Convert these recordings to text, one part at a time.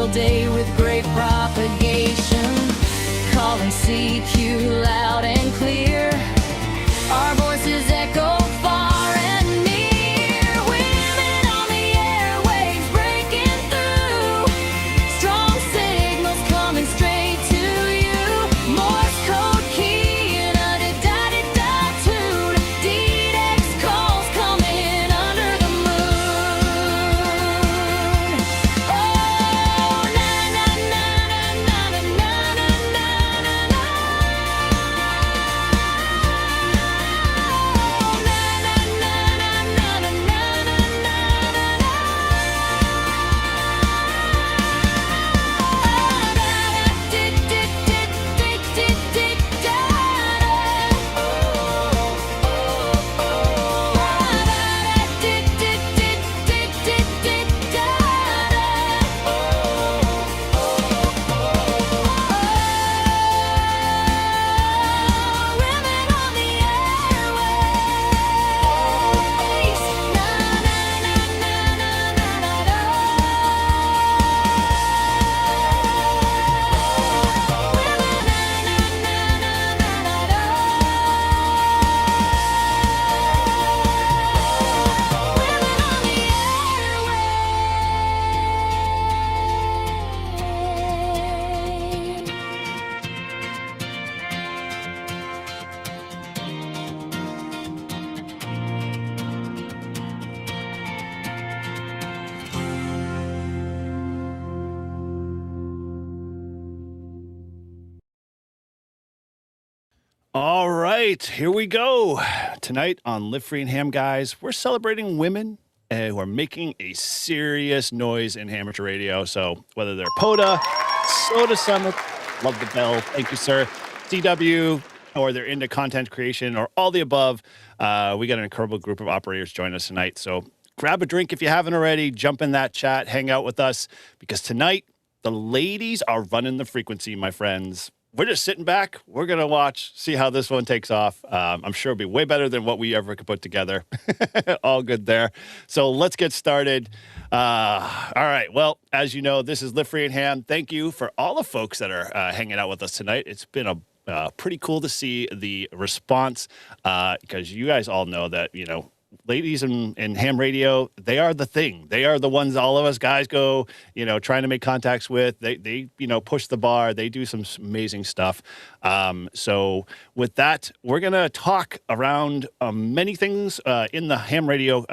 all day with great propagation. Calling CQ loud and clear. Our voices echo far and near. Women on the airwaves breaking through. Strong signals coming straight to you. Morse code key and a da-da-da tune. DDEX calls coming under the moon. Oh, na-na-na-na-na-na-na-na-na-na. All right, here we go. Tonight on Live Free and Ham, guys, we're celebrating women who are making a serious noise in amateur radio. So whether they're POTA, SOTA Summit, love the bell, thank you, sir, CW, or they're into content creation or all the above, we got an incredible group of operators joining us tonight. So grab a drink if you haven't already, jump in that chat, hang out with us, because tonight the ladies are running the frequency, my friends. We're just sitting back. We're going to watch, see how this one takes off. I'm sure it'll be way better than what we ever could put together. All good there. So let's get started. All right. Well, as you know, this is Live Free and Ham. Thank you for all the folks that are hanging out with us tonight. It's been pretty cool to see the response because you guys all know that, you know, ladies in ham radio, they are the thing. They are the ones all of us guys go, you know, trying to make contacts with. They you know, push the bar. They do some amazing stuff. So with that, we're going to talk around many things in the ham radio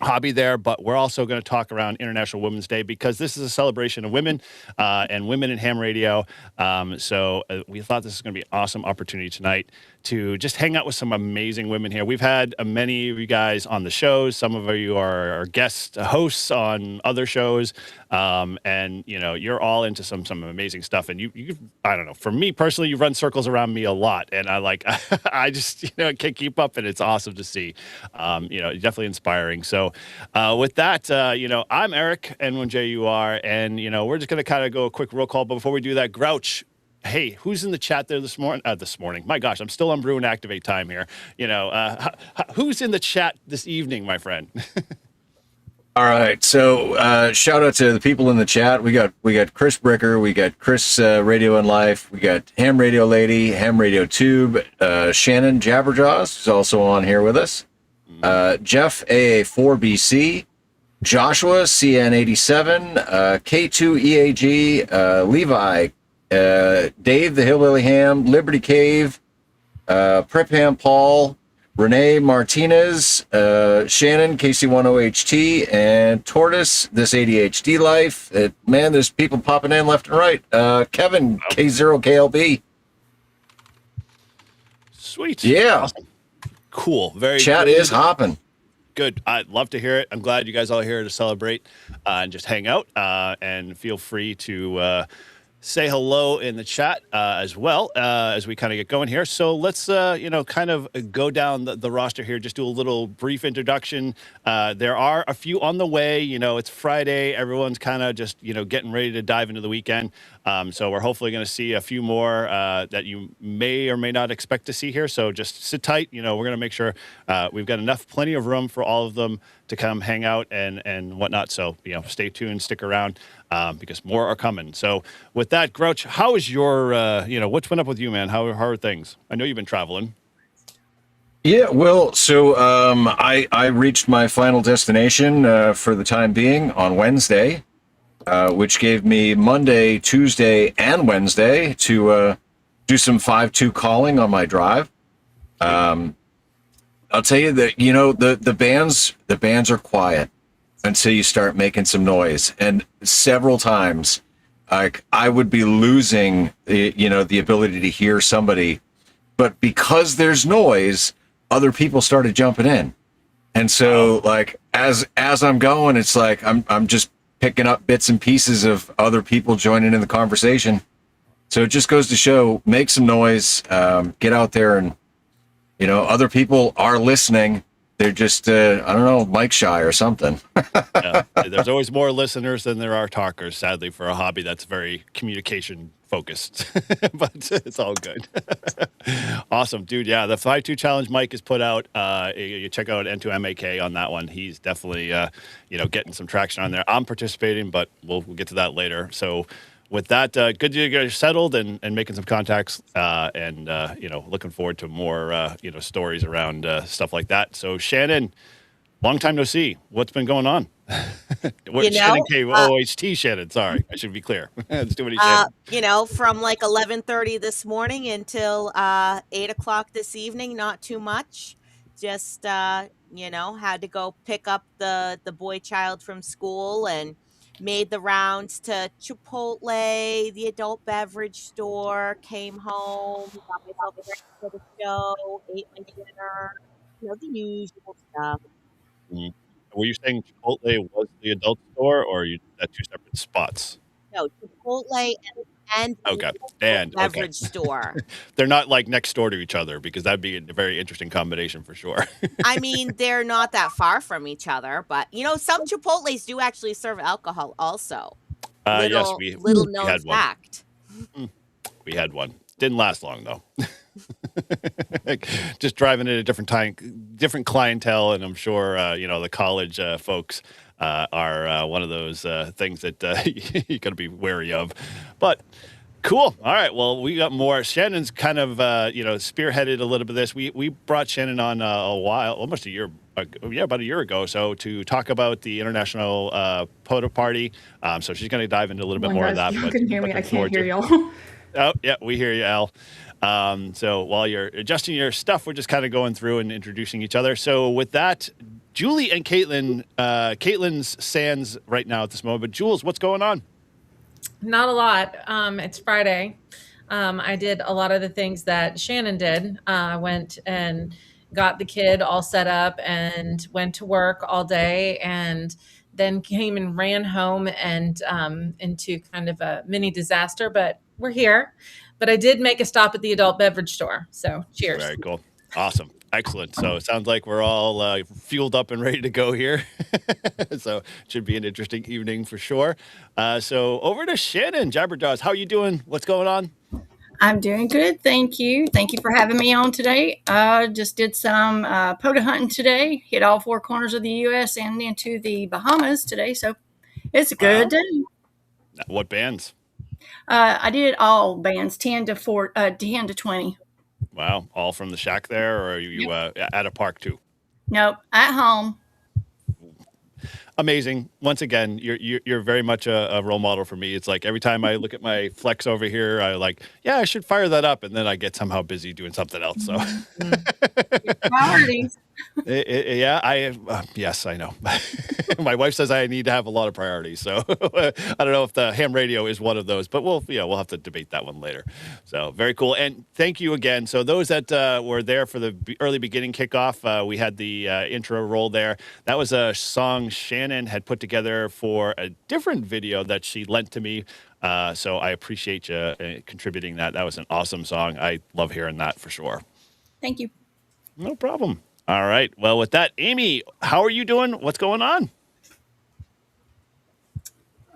hobby there, but we're also going to talk around International Women's Day because this is a celebration of women and women in ham radio. So we thought this is going to be an awesome opportunity tonight to just hang out with some amazing women here. We've had many of you guys on the shows. Some of you are guest hosts on other shows. And, you know, you're all into some amazing stuff. And you, I don't know, for me personally, you run circles around me a lot. And I just, you know, can't keep up. And it's awesome to see, you know, definitely inspiring. So with that, you know, I'm Eric, N1J you are. And, you know, we're just going to kind of go a quick roll call. But before we do that, Grouch, hey, who's in the chat there this morning? My gosh, I'm still on Brew and Activate time here. You know, who's in the chat this evening, my friend? All right, so shout out to the people in the chat. We got Chris Bricker, we got Chris Radio and Life, we got Ham Radio Lady, Ham Radio Tube, Shannon Jabberjaws, who's also on here with us, Jeff AA4BC, Joshua CN87, K2EAG, Levi, Dave the Hillbilly Ham, Liberty Cave, Prep Ham Paul, Renee Martinez, Shannon KC10HT, and Tortoise this ADHD life. Man, there's people popping in left and right. Kevin K0KLB. Sweet. Yeah. Awesome. Cool. Very chat good. Is hopping. Good. I'd love to hear it. I'm glad you guys all are here to celebrate and just hang out and feel free to say hello in the chat as well as we kind of get going here. So let's, kind of go down the roster here, just do a little brief introduction. There are a few on the way. It's Friday. Everyone's kind of just, getting ready to dive into the weekend. So we're hopefully going to see a few more that you may or may not expect to see here. So just sit tight. We're going to make sure we've got plenty of room for all of them to come hang out and whatnot. So, stay tuned, stick around because more are coming. So with that, Grouch, how is your, what's been up with you, man? How are things? I know you've been traveling. Yeah, well, so I reached my final destination for the time being on Wednesday, which gave me Monday, Tuesday, and Wednesday to do some 5-2 calling on my drive. I'll tell you that, the bands are quiet until you start making some noise. And several times, I would be losing, the ability to hear somebody. But because there's noise, other people started jumping in. And so, as I'm going, it's like I'm just picking up bits and pieces of other people joining in the conversation. So it just goes to show, make some noise, get out there and, other people are listening. They're just, mic shy or something. Yeah. There's always more listeners than there are talkers, sadly, for a hobby that's very communication focused, but it's all good. Awesome, dude. Yeah, the 5-2 challenge Mike has put out. You check out N2MAK on that one. He's definitely, getting some traction on there. I'm participating, but we'll get to that later. So with that, good to get settled and making some contacts and looking forward to more, stories around stuff like that. So Shannon, long time no see. What's been going on? Shannon KOHT Shannon. Sorry, I should be clear. It's too many Shannon. From like 11:30 this morning until 8 o'clock this evening. Not too much. Just had to go pick up the boy child from school and made the rounds to Chipotle, the adult beverage store. Came home, got myself ready for the show, ate my dinner. The usual stuff. Mm. Were you saying Chipotle was the adult store, or you at two separate spots? No, Chipotle and Okay, the beverage store. They're not like next door to each other, because that'd be a very interesting combination for sure. I mean, they're not that far from each other, but some Chipotles do actually serve alcohol also. Yes, Little we known had one. fact. We had one. Didn't last long though. Just driving at a different clientele, and I'm sure the college folks are one of those things that you got to be wary of. But cool. All right. Well, we got more. Shannon's kind of spearheaded a little bit of this. We brought Shannon on almost a year. About a year ago, so to talk about the International POTA Party. So she's going to dive into a little bit more of that. You can hear me. I can't hear y'all. Oh, yeah, we hear you, Al. So while you're adjusting your stuff, we're just kind of going through and introducing each other. So with that, Julie and Caitlin, Caitlin's sans right now at this moment. But Jules, what's going on? Not a lot. It's Friday. I did a lot of the things that Shannon did. I went and got the kid all set up and went to work all day, and then came and ran home and into kind of a mini disaster, but we're here. But I did make a stop at the adult beverage store. So cheers. Very cool. Awesome. Excellent. So it sounds like we're all fueled up and ready to go here. So it should be an interesting evening for sure. So over to Shannon Jabberjaws. How are you doing? What's going on? I'm doing good. Thank you. Thank you for having me on today. Just did some POTA hunting today. Hit all four corners of the U.S. and into the Bahamas today. So it's a good day. What bands? I did all bands, 10 to 20. Wow. All from the shack there, or are you at a park too? Nope. At home. Amazing. Once again, you're very much a role model for me. It's like every time I look at my Flex over here, I should fire that up, and then I get somehow busy doing something else. So Priorities. Yeah, yes, I know. My wife says I need to have a lot of priorities, so I don't know if the ham radio is one of those, but we'll have to debate that one later. So very cool, and thank you again. So those that were there for the early beginning kickoff, we had the intro roll there. That was a song Shannon had put together for a different video that she lent to me. So I appreciate you contributing that. That was an awesome song. I love hearing that for sure. Thank you. No problem. All right. Well, with that, Amy, how are you doing? What's going on?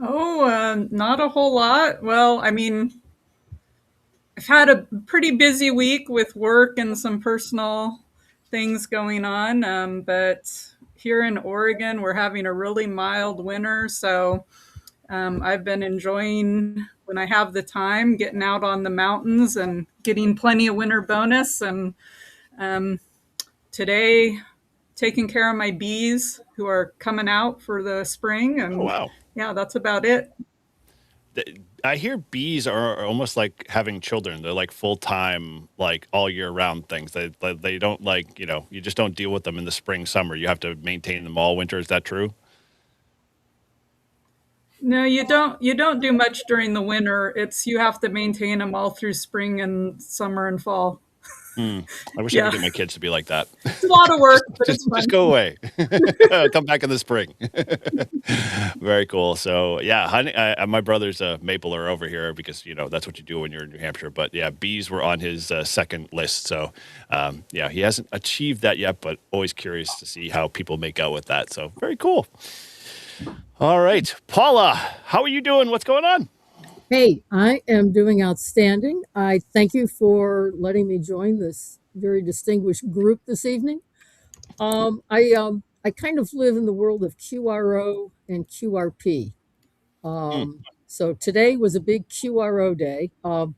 Oh, not a whole lot. Well, I mean, I've had a pretty busy week with work and some personal things going on. But here in Oregon, we're having a really mild winter. So I've been enjoying, when I have the time, getting out on the mountains and getting plenty of winter bonus. And today, taking care of my bees who are coming out for the spring. Oh, And wow. yeah, that's about it. I hear bees are almost like having children. They're like full-time, like all year round things. They don't like, you just don't deal with them in the spring, summer. You have to maintain them all winter. Is that true? No, you don't. You don't do much during the winter. You have to maintain them all through spring and summer and fall. I wish I Yeah, could get my kids to be like that. it's a lot of work, but it's Just fun. go away. Come back in the spring. Very cool. So yeah, honey, my brother's a mapler over here because that's what you do when you're in New Hampshire. But yeah, bees were on his second list. So yeah, he hasn't achieved that yet, but always curious to see how people make out with that. So very cool. All right, Paula, how are you doing? What's going on? Hey, I am doing outstanding. I thank you for letting me join this very distinguished group this evening. I kind of live in the world of QRO and QRP. So today was a big QRO day. A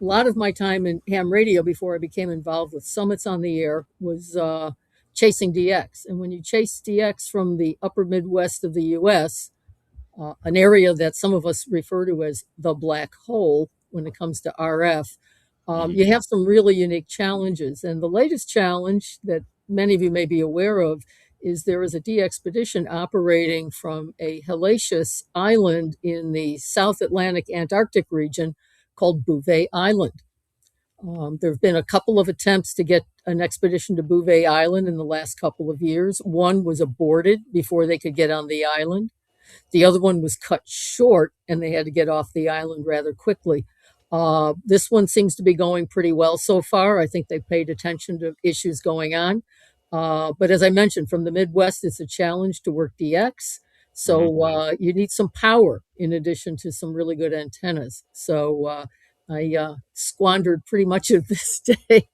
lot of my time in ham radio before I became involved with Summits on the Air was chasing DX. And when you chase DX from the upper Midwest of the US, an area that some of us refer to as the black hole when it comes to RF, you have some really unique challenges. And the latest challenge that many of you may be aware of is there is a de-expedition operating from a hellacious island in the South Atlantic Antarctic region called Bouvet Island. There have been a couple of attempts to get an expedition to Bouvet Island in the last couple of years. One was aborted before they could get on the island. The other one was cut short and they had to get off the island rather quickly. This one seems to be going pretty well so far. I think they've paid attention to issues going on. But as I mentioned, from the Midwest, it's a challenge to work DX. So you need some power in addition to some really good antennas. So I squandered pretty much of this day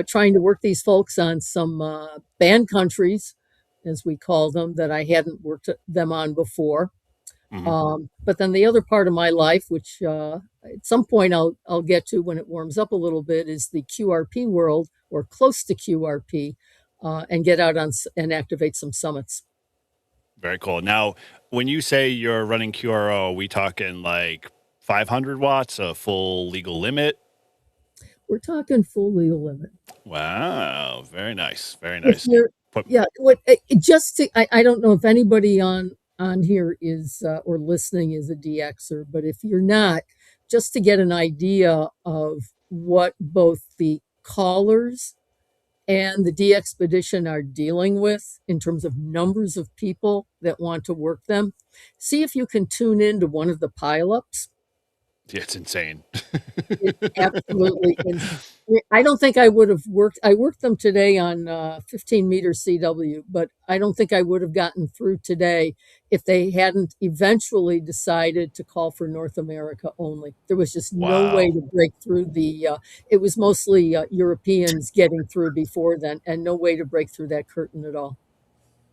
trying to work these folks on some band countries, as we call them, that I hadn't worked them on before. But then the other part of my life, which at some point I'll get to when it warms up a little bit, is the QRP world or close to QRP, and get out on and activate some summits. Very cool. Now, when you say you're running QRO, are we talking like 500 watts, a full legal limit? We're talking full legal limit. Wow. Very nice. Very If nice. you're, yeah, I don't know if anybody on here is or listening is a DXer, but if you're not, just to get an idea of what both the callers and the de-expedition are dealing with in terms of numbers of people that want to work them, see if you can tune into one of the pileups. Yeah, it's insane. It's absolutely insane. I don't think I would have worked. I worked them today on 15 meter CW, but I don't think I would have gotten through today if they hadn't eventually decided to call for North America only. There was just no way to break through the, it was mostly Europeans getting through before then, and no way to break through that curtain at all.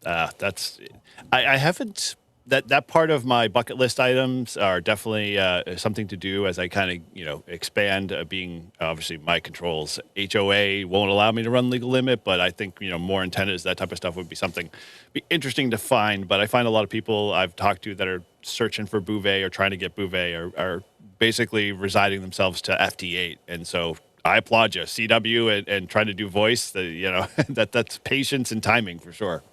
I haven't, that part of my bucket list items are definitely something to do as I kind of, expand, being obviously my controls. HOA won't allow me to run legal limit, but I think, more antennas, that type of stuff would be interesting to find. But I find a lot of people I've talked to that are searching for Bouvet or trying to get Bouvet are basically residing themselves to FT8. And so I applaud you, CW, and trying to do voice. That's patience and timing for sure.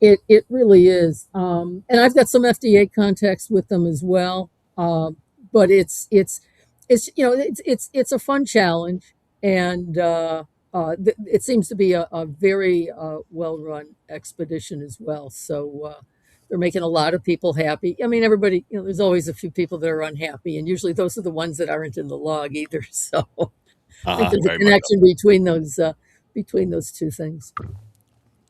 It really is. And I've got some FDA contacts with them as well. But it's it's a fun challenge, and it seems to be a very well run expedition as well. So they're making a lot of people happy. I mean, everybody, there's always a few people that are unhappy, and usually those are the ones that aren't in the log either. So I think there's a Very much so. connection between those two things.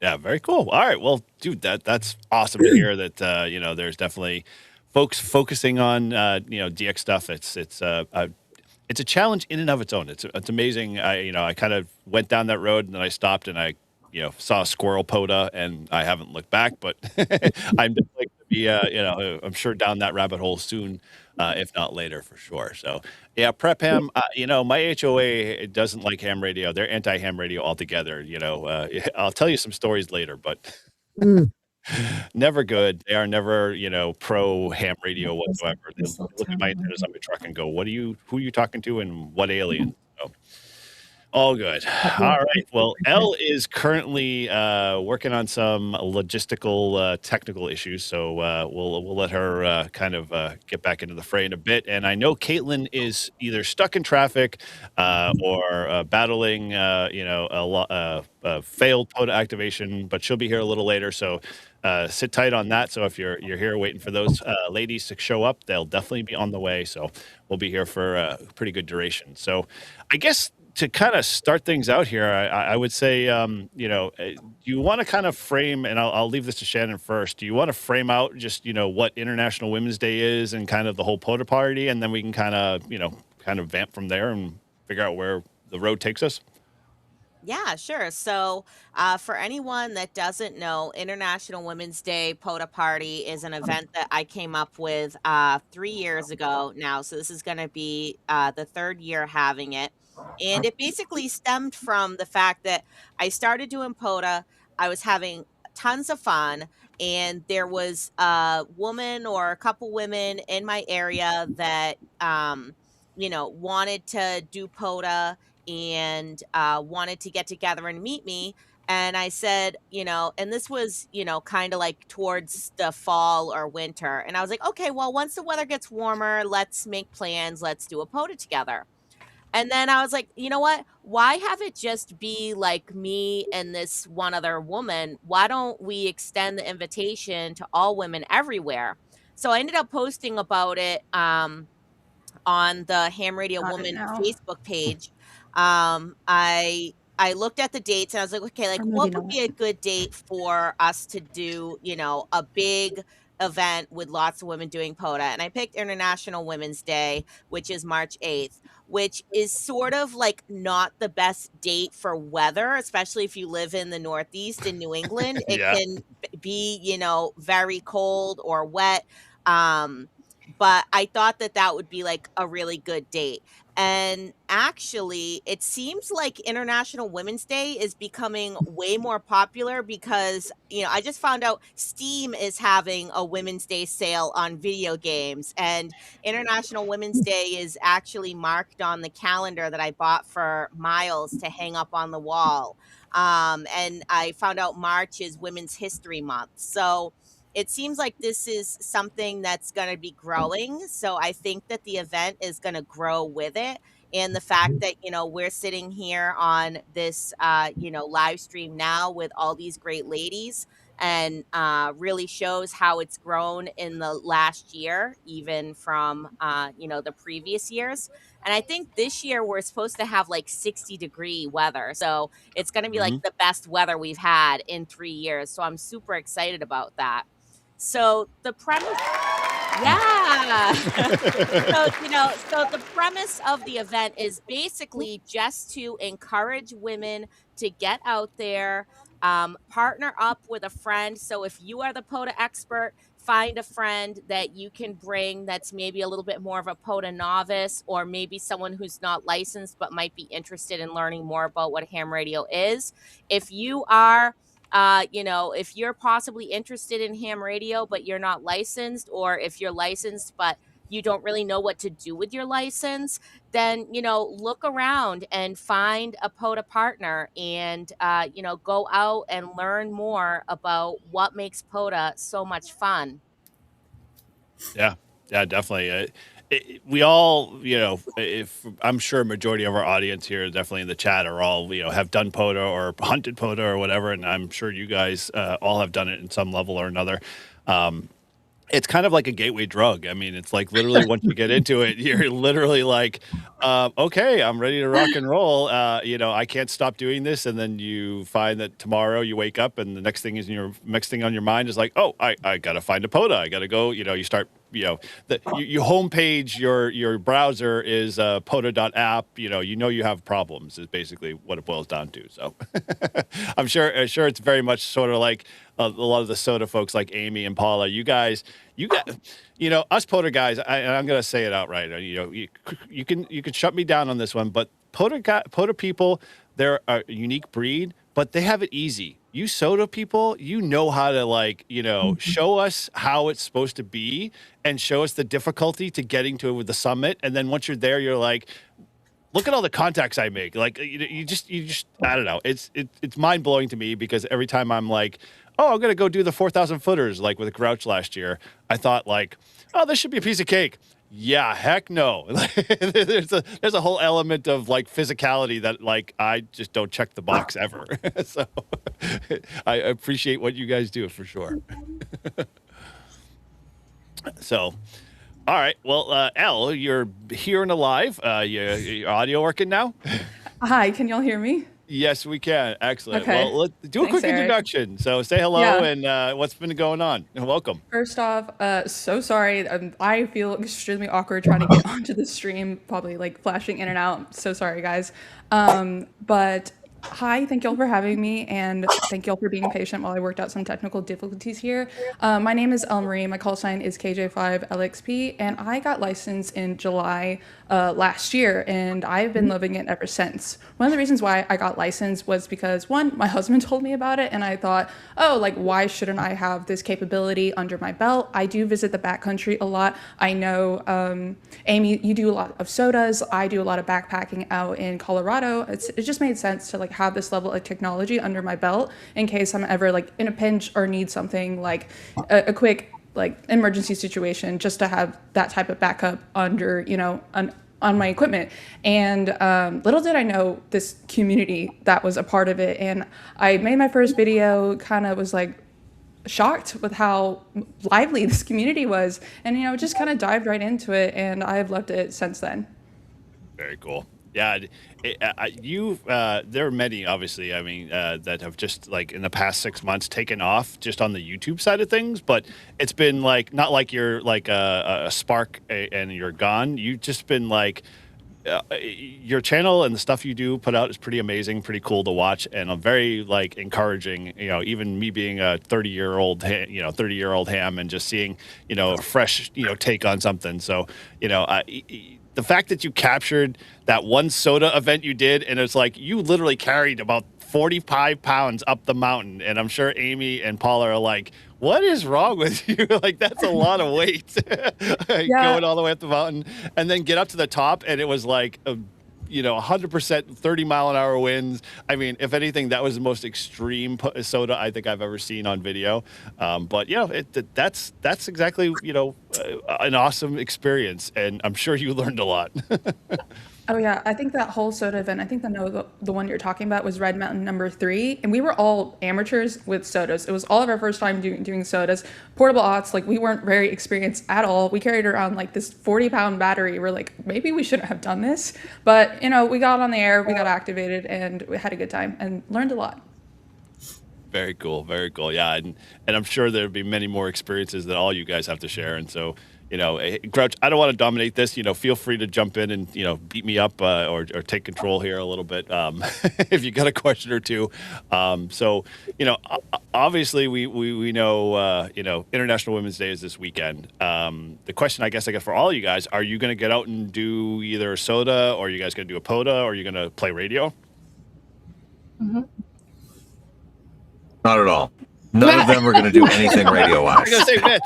Yeah, very cool. All right, well, dude, that's awesome to hear that. There's definitely folks focusing on DX stuff. It's a challenge in and of its own. It's amazing. I kind of went down that road and then I stopped and I saw a squirrel POTA and I haven't looked back. But I'm just like to be I'm sure down that rabbit hole soon, if not later for sure. So yeah, prep ham. My HOA doesn't like ham radio. They're anti ham radio altogether. I'll tell you some stories later, but Mm. never good. They are never, pro ham radio whatsoever. They look at my antennas on my truck and go, who are you talking to and what alien? So, all good. All right. Well, Elle is currently working on some logistical, technical issues, so we'll let her kind of get back into the fray in a bit. And I know Caitlin is either stuck in traffic or battling, a failed POTA activation, but she'll be here a little later. So sit tight on that. So if you're here waiting for those ladies to show up, they'll definitely be on the way. So we'll be here for a pretty good duration. So I guess to kind of start things out here, I would say, do you want to kind of frame, and I'll leave this to Shannon first. Do you want to frame out just, what International Women's Day is and kind of the whole POTA Party, and then we can kind of vamp from there and figure out where the road takes us? Yeah, sure. So, for anyone that doesn't know, International Women's Day POTA Party is an event that I came up with 3 years ago now. So, this is going to be the third year having it. And it basically stemmed from the fact that I started doing POTA, I was having tons of fun, and there was a woman or a couple women in my area that, wanted to do POTA and wanted to get together and meet me. And I said, and this was, kind of like towards the fall or winter. And I was like, okay, well, once the weather gets warmer, let's make plans. Let's do a POTA together. And then I was like, you know what? Why have it just be like me and this one other woman? Why don't we extend the invitation to all women everywhere? So I ended up posting about it on the Ham Radio Got it Woman now. Facebook page. I looked at the dates and I was like, okay, like Or maybe what would not. be a good date for us to do, a big event with lots of women doing POTA? And I picked International Women's Day, which is March 8th, which is sort of like not the best date for weather, especially if you live in the Northeast in New England. It Yeah. can be, very cold or wet. But I thought that that would be like a really good date. And actually, it seems like International Women's Day is becoming way more popular because, I just found out Steam is having a Women's Day sale on video games. And International Women's Day is actually marked on the calendar that I bought for Miles to hang up on the wall. And I found out March is Women's History Month. So it seems like this is something that's going to be growing. So I think that the event is going to grow with it. And the fact that, we're sitting here on this, live stream now with all these great ladies and really shows how it's grown in the last year, even from, the previous years. And I think this year we're supposed to have like 60-degree weather. So it's going to be like Mhm. the best weather we've had in 3 years. So I'm super excited about that. So the premise, yeah. So the premise of the event is basically just to encourage women to get out there, partner up with a friend. So if you are the POTA expert, find a friend that you can bring that's maybe a little bit more of a POTA novice, or maybe someone who's not licensed but might be interested in learning more about what ham radio is. If you are if you're possibly interested in ham radio, but you're not licensed, or if you're licensed, but you don't really know what to do with your license, then, look around and find a POTA partner and, go out and learn more about what makes POTA so much fun. Yeah, yeah, definitely. We all, if I'm sure a majority of our audience here, definitely in the chat, are all, have done POTA or hunted POTA or whatever, and I'm sure you guys all have done it in some level or another. It's kind of like a gateway drug. I mean, it's like literally once you get into it, you're literally like, okay, I'm ready to rock and roll. I can't stop doing this. And then you find that tomorrow you wake up and the next thing on your mind is like, oh, I got to find a POTA. I got to go, you start, you homepage, your browser is POTA.app. You have problems is basically what it boils down to. So I'm sure it's very much sort of like a lot of the SOTA folks like Amy and Paula. You got, us POTA guys. And I'm gonna say it outright. You can shut me down on this one, but POTA people, they're a unique breed, but they have it easy. You SOTA people, how to show us how it's supposed to be and show us the difficulty to getting to the summit. And then once you're there, you're like, look at all the contacts I make. Like you just I don't know. It's mind blowing to me because every time I'm like, oh, I'm gonna go do the 4,000 footers like with Grouch last year, I thought like, oh, this should be a piece of cake. Yeah, heck no. there's a whole element of like physicality that like I just don't check the box ever. So I appreciate what you guys do for sure. So, all right. Well, Elle, you're here and alive. Your audio working now? Hi, can y'all hear me? Yes, we can. Excellent. Okay. Well, let's do a Thanks, quick Eric. introduction. So say hello Yeah. and what's been going on. Welcome. First off, so sorry. I feel extremely awkward trying to get onto the stream, probably like flashing in and out. So sorry, guys. But hi, thank y'all for having me, and thank y'all for being patient while I worked out some technical difficulties here. My name is El Marie. My call sign is KJ5LXP, and I got licensed in July last year, and I've been loving it ever since. One of the reasons why I got licensed was because, one, my husband told me about it, and I thought, oh, like, why shouldn't I have this capability under my belt? I do visit the backcountry a lot. I know, Amy, you do a lot of SOTAs. I do a lot of backpacking out in Colorado. It just made sense to like have this level of technology under my belt in case I'm ever like in a pinch or need something like a quick like emergency situation, just to have that type of backup under, on my equipment. And little did I know this community that was a part of it. And I made my first video, kind of was like shocked with how lively this community was, and just kind of dived right into it, and I've loved it since then. Very cool. Yeah, there are many, obviously, I mean, that have just like in the past 6 months taken off just on the YouTube side of things, but it's been like, not like you're like a spark and you're gone. You've just been like, your channel and the stuff you do put out is pretty amazing, pretty cool to watch, and I'm very like encouraging, even me being a 30-year-old ham and just seeing, a fresh, take on something. So, the fact that you captured that one SOTA event you did, and it's like you literally carried about 45 pounds up the mountain, and I'm sure Amy and Paula are like, what is wrong with you? Like, that's a lot of weight. Going all the way up the mountain and then get up to the top, and it was like 100% 30-mile-an-hour winds. I mean, if anything, that was the most extreme SOTA I think I've ever seen on video. But that's exactly an awesome experience, and I'm sure you learned a lot. Oh yeah, I think that whole SOTA event, I think the one you're talking about was Red Mountain #3, and we were all amateurs with SOTAs. It was all of our first time doing SOTAs. Portable aughts, like we weren't very experienced at all. We carried around like this 40-pound battery. We're like, maybe we shouldn't have done this, but we got on the air, we got activated, and we had a good time and learned a lot. Very cool, very cool. Yeah, and I'm sure there'll be many more experiences that all you guys have to share, and so. Grouch, I don't want to dominate this. Feel free to jump in and, beat me up or take control here a little bit if you got a question or two. Obviously we know, International Women's Day is this weekend. The question I guess I got for all you guys, are you going to get out and do either a SOTA, or are you guys going to do a POTA, or are you going to play radio? Not at all. None of them are going to do anything radio I wise. was gonna say, man,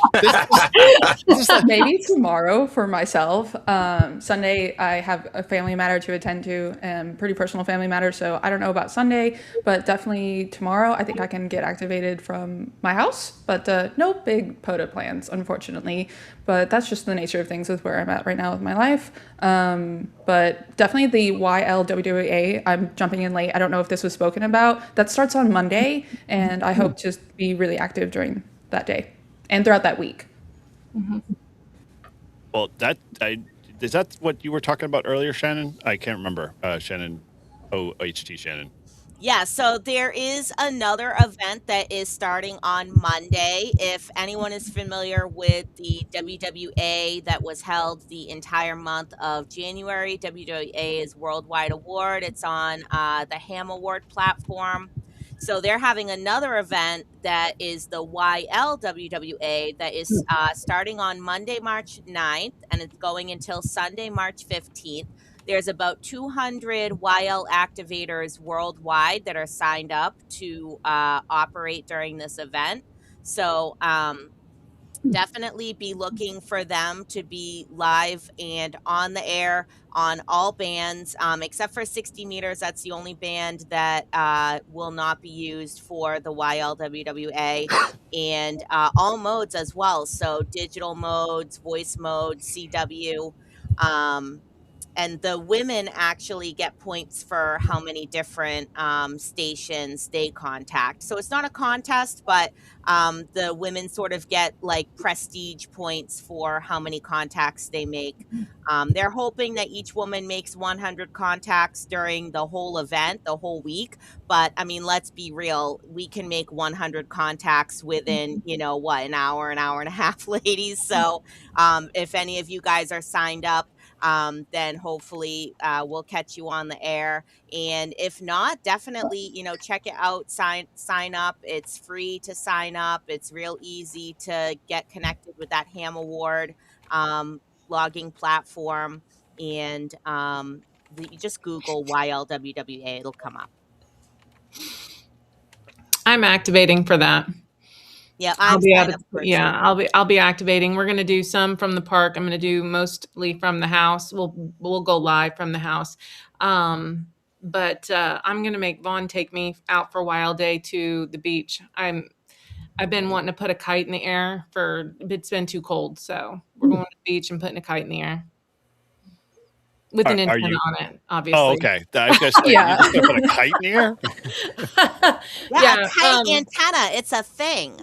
this is like, Maybe tomorrow for myself. Sunday, I have a family matter to attend to, and pretty personal family matter. So I don't know about Sunday, but definitely tomorrow. I think I can get activated from my house, but no big POTA plans, unfortunately. But that's just the nature of things with where I'm at right now with my life. But definitely the YLWWA. I'm jumping in late. I don't know if this was spoken about. That starts on Monday, and I hope to be really active during that day and throughout that week. well, is that what you were talking about earlier, Shannon? I can't remember. Shannon, OHT Shannon. Yeah, so there is another event that is starting on Monday. If anyone is familiar with the WWA that was held the entire month of January, WWA is Worldwide Award. It's on the Ham Award platform. So they're having another event that is the YLWWA that is starting on Monday, March 9th, and it's going until Sunday, March 15th. There's about 200 YL activators worldwide that are signed up to operate during this event. So definitely be looking for them to be live and on the air on all bands, except for 60 meters. That's the only band that will not be used for the YLWWA, and all modes as well. So digital modes, voice mode, CW. And the women actually get points for how many different stations they contact. So it's not a contest, but the women sort of get like prestige points for how many contacts they make. They're hoping that each woman makes 100 contacts during the whole event, the whole week. But I mean, let's be real. We can make 100 contacts within, an hour and a half, ladies. So if any of you guys are signed up, then hopefully we'll catch you on the air. And if not, definitely, check it out, sign up. It's free to sign up. It's real easy to get connected with that Ham Award logging platform. And you just Google YLWWA, it'll come up. I'm activating for that. Yeah, I'm signed up for it too. I'll be activating. We're going to do some from the park. I'm going to do mostly from the house. We'll go live from the house. But I'm going to make Vaughn take me out for Wild Day to the beach. I've been wanting to put a kite in the air it's been too cold. So we're going to the beach and putting a kite in the air. With an antenna on it, obviously. Oh, okay. I was gonna say, Yeah. you just gonna put a kite in the air? Yeah, a kite antenna. It's a thing.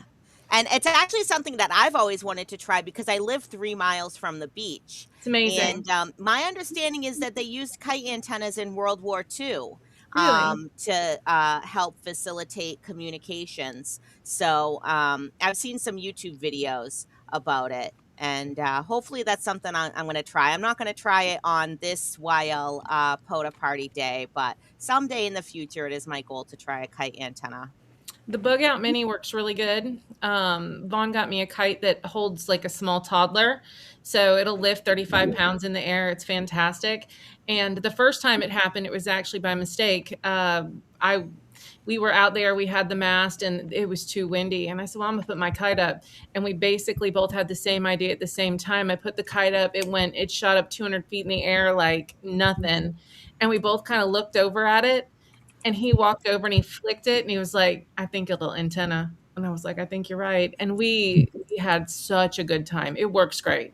And it's actually something that I've always wanted to try because I live 3 miles from the beach. It's amazing. And my understanding is that they used kite antennas in World War II Really? to help facilitate communications. So I've seen some YouTube videos about it. And hopefully that's something I'm going to try. I'm not going to try it on this YL POTA Party day, but someday in the future, it is my goal to try a kite antenna. The Bug Out Mini works really good. Vaughn got me a kite that holds like a small toddler. So it'll lift 35 pounds in the air. It's fantastic. And the first time it happened, it was actually by mistake. We were out there, we had the mast and it was too windy. And I said, well, I'm gonna put my kite up. And we basically both had the same idea at the same time. I put the kite up, it shot up 200 feet in the air like nothing. And we both kind of looked over at it. And he walked over and he flicked it and he was like, I think a little antenna. And I was like, I think you're right. And we had such a good time. It works great.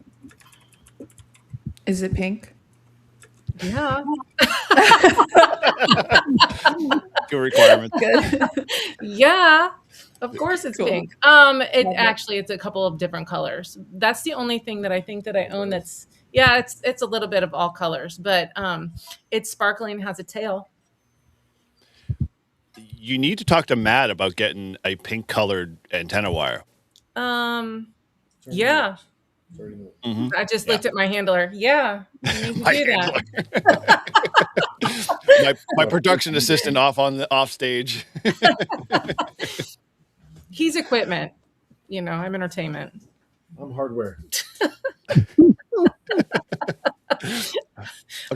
Is it pink? Yeah. Good requirements. Good. Yeah. Of course it's Cool. pink. It's a couple of different colors. That's the only thing that I think that I own it's a little bit of all colors, but it's sparkling, has a tail. You need to talk to Matt about getting a pink colored antenna wire. Yeah. Mhm. I just looked at my handler. Yeah. You need to My do that. my production assistant off stage. He's equipment. I'm entertainment. I'm hardware.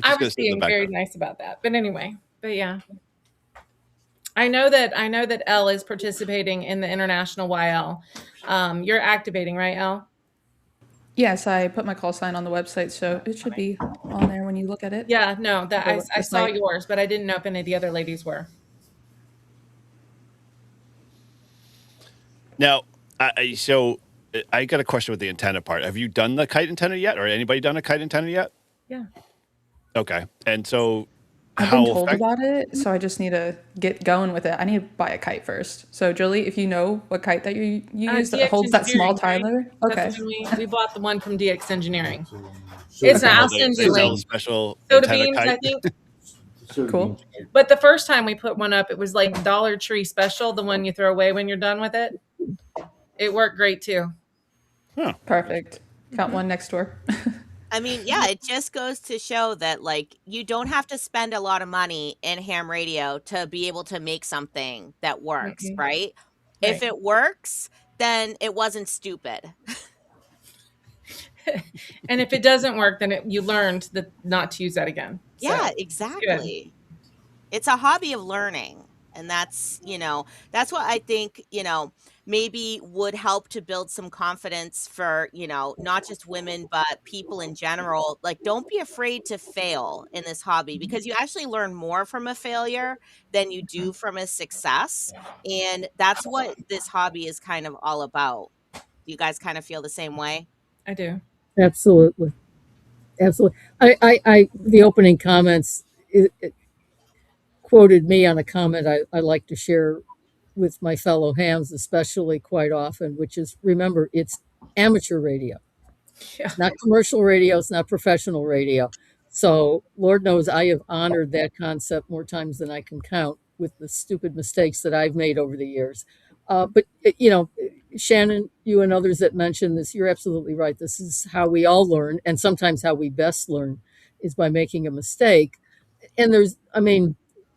I was being very nice about that. But anyway, yeah. I know that Elle is participating in the international YL. You're activating, right, Elle? Yes, I put my call sign on the website, so it should be on there when you look at it. Yeah, no, that Or I the saw site. yours, but I didn't know if any of the other ladies were. Now, so I got a question with the antenna part. Have you done the kite antenna yet, or anybody done a kite antenna yet? Yeah. Okay, and so I've been how told effect- about it, so I just need to get going with it. I need to buy a kite first. So, Julie, if you know what kite that you use that DX holds that small Engineering, right? Tyler, okay. That's when we bought the one from DX Engineering. It's Okay. I'll they send you a sell a link. special Soda antenna beams, kite? I think. Cool. But the first time we put one up, it was like Dollar Tree special, the one you throw away when you're done with it. It worked great too. Huh. Perfect. Got one next door. I mean, yeah, it just goes to show that like you don't have to spend a lot of money in ham radio to be able to make something that works, Mhm. right? If Right. it works, then it wasn't stupid. And if it doesn't work, then you learned that not to use that again. So, Yeah, good. exactly. It's a hobby of learning. And that's what I think, maybe would help to build some confidence for, not just women, but people in general. Like, don't be afraid to fail in this hobby because you actually learn more from a failure than you do from a success. And that's what this hobby is kind of all about. Do you guys kind of feel the same way? I do. Absolutely. Absolutely. The opening comments it quoted me on a comment I like to share with my fellow hams, especially quite often, which is remember, it's amateur radio. Yeah. It's not commercial radio, it's not professional radio. So, Lord knows I have honored that concept more times than I can count with the stupid mistakes that I've made over the years. But, Shannon, you and others that mentioned this, you're absolutely right. This is how we all learn, and sometimes how we best learn is by making a mistake. And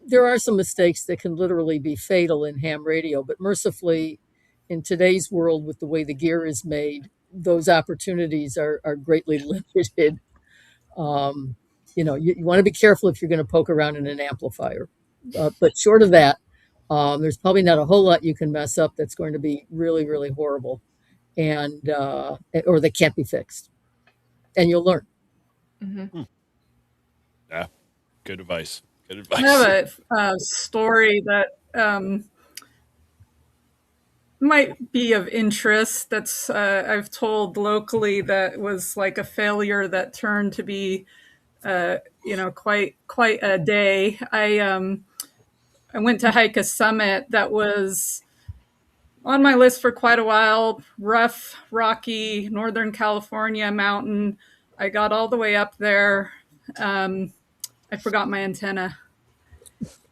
there are some mistakes that can literally be fatal in ham radio, but mercifully, in today's world, with the way the gear is made, those opportunities are greatly limited. You want to be careful if you're going to poke around in an amplifier. But short of that, there's probably not a whole lot you can mess up that's going to be really, really horrible, and or that can't be fixed, and you'll learn. Mm-hmm. Yeah, good advice. Good I advice. have a story that might be of interest that's I've told locally that was like a failure that turned to be quite a day. I went to hike a summit that was on my list for quite a while. Rough, rocky, Northern California mountain. I got all the way up there. I forgot my antenna.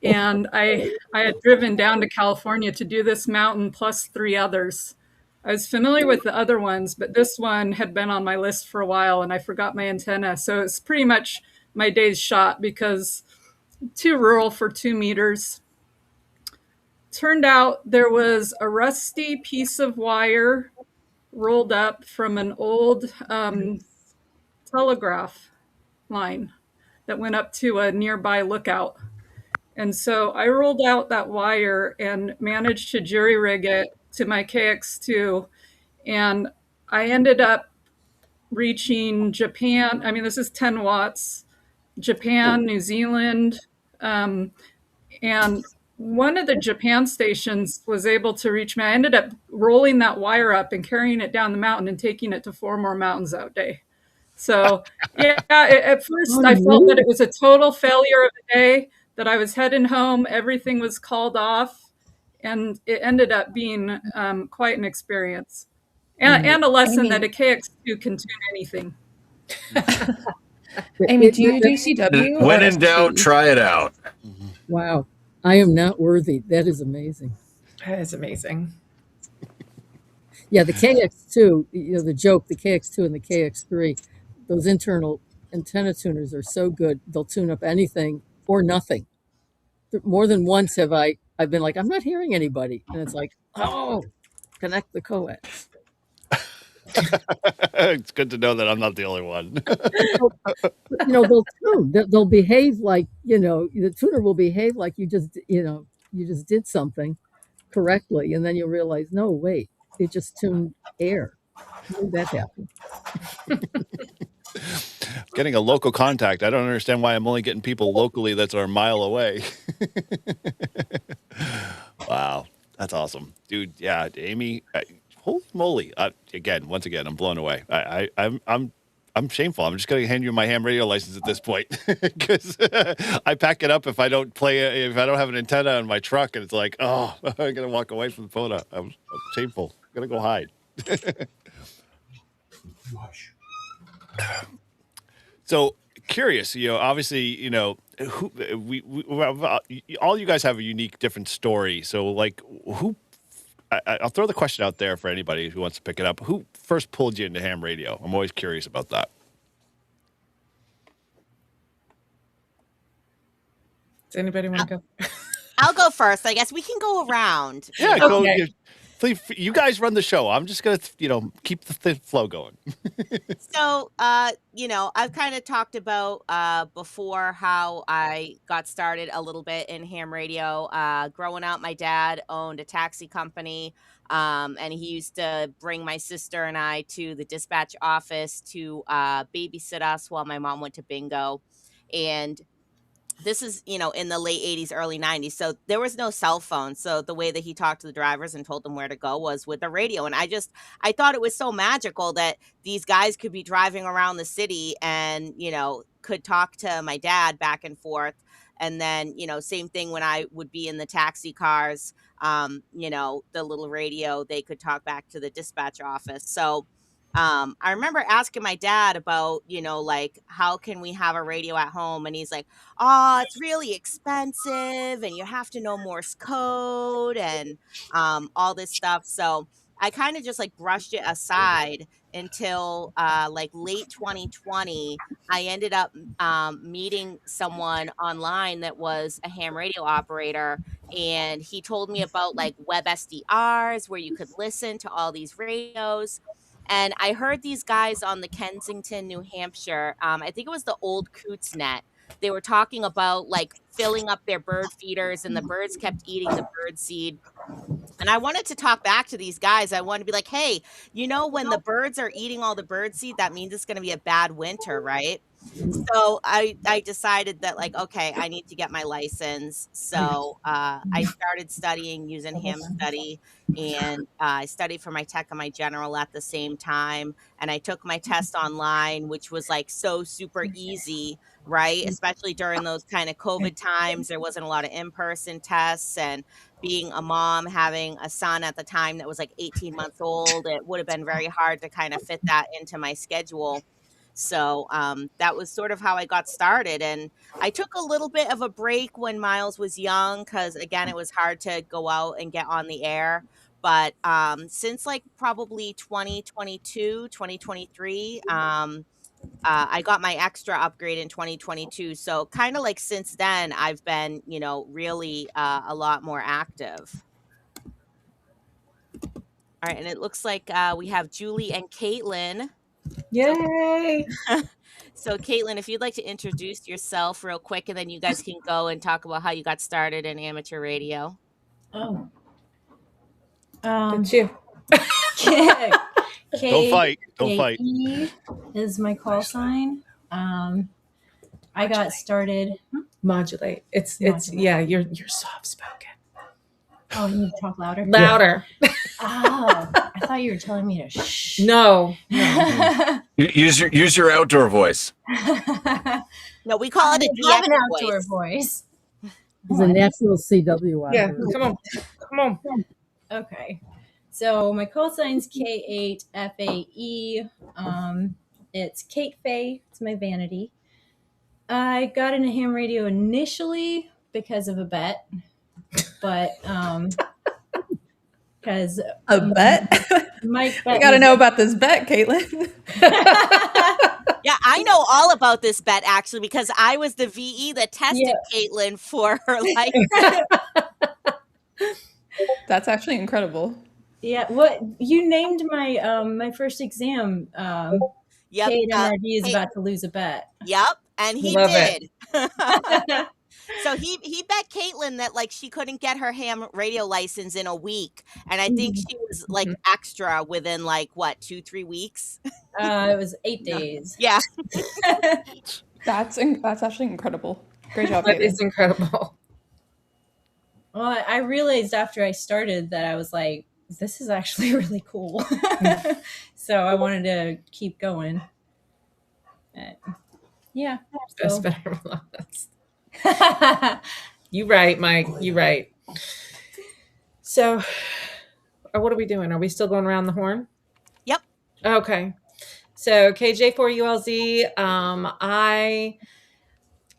And I had driven down to California to do this mountain plus 3 others. I was familiar with the other ones, but this one had been on my list for a while and I forgot my antenna. So it's pretty much my day's shot because too rural for 2 meters. Turned out there was a rusty piece of wire rolled up from an old telegraph line that went up to a nearby lookout. And so I rolled out that wire and managed to jury rig it to my KX2. And I ended up reaching Japan. I mean, this is 10 watts, Japan, New Zealand. And one of the Japan stations was able to reach me. I ended up rolling that wire up and carrying it down the mountain and taking it to 4 more mountains that day. So, yeah, at first I felt that it was a total failure of the day, that I was heading home, everything was called off, and it ended up being quite an experience and a lesson that a KX2 can tune anything. Amy, do you do CW or When in doubt, ST? try it out. Wow, I am not worthy. That is amazing. That is amazing. Yeah, the KX2, the joke, the KX2 and the KX3, those internal antenna tuners are so good. They'll tune up anything or nothing. More than once I've been like, I'm not hearing anybody. And it's like, oh, connect the coax. It's good to know that I'm not the only one. They'll tune. They'll behave like, the tuner will behave like you just, you just did something correctly, and then you'll realize, no, wait, it just tuned air. How did that happen? Getting a local contact. I don't understand why I'm only getting people locally that are a mile away. Wow, that's awesome, dude. Yeah, Amy. Holy moly! Once again, I'm blown away. I'm shameful. I'm just going to hand you my ham radio license at this point because I pack it up if I don't if I don't have an antenna on my truck, and it's like, oh, I'm going to walk away from the POTA. I'm shameful. I'm going to go hide. So curious, obviously, who all you guys have a unique, different story. So, like, who? I'll throw the question out there for anybody who wants to pick it up. Who first pulled you into ham radio? I'm always curious about that. Does anybody want to go? I'll go first. I guess we can go around. Yeah, Okay. go. Please, you guys run the show. I'm just gonna, keep the flow going. So, I've kind of talked about before how I got started a little bit in ham radio. Growing up, my dad owned a taxi company, and he used to bring my sister and I to the dispatch office to babysit us while my mom went to bingo. And this is, in the late 80s, early 90s. So there was no cell phone. So the way that he talked to the drivers and told them where to go was with the radio. And I thought it was so magical that these guys could be driving around the city and, could talk to my dad back and forth. And then, same thing when I would be in the taxi cars, the little radio, they could talk back to the dispatch office. So I remember asking my dad about, like, how can we have a radio at home? And he's like, oh, it's really expensive and you have to know Morse code and all this stuff. So I kind of just like brushed it aside until like late 2020. I ended up meeting someone online that was a ham radio operator. And he told me about like web SDRs where you could listen to all these radios. And I heard these guys on the Kensington, New Hampshire. I think it was the old Coots Net. They were talking about like filling up their bird feeders, and the birds kept eating the bird seed. And I wanted to talk back to these guys. I wanted to be like, hey, when the birds are eating all the bird seed, that means it's going to be a bad winter, right? So I decided that, like, okay, I need to get my license. So I started studying using ham study, and I studied for my tech and my general at the same time. And I took my test online, which was like so super easy, right? Especially during those kind of COVID times, there wasn't a lot of in-person tests. And being a mom, having a son at the time that was like 18 months old, it would have been very hard to kind of fit that into my schedule. So that was sort of how I got started. And I took a little bit of a break when Miles was young because, again, it was hard to go out and get on the air. But since like probably 2022, 2023, I got my extra upgrade in 2022. So kind of like since then, I've been, really a lot more active. All right. And it looks like we have Julie and Caitlin. Yay! So, Caitlin, if you'd like to introduce yourself real quick, and then you guys can go and talk about how you got started in amateur radio. Oh. It's you. Don't fight. Don't fight. K-E is my call sign. I got started. Modulate. It's Modulate. yeah. You're soft spoken. Oh, you need to talk louder? Louder. Oh, I thought you were telling me to shh. No. Use your outdoor voice. No, we call it a I have an DX outdoor voice. voice. He's a natural CW. Yeah. Come on. Okay. So my call sign's K8FAE. It's Kate Faye. It's my vanity. I got into ham radio initially because of a bet, but because A bet? Mike I bet got to me- know about this bet, Caitlin. Yeah, I know all about this bet, actually, because I was the VE that tested Yeah. Caitlin for her license. That's actually incredible. Yeah, what you named my my first exam. Yep. Kate MRD is Kate- about to lose a bet. Yep. And he Love did. So he bet Caitlin that like she couldn't get her ham radio license in a week, and I think she was like extra within like what 2-3 weeks. It was 8 days. Yeah. That's actually incredible. Great job, That Caitlin. is incredible. Well, I realized after I started that I was like, this is actually really cool. So I wanted to keep going. Yeah. Best So, better last. You right, Mike. You right. So, what are we doing? Are we still going around the horn? Yep. Okay. So KJ4ULZ,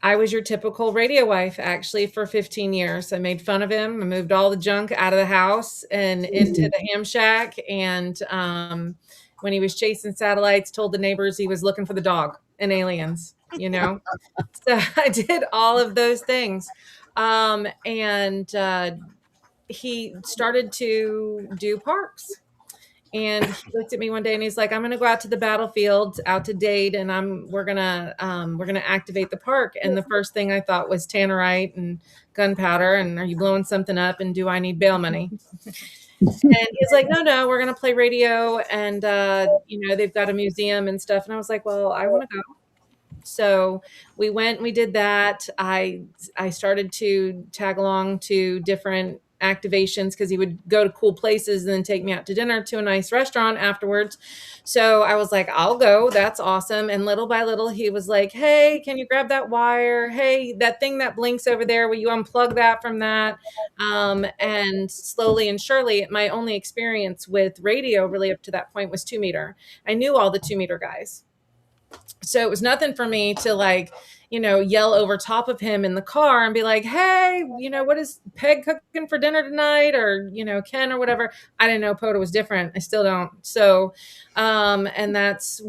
I was your typical radio wife actually for 15 years. I made fun of him. I moved all the junk out of the house and into the ham shack. And when he was chasing satellites, told the neighbors he was looking for the dog and aliens, you know? So I did all of those things. And he started to do parks. And he looked at me one day and he's like, I'm going to go out to the battlefield, out to Dade, and we're going to activate the park. And the first thing I thought was tannerite and gunpowder. And are you blowing something up? And do I need bail money? And he's like, no, we're going to play radio. And, they've got a museum and stuff. And I was like, well, I want to go. So we went, we did that. I started to tag along to different activations because he would go to cool places and then take me out to dinner to a nice restaurant afterwards. So I was like, I'll go. That's awesome. And little by little, he was like, hey, can you grab that wire? Hey, that thing that blinks over there, will you unplug that from that? And slowly and surely, my only experience with radio really up to that point was 2 meter. I knew all the 2 meter guys. So it was nothing for me to yell over top of him in the car and be like, hey, what is Peg cooking for dinner tonight? Or, Ken or whatever. I didn't know POTA was different. I still don't. So, and that's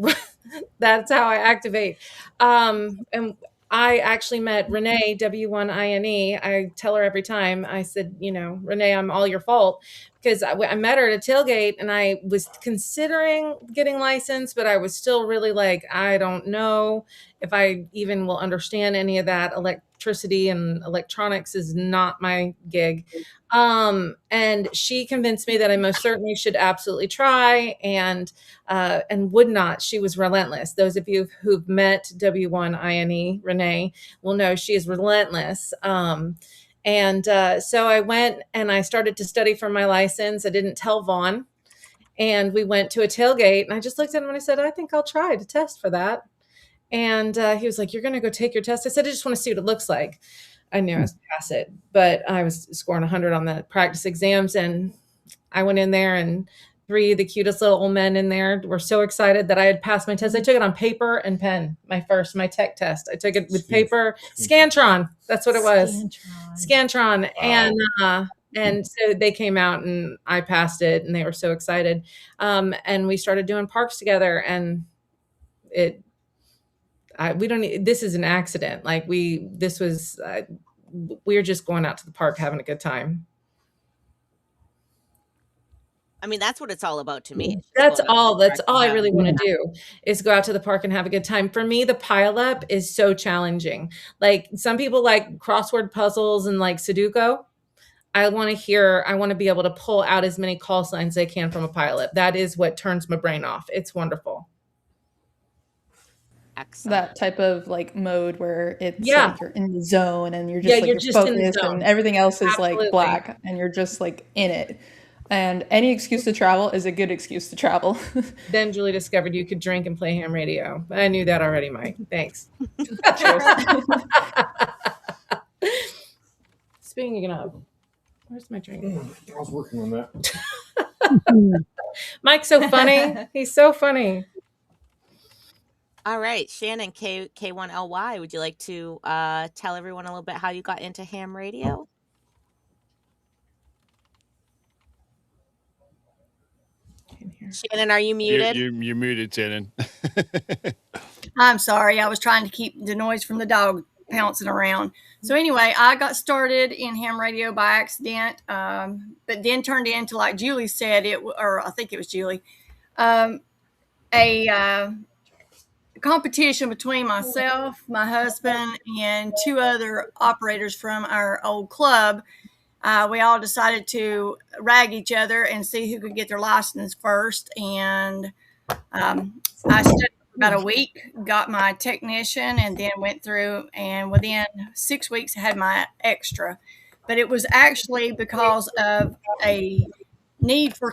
how I activate. And I actually met Renee, W1INE. I tell her every time, I said, Renee, I'm all your fault. Because I met her at a tailgate and I was considering getting licensed, but I was still really like, I don't know if I even will understand any of that. Electricity and electronics is not my gig. And she convinced me that I most certainly should absolutely try and would not. She was relentless. Those of you who've met W1INE, Renee, will know she is relentless. So I went and I started to study for my license. I didn't tell Vaughn. And we went to a tailgate and I just looked at him and I said, I think I'll try to test for that. And he was like, you're going to go take your test? I said, I just want to see what it looks like. I knew I was pass it, but I was scoring 100 on the practice exams. And I went in there and 3 of the cutest little old men in there were so excited that I had passed my test. I took it on paper and pen, my tech test. I took it with paper, Scantron. That's what it was. Scantron. Wow. And so they came out and I passed it and they were so excited. And we started doing parks together and this is an accident. We were just going out to the park, having a good time. I mean, that's what it's all about to me. That's all I really want to do is go out to the park and have a good time. For me, the pileup is so challenging. Like some people like crossword puzzles and like Sudoku. I want to be able to pull out as many call signs as I can from a pileup. That is what turns my brain off. It's wonderful. Excellent. That type of like mode where it's like you're in the zone and you're just you're focused and everything else is like black and you're just like in it. And any excuse to travel is a good excuse to travel. Then Julie discovered you could drink and play ham radio. I knew that already, Mike. Thanks. Speaking of, where's my drink? I was working on that. Mike's so funny. He's so funny. All right, Shannon, K1LY, would you like to tell everyone a little bit how you got into ham radio? Shannon, are you muted? You're muted, Shannon. I'm sorry. I was trying to keep the noise from the dog pouncing around. So anyway, I got started in ham radio by accident, but then turned into, like Julie said, or I think it was Julie, a competition between myself, my husband, and two other operators from our old club. We all decided to rag each other and see who could get their license first. And I studied for about a week, got my technician, and then went through. And within 6 weeks, I had my extra. But it was actually because of a need for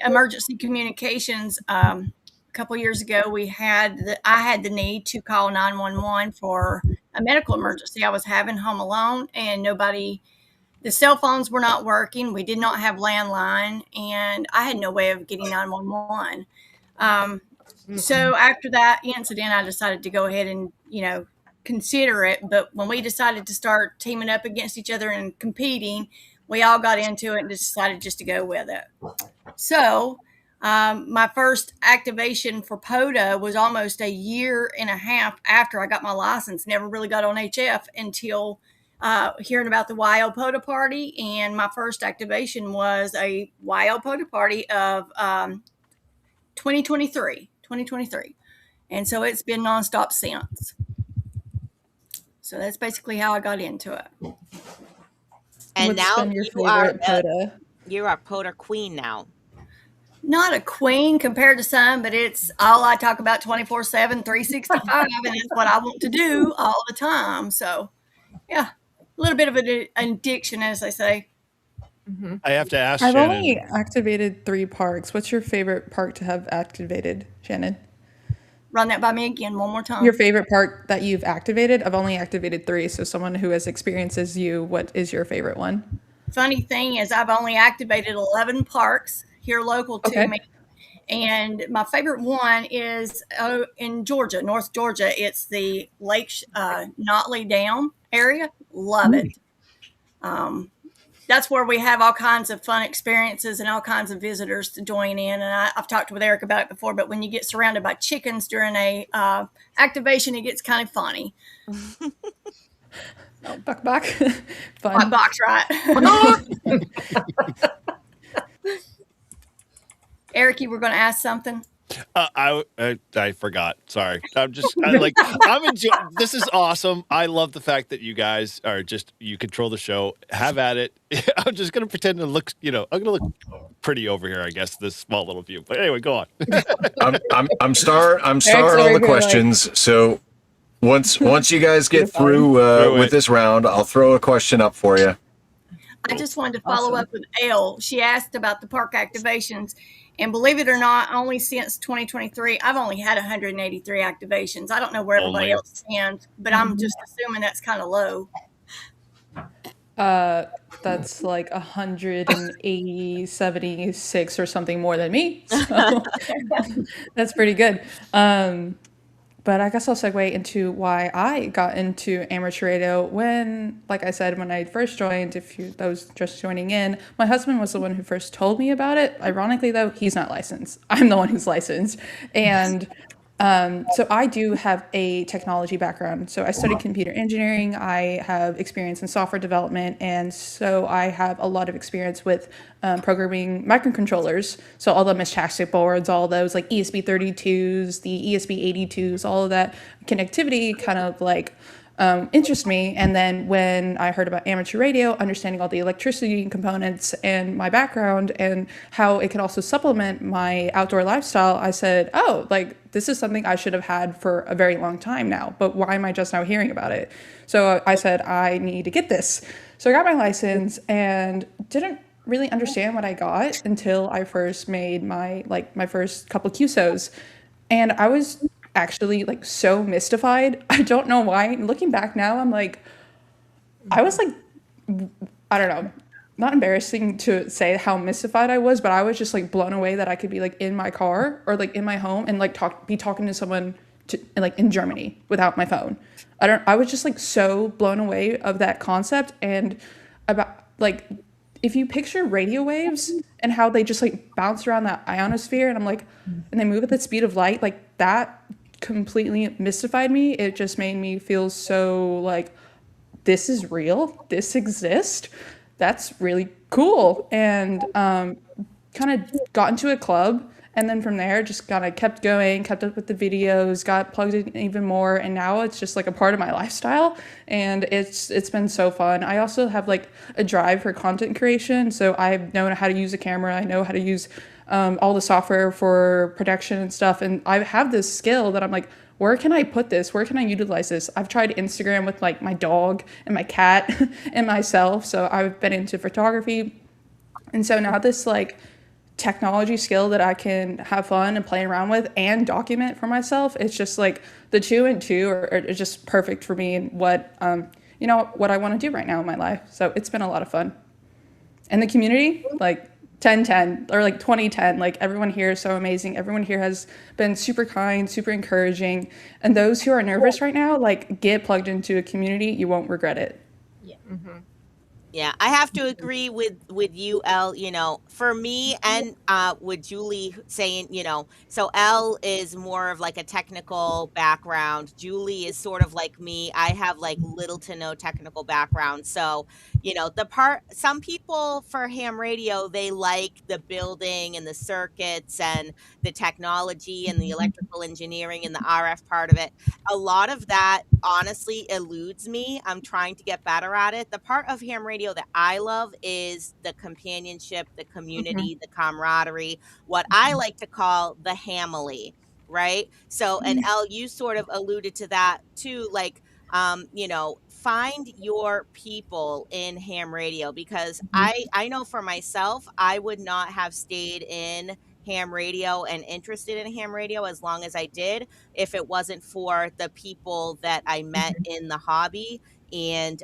emergency communications. A couple years ago, I had the need to call 911 for a medical emergency I was having home alone, and the cell phones were not working. We did not have landline, and I had no way of getting 911. So after that incident, I decided to go ahead and, consider it. But when we decided to start teaming up against each other and competing, we all got into it and decided just to go with it. So my first activation for POTA was almost a year and a half after I got my license. Never really got on HF until hearing about the YO POTA Party. And my first activation was a YO POTA Party of 2023. And so it's been nonstop since. So that's basically how I got into it. And What's now been your favorite POTA? you're our POTA queen now. Not a queen compared to some, but it's all I talk about 24/7, 365, and it's what I want to do all the time. So, yeah, a little bit of an addiction, as they say. I have to ask I've Shannon. only activated 3 parks. What's your favorite park to have activated, Shannon? Run that by me again one more time. Your favorite park that you've activated? I've only activated 3, so someone who has experience as you, what is your favorite one? Funny thing is, I've only activated 11 parks here local to me. And my favorite one is in Georgia, North Georgia. It's the Lake Notley Dam area. Love it. That's where we have all kinds of fun experiences and all kinds of visitors to join in. And I've talked with Eric about it before, but when you get surrounded by chickens during a activation, it gets kind of funny. Buck. Fun. Box, right? Eric, you were going to ask something? I forgot. Sorry. I'm enjoying. This is awesome. I love the fact that you guys are you control the show. Have at it. I'm just gonna pretend to look. I'm gonna look pretty over here. I guess this small little view. But anyway, go on. I'm starring all the questions. So once you guys get through with this round, I'll throw a question up for you. I just wanted to follow up with Elle. She asked about the park activations. And believe it or not, only since 2023, I've only had 183 activations. I don't know where everybody else stands, but I'm just assuming that's kind of low. That's like 180, 76 or something more than me. So that's pretty good. But I guess I'll segue into why I got into amateur radio when I first joined, those just joining in, my husband was the one who first told me about it. Ironically, though, he's not licensed. I'm the one who's licensed. And so I do have a technology background. So I studied computer engineering. I have experience in software development. And so I have a lot of experience with programming microcontrollers. So all the Meshtastic boards, all those like ESP32s, the ESP82s, all of that connectivity kind of interest me. And then when I heard about amateur radio, understanding all the electricity components and my background and how it can also supplement my outdoor lifestyle, I said, this is something I should have had for a very long time now, but why am I just now hearing about it? So I said, I need to get this. So I got my license and didn't really understand what I got until I first made my first couple QSOs. And I was actually so mystified. I don't know why. Looking back now, I'm I was I don't know, not embarrassing to say how mystified I was, but I was just blown away that I could be in my car or in my home and be talking to someone in Germany without my phone. I was just so blown away of that concept and about if you picture radio waves and how they just bounce around that ionosphere and and they move at the speed of light, that completely mystified me. It just made me feel so this is real, this exists, that's really cool. And kind of got into a club And then from there, just kind of kept going, kept up with the videos, got plugged in even more, and now it's just like a part of my lifestyle, and it's been so fun. I also have like a drive for content creation, so I know how to use a camera, I know how to use all the software for production and stuff, and I have this skill that I'm like, where can I put this? Where can I utilize this? I've tried Instagram with like my dog and my cat and myself, so I've been into photography, and so now this like technology skill that I can have fun and play around with and document for myself. It's just like the two and two are just perfect for me and what what I want to do right now in my life. So it's been a lot of fun. And the community, like 10-10 or like 20-10, like everyone here is so amazing. Everyone here has been super kind, super encouraging. And those who are nervous right now, like get plugged into a community. You won't regret it. Yeah. Yeah, I have to agree with you, Elle. For me and with Julie saying, so Elle is more of like a technical background. Julie is sort of like me. I have like little to no technical background. So, some people for ham radio, they like the building and the circuits and the technology and the electrical engineering and the RF part of it. A lot of that honestly eludes me. I'm trying to get better at it. The part of ham radio that I love is the companionship, the community, the camaraderie, what I like to call the hamily, right? So, and Elle, you sort of alluded to that too, like, find your people in ham radio, because I know for myself, I would not have stayed in ham radio and interested in ham radio as long as I did if it wasn't for the people that I met in the hobby, and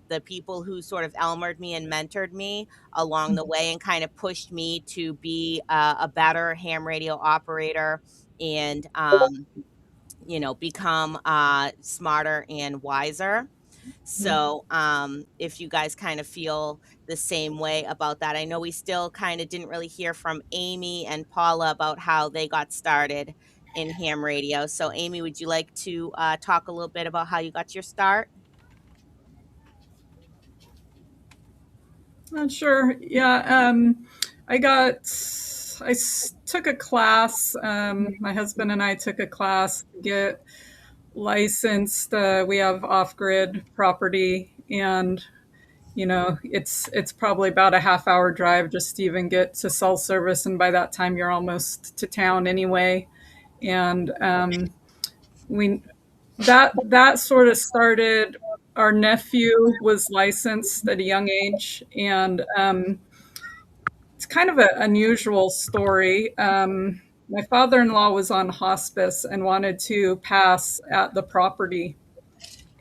the people who sort of elmered me and mentored me along the way and kind of pushed me to be a better ham radio operator and become smarter and wiser. So, if you guys kind of feel the same way about that, I know we still kind of didn't really hear from Amy and Paula about how they got started in ham radio. So, Amy, would you like to talk a little bit about how you got your start? Sure. Yeah. Took a class. My husband and I took a class to get licensed. We have off-grid property, and it's probably about a half-hour drive just to even get to cell service, and by that time you're almost to town anyway. And we that sort of started. Our nephew was licensed at a young age, and it's kind of an unusual story. My father-in-law was on hospice and wanted to pass at the property,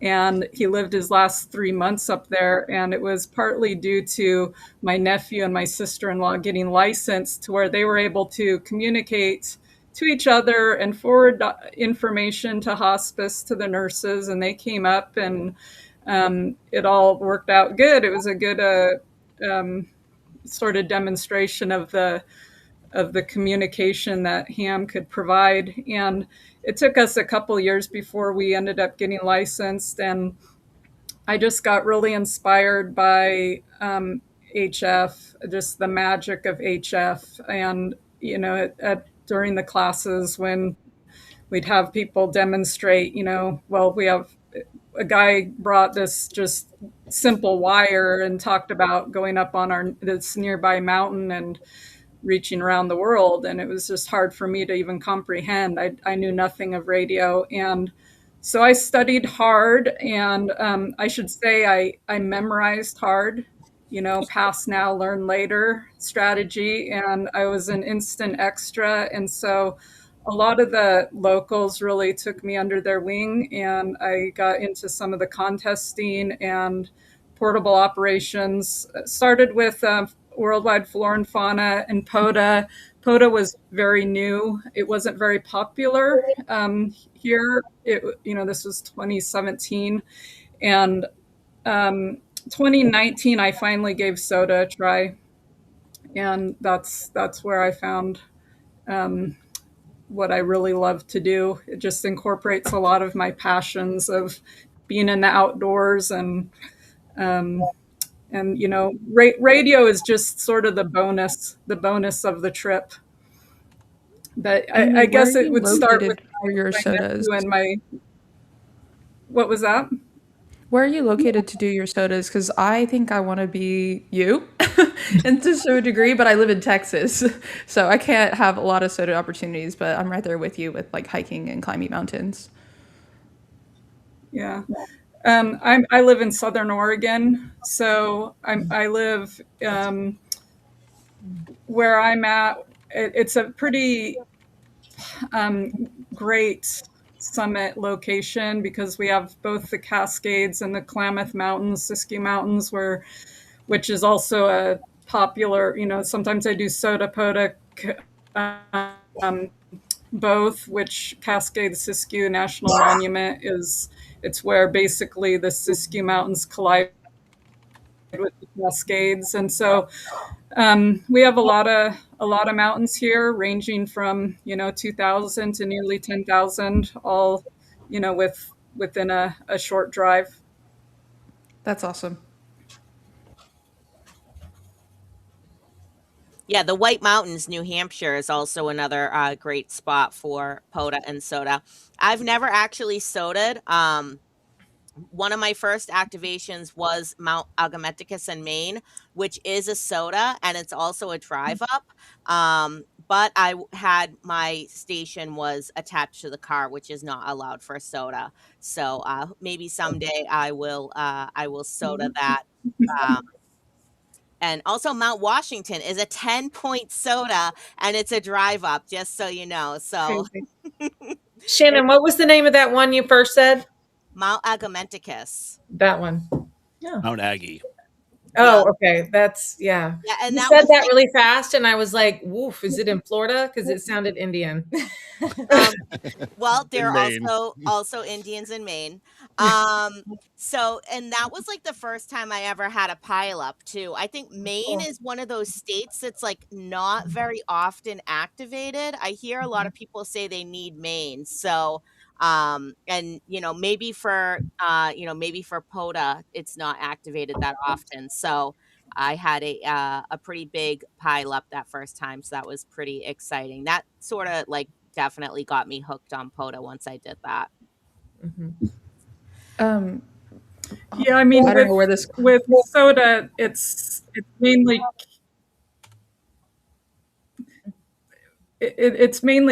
and he lived his last 3 months up there. And it was partly due to my nephew and my sister-in-law getting licensed to where they were able to communicate to each other and forward information to hospice, to the nurses, and they came up, and it all worked out good. It was a good sort of demonstration of the communication that ham could provide. And it took us a couple years before we ended up getting licensed. And I just got really inspired by HF, just the magic of HF. And, during the classes when we'd have people demonstrate, we have a guy brought this just simple wire and talked about going up on this nearby mountain and reaching around the world. And it was just hard for me to even comprehend. I knew nothing of radio. And so I studied hard, and I should say I memorized hard, pass now, learn later strategy. And I was an instant extra. And so a lot of the locals really took me under their wing, and I got into some of the contesting and portable operations. Started with Worldwide Flora and Fauna and POTA. POTA was very new. It wasn't very popular here. This was 2017. And 2019, I finally gave SOTA a try. And that's where I found what I really love to do. It just incorporates a lot of my passions of being in the outdoors, and radio is just sort of the bonus of the trip. But Amy, I where guess are it you would start with located for your my sodas? nephew and my. What was that? Where are you located to do your sodas? Because I think I want to be you, and to a degree, but I live in Texas, so I can't have a lot of soda opportunities. But I'm right there with you with like hiking and climbing mountains. Yeah. I live in Southern Oregon, so I live where I'm at. It's a pretty great summit location because we have both the Cascades and the Klamath Mountains, Siskiyou Mountains, which is also a popular. Sometimes I do SOTA POTA both, which Cascade Siskiyou National Monument it's where basically the Siskiyou Mountains collide with the Cascades, and so we have a lot of mountains here, ranging from 2,000 to nearly 10,000, all within a short drive. That's awesome. Yeah, the White Mountains, New Hampshire is also another great spot for POTA and SOTA. I've never actually sodaed. One of my first activations was Mount Agamenticus in Maine, which is a SOTA and it's also a drive up. But had my station was attached to the car, which is not allowed for SOTA. So maybe someday I will SOTA that. Um, and also Mount Washington is a 10-point SOTA and it's a drive up, just so you know. So Crazy. Shannon, what was the name of that one you first said? Mount Agamenticus. That one. Yeah. Mount Aggie. Oh, Yeah. okay. That's yeah. Yeah, and You that said was that like really fast, and I was like, "Woof!" Is it in Florida? Because it sounded Indian. well, there In are Maine. also Indians in Maine. So and that was like the first time I ever had a pileup too. I think Maine is one of those states that's like not very often activated. I hear a lot of people say they need Maine. So and maybe for POTA it's not activated that often. So I had a pretty big pileup that first time, so that was pretty exciting. That sort of like definitely got me hooked on POTA once I did that. Um, Yeah, I mean, I don't know where this. with SOTA, it's mainly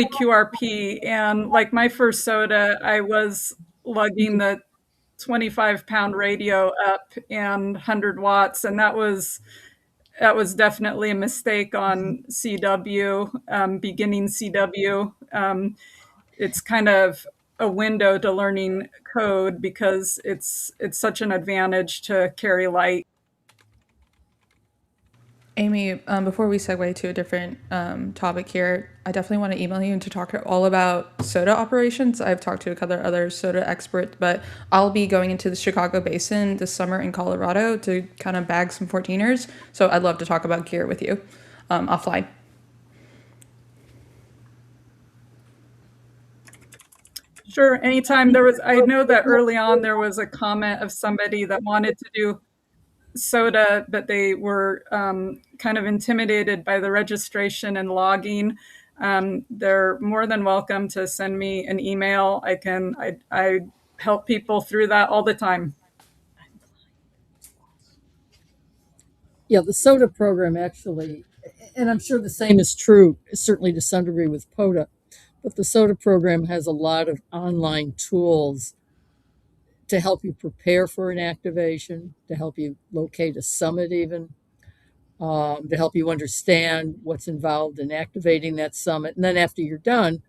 QRP, and like my first SOTA, I was lugging the 25-pound radio up and 100 watts, and that was definitely a mistake on CW, beginning CW. It's kind of a window to learning code because it's such an advantage to carry light. Amy, before we segue to a different topic here, I definitely want to email you and to talk all about SOTA operations. I've talked to a couple other SOTA experts, but I'll be going into the Chicago Basin this summer in Colorado to kind of bag some 14ers. So I'd love to talk about gear with you offline. Sure, anytime I know that early on there was a comment of somebody that wanted to do SOTA, but they were kind of intimidated by the registration and logging. They're more than welcome to send me an email. I help people through that all the time. Yeah, the SOTA program actually, and I'm sure the same is true, certainly to some degree with POTA, but the SOTA program has a lot of online tools to help you prepare for an activation, to help you locate a summit even, to help you understand what's involved in activating that summit. And then after you're done,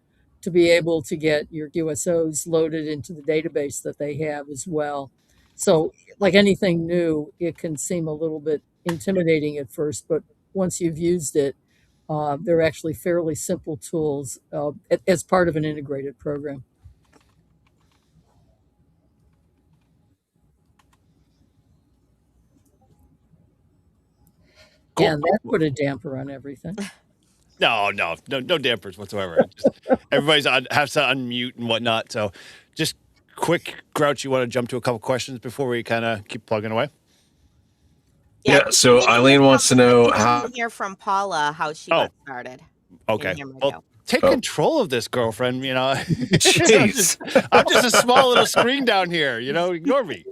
to be able to get your USOs loaded into the database that they have as well. So, like anything new, it can seem a little bit intimidating at first, but once you've used it, they're actually fairly simple tools as part of an integrated program. Cool. And that put a damper on everything. No dampers whatsoever. Everybody's has to unmute and whatnot. So, just quick, Grouch. You want to jump to a couple questions before we kind of keep plugging away? Yeah. So Eileen wants to know how. Hear from Paula how she got started. Okay. Well, Take Oh. control of this, girlfriend. Jeez. I'm just a small little screen down here. Ignore me.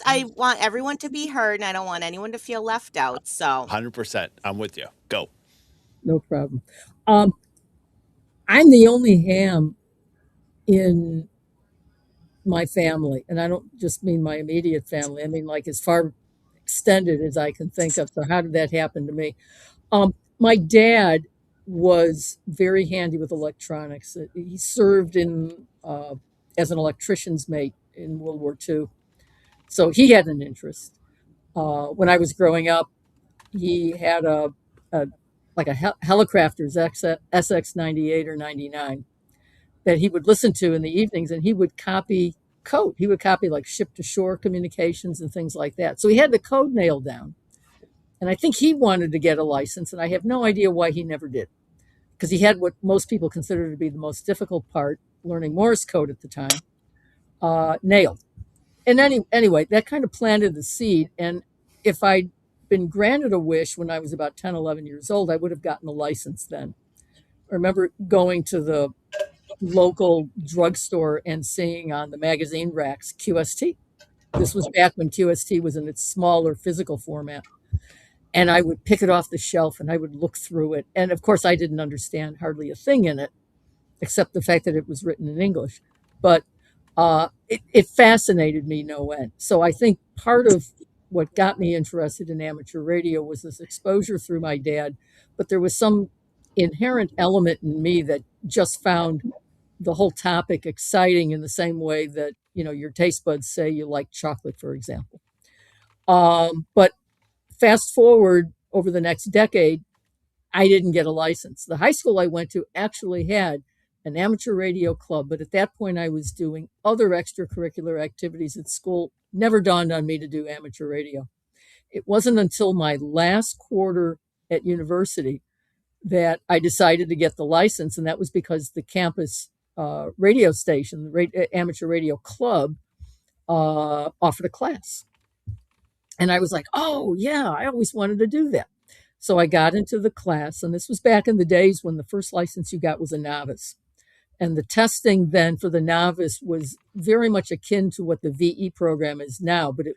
I want everyone to be heard, and I don't want anyone to feel left out. So 100%. I'm with you. Go. No problem. Um, I'm the only ham in my family, and I don't just mean my immediate family. I mean like as far extended as I can think of. So how did that happen to me? My dad was very handy with electronics. He served in as an electrician's mate in World War II, so he had an interest. When I was growing up, he had a like a Helicrafters SX 98 or 99 that he would listen to in the evenings, and he would copy code. He would copy like ship to shore communications and things like that. So he had the code nailed down. And I think he wanted to get a license, and I have no idea why he never did, because he had what most people consider to be the most difficult part, learning Morse code at the time, nailed. And anyway, that kind of planted the seed. And if I'd been granted a wish when I was about 10, 11 years old, I would have gotten a license then. I remember going to the local drugstore and seeing on the magazine racks QST. This was back when QST was in its smaller physical format. And I would pick it off the shelf and I would look through it. And of course, I didn't understand hardly a thing in it, except the fact that it was written in English. But it fascinated me no end. So I think part of what got me interested in amateur radio was this exposure through my dad. But there was some inherent element in me that just found the whole topic exciting in the same way that, your taste buds say you like chocolate, for example. But fast forward over the next decade, I didn't get a license. The high school I went to actually had an amateur radio club, but at that point I was doing other extracurricular activities at school. Never dawned on me to do amateur radio. It wasn't until my last quarter at university that I decided to get the license, and that was because the campus radio station, the amateur radio club, offered a class. And I was like, oh, yeah, I always wanted to do that. So I got into the class, and this was back in the days when the first license you got was a novice. And the testing then for the novice was very much akin to what the VE program is now, but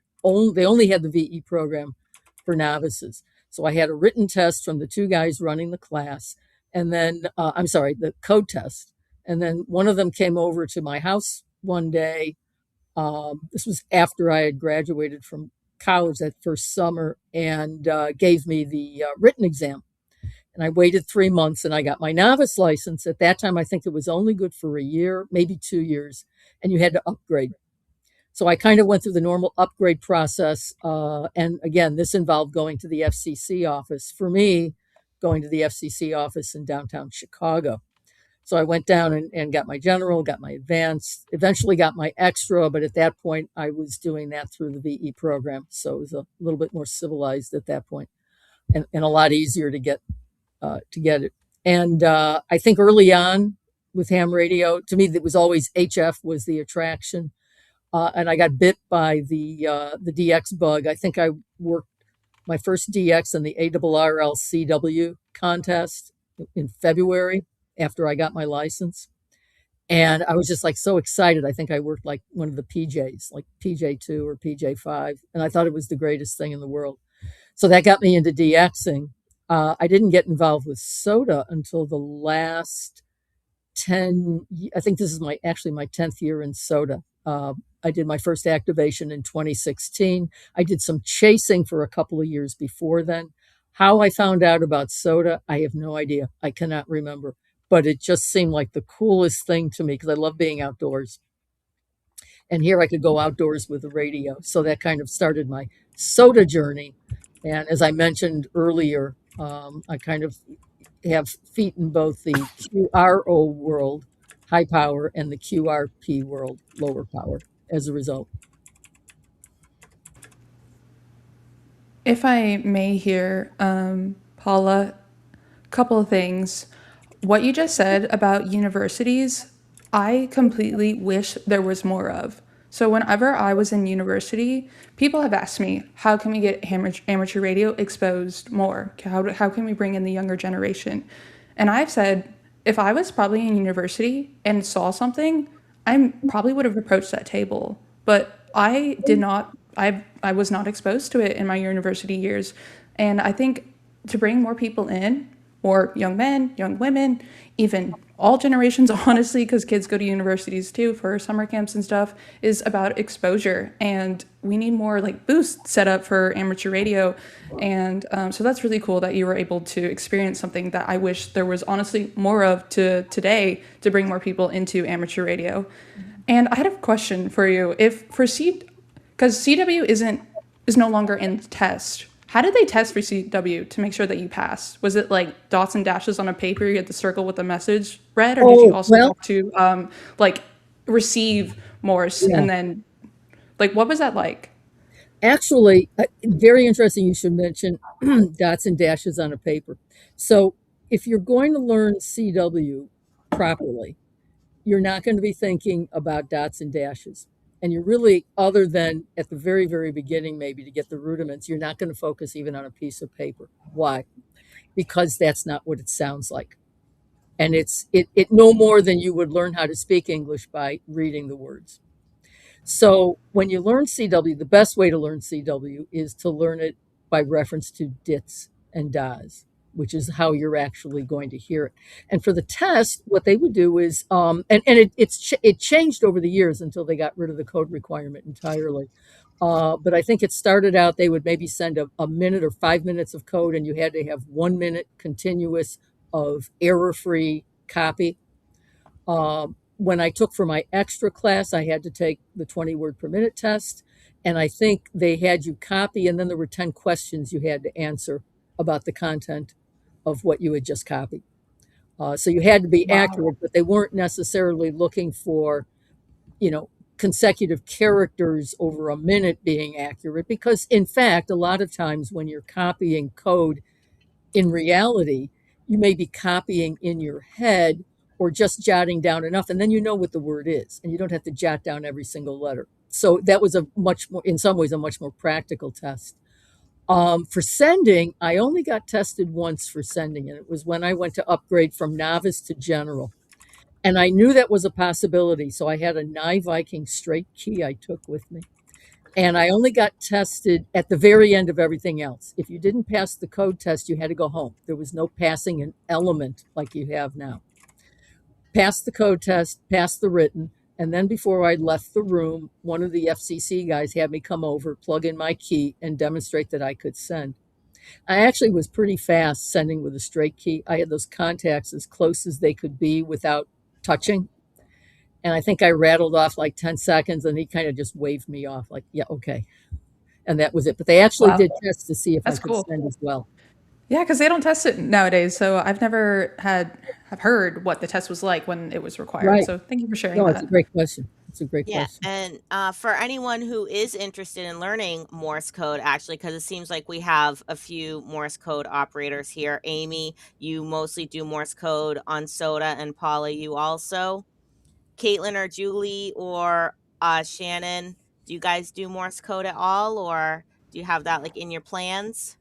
they only had the VE program for novices. So I had a written test from the two guys running the class, and then, the code test. And then one of them came over to my house one day. This was after I had graduated from college that first summer, and gave me the written exam. And I waited 3 months and I got my novice license. At that time, I think it was only good for a year, maybe 2 years, and you had to upgrade. So I kind of went through the normal upgrade process. And again, this involved going to the FCC office. For me, going to the FCC office in downtown Chicago. So I went down and got my general, got my advanced, eventually got my extra. But at that point, I was doing that through the VE program. So it was a little bit more civilized at that point, and a lot easier to get it. And I think early on with ham radio, to me, it was always HF was the attraction. And I got bit by the DX bug. I think I worked my first DX in the ARRL-CW contest in February after I got my license. And I was just like so excited. I think I worked like one of the PJs, like PJ2 or PJ5. And I thought it was the greatest thing in the world. So that got me into DXing. I didn't get involved with SOTA until the last 10, I think this is my 10th year in SOTA. I did my first activation in 2016. I did some chasing for a couple of years before then. How I found out about SOTA, I have no idea. I cannot remember. But it just seemed like the coolest thing to me because I love being outdoors. And here I could go outdoors with the radio. So that kind of started my SOTA journey. And as I mentioned earlier, I kind of have feet in both the QRO world, high power, and the QRP world, lower power, as a result. If I may here, Paula, a couple of things. What you just said about universities, I completely wish there was more of. So whenever I was in university, people have asked me, how can we get amateur radio exposed more? How can we bring in the younger generation? And I've said, if I was probably in university and saw something, I probably would have approached that table. But I did not, I was not exposed to it in my university years. And I think to bring more people in, more young men, young women, even all generations, honestly, because kids go to universities too for summer camps and stuff, is about exposure. And we need more like boosts set up for amateur radio. And so that's really cool that you were able to experience something that I wish there was honestly more of to today to bring more people into amateur radio. And I had a question for you. If for because CW is no longer in test. How did they test for CW to make sure that you passed? Was it like dots and dashes on a paper? You had to circle with the message read, or did you Oh, also well, have to like receive Morse yeah. and then like what was that like? Actually, very interesting you should mention dots and dashes on a paper. So if you're going to learn CW properly, you're not going to be thinking about dots and dashes. And you're really, other than at the very, very beginning, maybe to get the rudiments, you're not going to focus even on a piece of paper. Why? Because that's not what it sounds like. And it no more than you would learn how to speak English by reading the words. So when you learn CW, the best way to learn CW is to learn it by reference to dits and das, which is how you're actually going to hear it. And for the test, what they would do is, it changed over the years until they got rid of the code requirement entirely. But I think it started out they would maybe send a minute or 5 minutes of code, and you had to have 1 minute continuous of error-free copy. When I took for my extra class, I had to take the 20 word per minute test. And I think they had you copy, and then there were 10 questions you had to answer about the content of what you had just copied. So you had to be accurate, but they weren't necessarily looking for, consecutive characters over a minute being accurate. Because, in fact, a lot of times when you're copying code, in reality, you may be copying in your head or just jotting down enough, and then you know what the word is, and you don't have to jot down every single letter. So that was a much more, in some ways, a much more practical test. For sending, I only got tested once for sending, and it was when I went to upgrade from novice to general. And I knew that was a possibility, so I had a Nye Viking straight key I took with me. And I only got tested at the very end of everything else. If you didn't pass the code test, you had to go home. There was no passing an element like you have now. Passed the code test, passed the written, and then before I left the room, one of the FCC guys had me come over, plug in my key, and demonstrate that I could send. I actually was pretty fast sending with a straight key. I had those contacts as close as they could be without touching. And I think I rattled off like 10 seconds, and he kind of just waved me off like, yeah, okay. And that was it. But they actually Wow, did tests to see if I that's could cool. send as well. Yeah, because they don't test it nowadays, so I've never have heard what the test was like when it was required. Right. So thank you for sharing No, it's a that. great question. It's a great Yeah, question. and for anyone who is interested in learning Morse code, actually, because it seems like we have a few Morse code operators here. Amy, you mostly do Morse code on SOTA, and Paula, you also. Caitlin or Julie or Shannon, do you guys do Morse code at all, or do you have that like in your plans?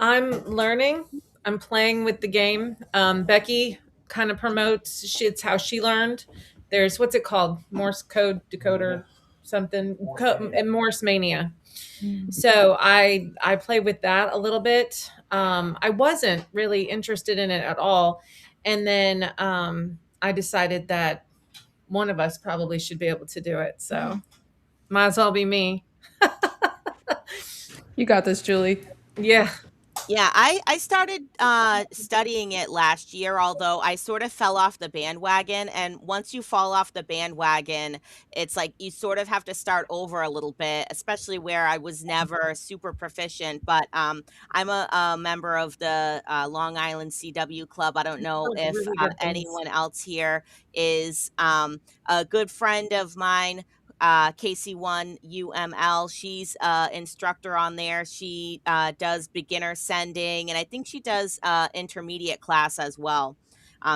I'm learning. I'm playing with the game. Becky kind of promotes. It's how she learned. There's what's it called? Morse code decoder, something. Morse mania. So I play with that a little bit. I wasn't really interested in it at all, and then I decided that one of us probably should be able to do it. So might as well be me. You got this, Julie. Yeah. Yeah, I started studying it last year, although I sort of fell off the bandwagon. And once you fall off the bandwagon, it's like you sort of have to start over a little bit, especially where I was never super proficient. But I'm a member of the Long Island CW Club. I don't know Sounds if really good things. anyone else here is a good friend of mine, KC1 UML. She's instructor on there. She does beginner sending, and I think she does intermediate class as well.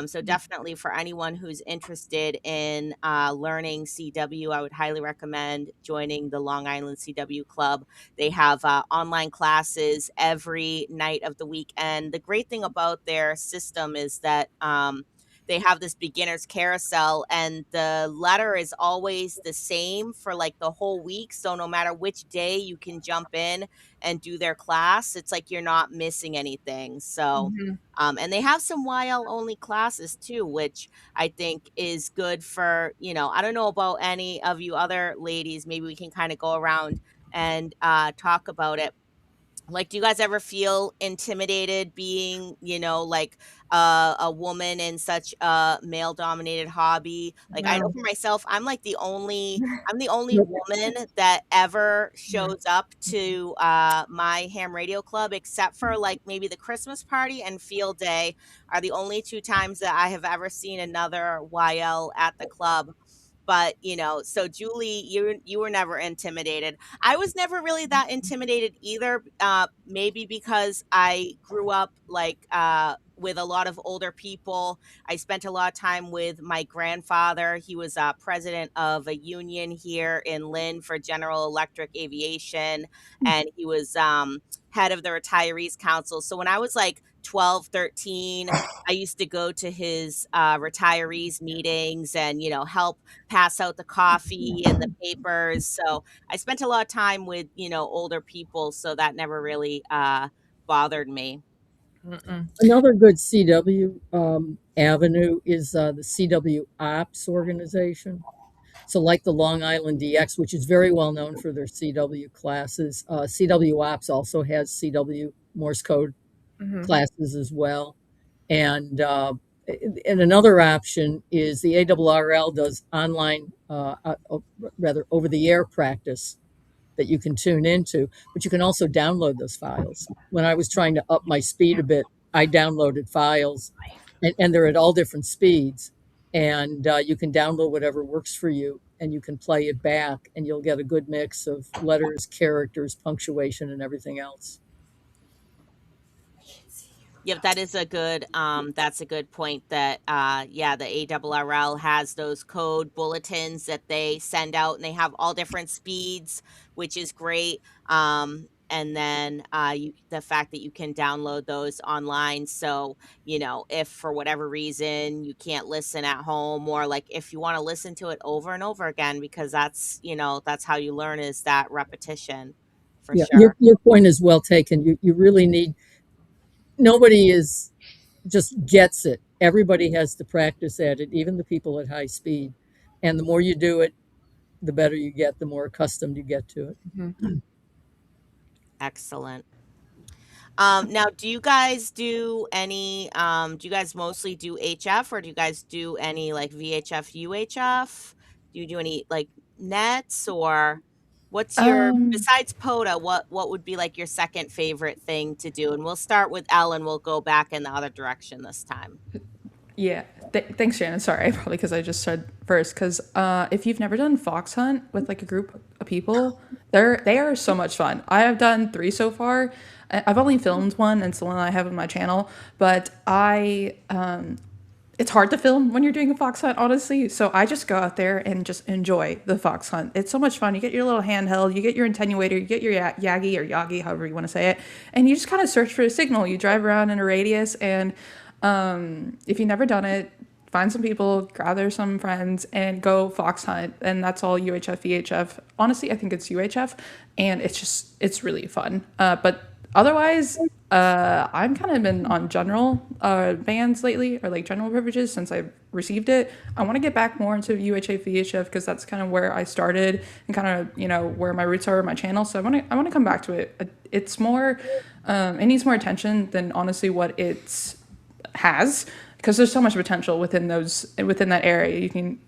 So definitely for anyone who's interested in learning CW, I would highly recommend joining the Long Island CW Club. They have online classes every night of the week. And the great thing about their system is that they have this beginner's carousel, and the letter is always the same for like the whole week. So no matter which day you can jump in and do their class, it's like you're not missing anything. So, Mhm. and they have some YL only classes too, which I think is good for, I don't know about any of you other ladies. Maybe we can kind of go around and talk about it. Like, do you guys ever feel intimidated being, like a woman in such a male dominated hobby? Like, I know No. for myself, I'm the only Nope. woman that ever shows up to my ham radio club, except for like maybe the Christmas party and field day are the only two times that I have ever seen another YL at the club. But so Julie, you were never intimidated. I was never really that intimidated either. Maybe because I grew up like with a lot of older people. I spent a lot of time with my grandfather. He was president of a union here in Lynn for General Electric Aviation, and he was head of the Retirees Council. So when I was like 12, 13, I used to go to his retirees meetings and, help pass out the coffee and the papers. So I spent a lot of time with, older people. So that never really bothered me. Mm-mm. Another good CW avenue is the CW Ops organization. So, like the Long Island DX, which is very well known for their CW classes, CW Ops also has CW Morse code Mhm. classes as well. And another option is the ARRL does online, rather over the air practice that you can tune into, but you can also download those files. When I was trying to up my speed a bit, I downloaded files, and they're at all different speeds. And you can download whatever works for you, and you can play it back, and you'll get a good mix of letters, characters, punctuation, and everything else. Yep, that's a good point that yeah, the ARRL has those code bulletins that they send out, and they have all different speeds, which is great. And then the fact that you can download those online. So, if for whatever reason you can't listen at home, or like if you want to listen to it over and over again, because that's how you learn, is that repetition, for Yeah, sure. your point is well taken. You really need, nobody is just gets it. Everybody has to practice at it, even the people at high speed. And the more you do it, the better you get, the more accustomed you get to it. Mhm. Excellent. Now, do you guys do any, do you guys mostly do HF, or do you guys do any like VHF, UHF? Do you do any like nets, or what's your, Um, besides POTA, what would be like your second favorite thing to do? And we'll start with Ellen. We'll go back in the other direction this time. Yeah. Thanks, Shannon. Sorry, probably because I just said first. Because if you've never done fox hunt with like a group of people, they are so much fun. I have done 3 so far. I've only filmed one, and it's the one I have on my channel. But it's hard to film when you're doing a fox hunt, honestly. So I just go out there and just enjoy the fox hunt. It's so much fun. You get your little handheld, you get your attenuator, you get your Yagi or Yagi, however you want to say it, and you just kind of search for a signal. You drive around in a radius, and if you've never done it, find some people, gather some friends, and go fox hunt. And that's all UHF, VHF. Honestly, I think it's UHF, and it's really fun. But otherwise, I'm kind of been on general bands lately, or like general privileges since I received it. I want to get back more into UHF, VHF because that's kind of where I started and kind of where my roots are in my channel. So I want to come back to it. It's more, it needs more attention than honestly what it's has, because there's so much potential within that area. You can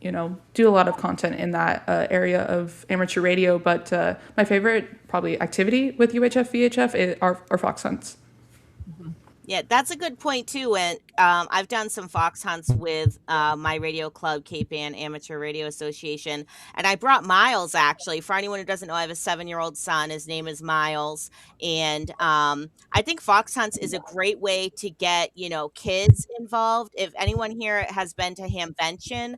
do a lot of content in that area of amateur radio. But my favorite probably activity with UHF VHF are fox hunts. Yeah, that's a good point too. And I've done some fox hunts with my radio club, Cape Ann Amateur Radio Association, and I brought Miles. Actually, for anyone who doesn't know, I have a 7-year-old son. His name is Miles, and I think fox hunts is a great way to get kids involved. If anyone here has been to Hamvention,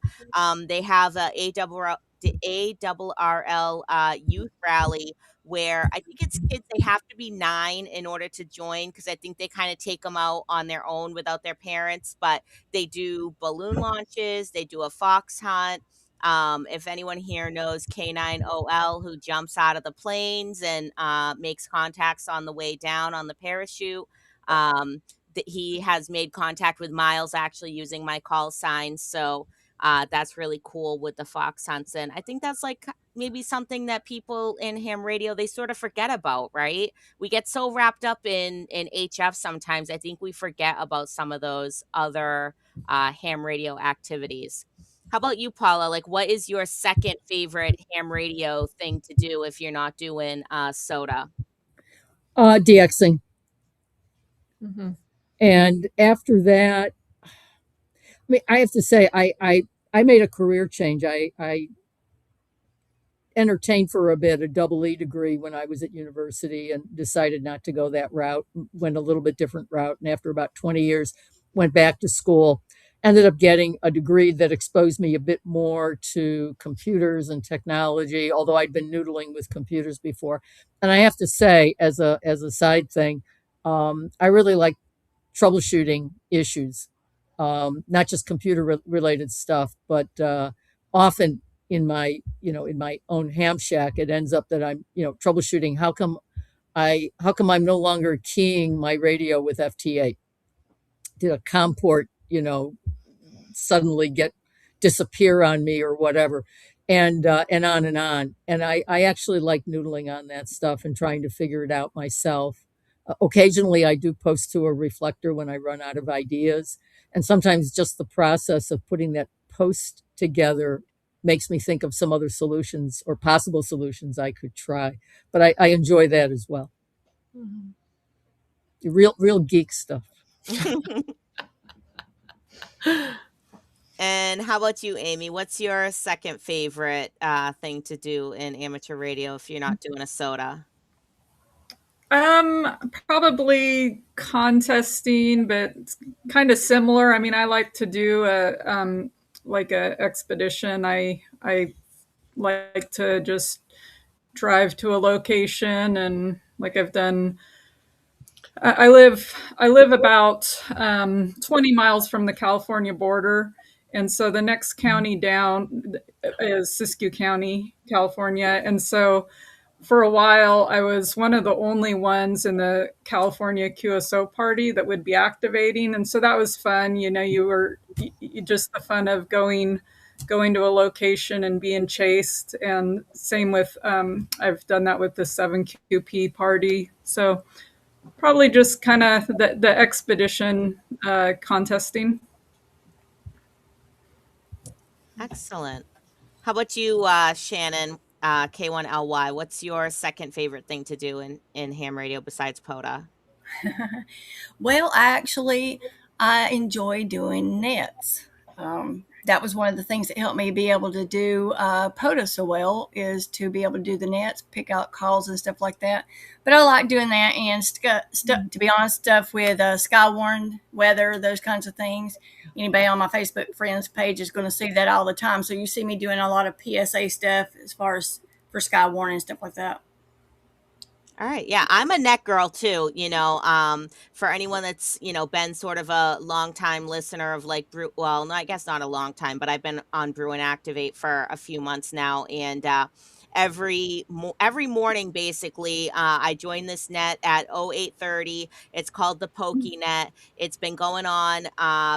they have the ARRL youth rally where I think it's kids, they have to be 9 in order to join because I think they kind of take them out on their own without their parents. But they do balloon launches, they do a fox hunt. If anyone here knows K9OL, who jumps out of the planes and makes contacts on the way down on the parachute, he has made contact with Miles actually using my call signs. So that's really cool with the fox hunts. And I think that's like maybe something that people in ham radio, they sort of forget about, right? We get so wrapped up in HF sometimes. I think we forget about some of those other ham radio activities. How about you, Paula? Like, what is your second favorite ham radio thing to do if you're not doing SOTA? DXing. Hmm. And after that, I mean, I have to say, I made a career change. I entertained for a bit a double E degree when I was at university and decided not to go that route, went a little bit different route. And after about 20 years, went back to school, ended up getting a degree that exposed me a bit more to computers and technology, although I'd been noodling with computers before. And I have to say, as a side thing, I really like troubleshooting issues, not just computer related stuff, but often in my own ham shack, it ends up that I'm troubleshooting how come I'm no longer keying my radio with FT8. Did a COM port suddenly get disappear on me or whatever, and on and on. And I actually like noodling on that stuff and trying to figure it out myself. Occasionally, I do post to a reflector when I run out of ideas, and sometimes just the process of putting that post together makes me think of some other solutions or possible solutions I could try. But I enjoy that as well. Hmm. Real geek stuff. And how about you, Amy? What's your second favorite thing to do in amateur radio if you're not doing a SOTA? Probably contesting, but kind of similar. I mean, I like to do a expedition. I like to just drive to a location, and like I've done. I live about 20 miles from the California border, and so the next county down is Siskiyou County, California, and so for a while, I was one of the only ones in the California QSO party that would be activating, and so that was fun. You just the fun of going to a location and being chased, and same with I've done that with the 7QP party. So probably just kind of the expedition contesting. Excellent. How about you, Shannon, K1LY? What's your second favorite thing to do in ham radio besides POTA? Well, actually, I enjoy doing nets. That was one of the things that helped me be able to do POTA so well, is to be able to do the nets, pick out calls and stuff like that. But I like doing that and to be honest, stuff with Skywarn, weather, those kinds of things. Anybody on my Facebook friends page is going to see that all the time. So you see me doing a lot of PSA stuff as far as for Skywarn and stuff like that. All right. Yeah, I'm a net girl too. For anyone that's, been sort of a long time listener of like well, no, I guess not a long time, but I've been on Brew and Activate for a few months now. And every morning, basically, I join this net at 0830. It's called the Pokey Net. It's been going on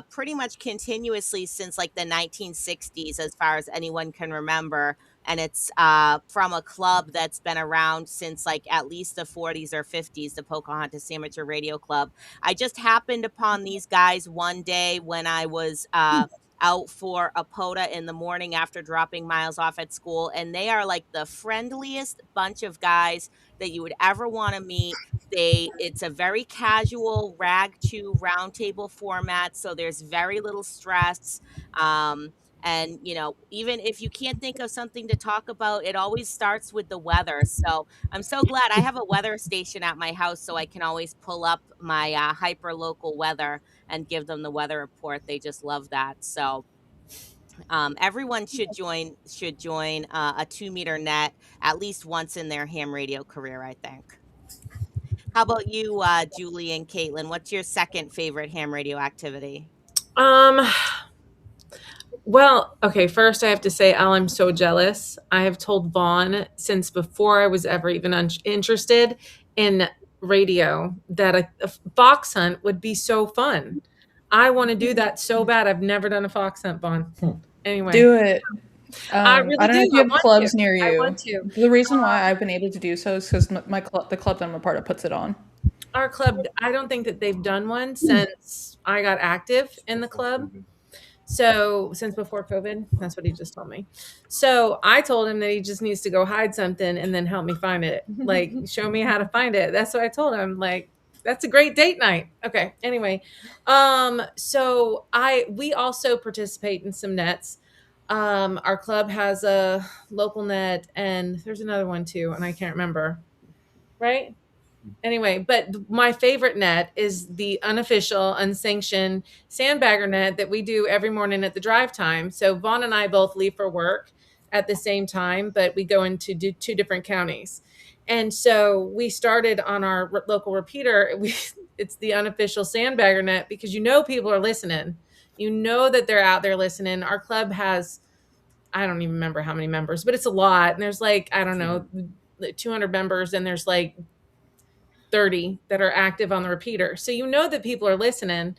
pretty much continuously since like the 1960s, as far as anyone can remember, and it's from a club that's been around since like at least the 40s or 50s, the Pocahontas Amateur Radio Club. I just happened upon these guys one day when I was out for a POTA in the morning after dropping Miles off at school, and they are like the friendliest bunch of guys that you would ever want to meet. It's a very casual rag chew roundtable format, so there's very little stress. Um, and even if you can't think of something to talk about, it always starts with the weather. So I'm so glad I have a weather station at my house, so I can always pull up my hyper local weather and give them the weather report. They just love that. So everyone should join a 2 meter net at least once in their ham radio career, I think. How about you, Julie and Caitlin? What's your second favorite ham radio activity? Um, well, okay, first I have to say, Al, I'm so jealous. I have told Vaughn since before I was ever even interested in radio that a fox hunt would be so fun. I want to do that so bad. I've never done a fox hunt, Vaughn. Anyway, Do it. I I really don't know do. if you I have want clubs to. near I you. want to. The reason why I've been able to do so is because the club that I'm a part of puts it on. Our club, I don't think that they've done one since I got active in the club. So since before COVID, that's what he just told me. So I told him that he just needs to go hide something and then help me find it. Like, show me how to find it. That's what I told him. Like, that's a great date night. Okay. Anyway, so we also participate in some nets. Our club has a local net, and there's another one too, and I can't remember. Right? Anyway, but my favorite net is the unofficial, unsanctioned sandbagger net that we do every morning at the drive time. So Vaughn and I both leave for work at the same time, but we go into two different counties. And so we started on our local repeater. It's the unofficial sandbagger net because people are listening. That they're out there listening. Our club has, I don't even remember how many members, but it's a lot. And there's like, I don't know, 200 members, and there's like 30 that are active on the repeater. So that people are listening.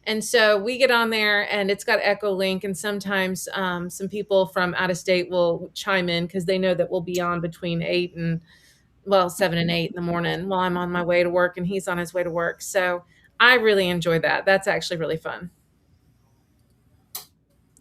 And so we get on there and it's got Echo Link. And sometimes some people from out of state will chime in because they know that we'll be on between 7 and 8 in the morning while I'm on my way to work and he's on his way to work. So I really enjoy that. That's actually really fun.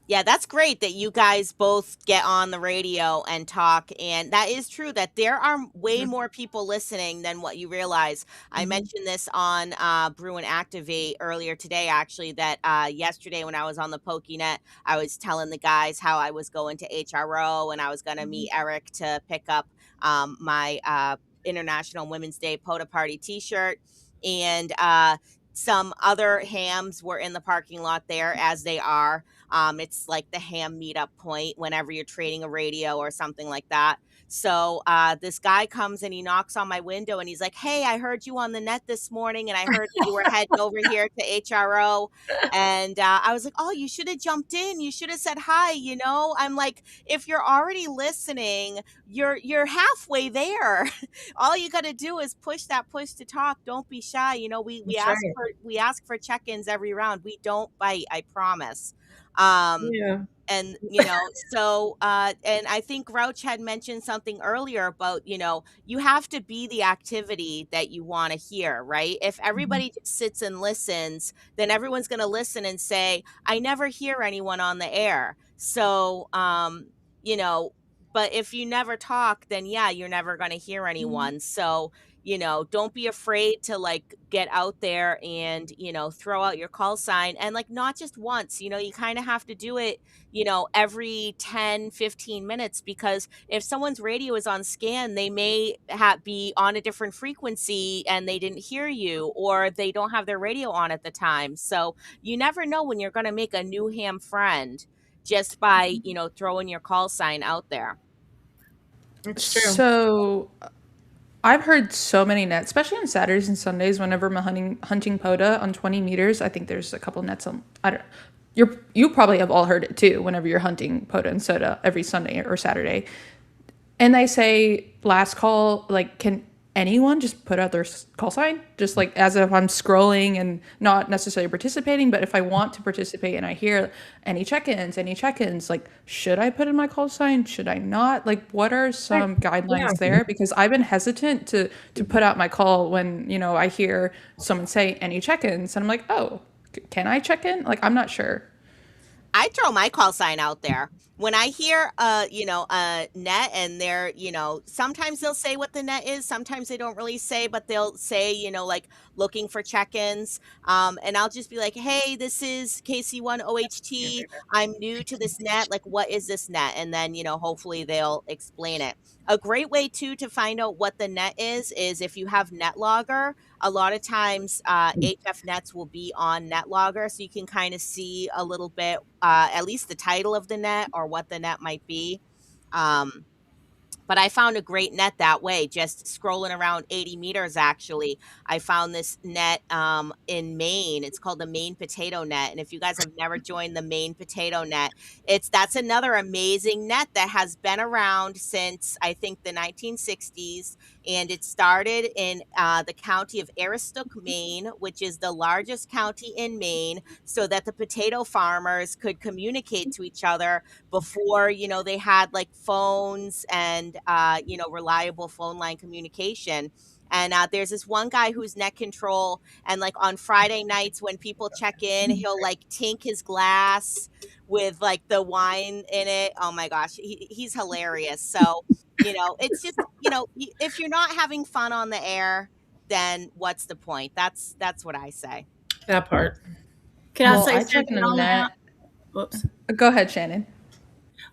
Yeah, that's great that you guys both get on the radio and talk. And that is true that there are way more people listening than what you realize. I mentioned this on Brew and Activate earlier today, actually, that yesterday when I was on the PokeNet, I was telling the guys how I was going to HRO and I was going to meet Eric to pick up my International Women's Day POTA Party t-shirt. And some other hams were in the parking lot there, as they are. It's like the ham meetup point whenever you're trading a radio or something like that. So this guy comes and he knocks on my window and he's like, "Hey, I heard you on the net this morning and I heard that you were heading over here to HRO." And I was like, "Oh, you should have jumped in. You should have said hi." I'm like, if you're already listening, you're halfway there. All you got to do is push to talk. Don't be shy. We That's ask right. we ask for check-ins every round. We don't bite, I promise. Yeah. And so and I think Grouch had mentioned something earlier about you have to be the activity that you want to hear, right? If everybody just sits and listens, then everyone's going to listen and say, "I never hear anyone on the air." So you know but if you never talk, then yeah, you're never going to hear anyone. So don't be afraid to like get out there and throw out your call sign, and like not just once. You kind of have to do it every 10-15 minutes, because if someone's radio is on scan, they may be on a different frequency and they didn't hear you, or they don't have their radio on at the time. So you never know when you're going to make a new ham friend just by throwing your call sign out there. It's true. So I've heard so many nets, especially on Saturdays and Sundays. Whenever I'm hunting POTA on 20 meters, I think there's a couple nets on. I don't. You probably have all heard it too. Whenever you're hunting POTA and SOTA every Sunday or Saturday, and they say last call, like, can anyone just put out their call sign, just like as if I'm scrolling and not necessarily participating, but if I want to participate and I hear any check-ins, like, should I put in my call sign? Should I not? Like, what are some guidelines there? Because I've been hesitant to put out my call when, I hear someone say any check-ins and I'm like, oh, can I check in? Like, I'm not sure. I throw my call sign out there. when I hear a net and they're, sometimes they'll say what the net is, sometimes they don't really say, but they'll say, like looking for check-ins. And I'll just be like, hey, this is KC1OHT. I'm new to this net. Like, what is this net? And then, hopefully they'll explain it. A great way too to find out what the net is if you have NetLogger. A lot of times HF nets will be on NetLogger, so you can kind of see a little bit, at least the title of the net or what the net might be. But I found a great net that way, just scrolling around 80 meters. Actually, I found this net in Maine. It's called the Maine Potato Net. And if you guys have never joined the Maine Potato Net, that's another amazing net that has been around since I think the 1960s. And it started in the county of Aroostook, Maine, which is the largest county in Maine, so that the potato farmers could communicate to each other before they had like phones and reliable phone line communication. And there's this one guy who's net control, and like on Friday nights when people check in, he'll like tink his glass with like the wine in it. Oh my gosh, he's hilarious. So it's just if you're not having fun on the air, then what's the point? That's what I say. That part. Can I Well, say I check something the on that? net. Whoops. Go ahead, Shannon.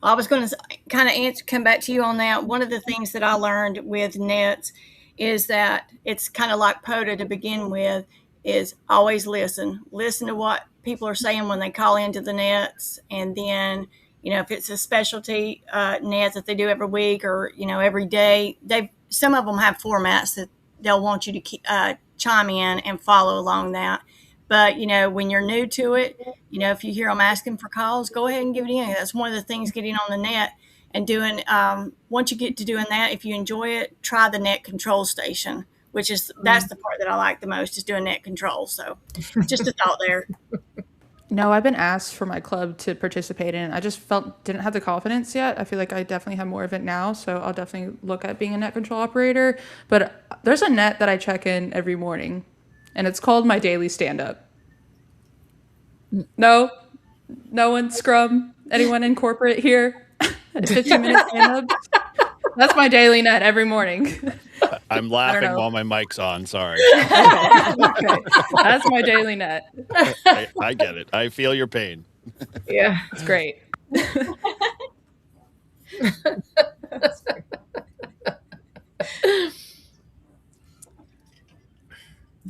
I was going to kind of come back to you on that. One of the things that I learned with nets is that it's kind of like POTA to begin with, is always listen to what people are saying when they call into the nets. And then, if it's a specialty net that they do every week or, every day, some of them have formats that they'll want you to chime in and follow along that. But, when you're new to it, if you hear them asking for calls, go ahead and give it in. That's one of the things getting on the net and doing, once you get to doing that, if you enjoy it, try the net control station, that's the part that I like the most, is doing net control. So just a thought there. No, I've been asked for my club to participate in. I just didn't have the confidence yet. I feel like I definitely have more of it now, so I'll definitely look at being a net control operator. But there's a net that I check in every morning, and it's called my daily stand-up. No one scrum. Anyone in corporate here? 15-minute stand-ups. That's my daily net every morning. I'm laughing while my mic's on. Sorry. Okay. That's my daily net. I get it. I feel your pain. Yeah. It's great.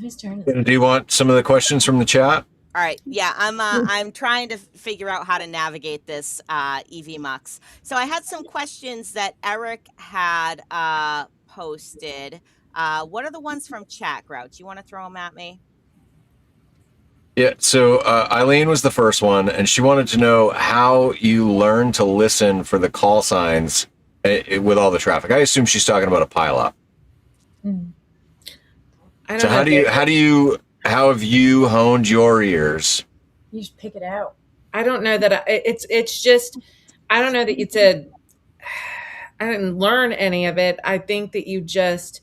Whose turn is it? Do you want some of the questions from the chat? All right. Yeah, I'm trying to figure out how to navigate this EV Mux. So I had some questions that Eric had posted. What are the ones from chat, Grouch? You want to throw them at me? Yeah, so Eileen was the first one, and she wanted to know how you learn to listen for the call signs with all the traffic. I assume she's talking about a pileup. So how have you honed your ears? You just pick it out. I don't know that it's just, I don't know that I didn't learn any of it. I think that you just,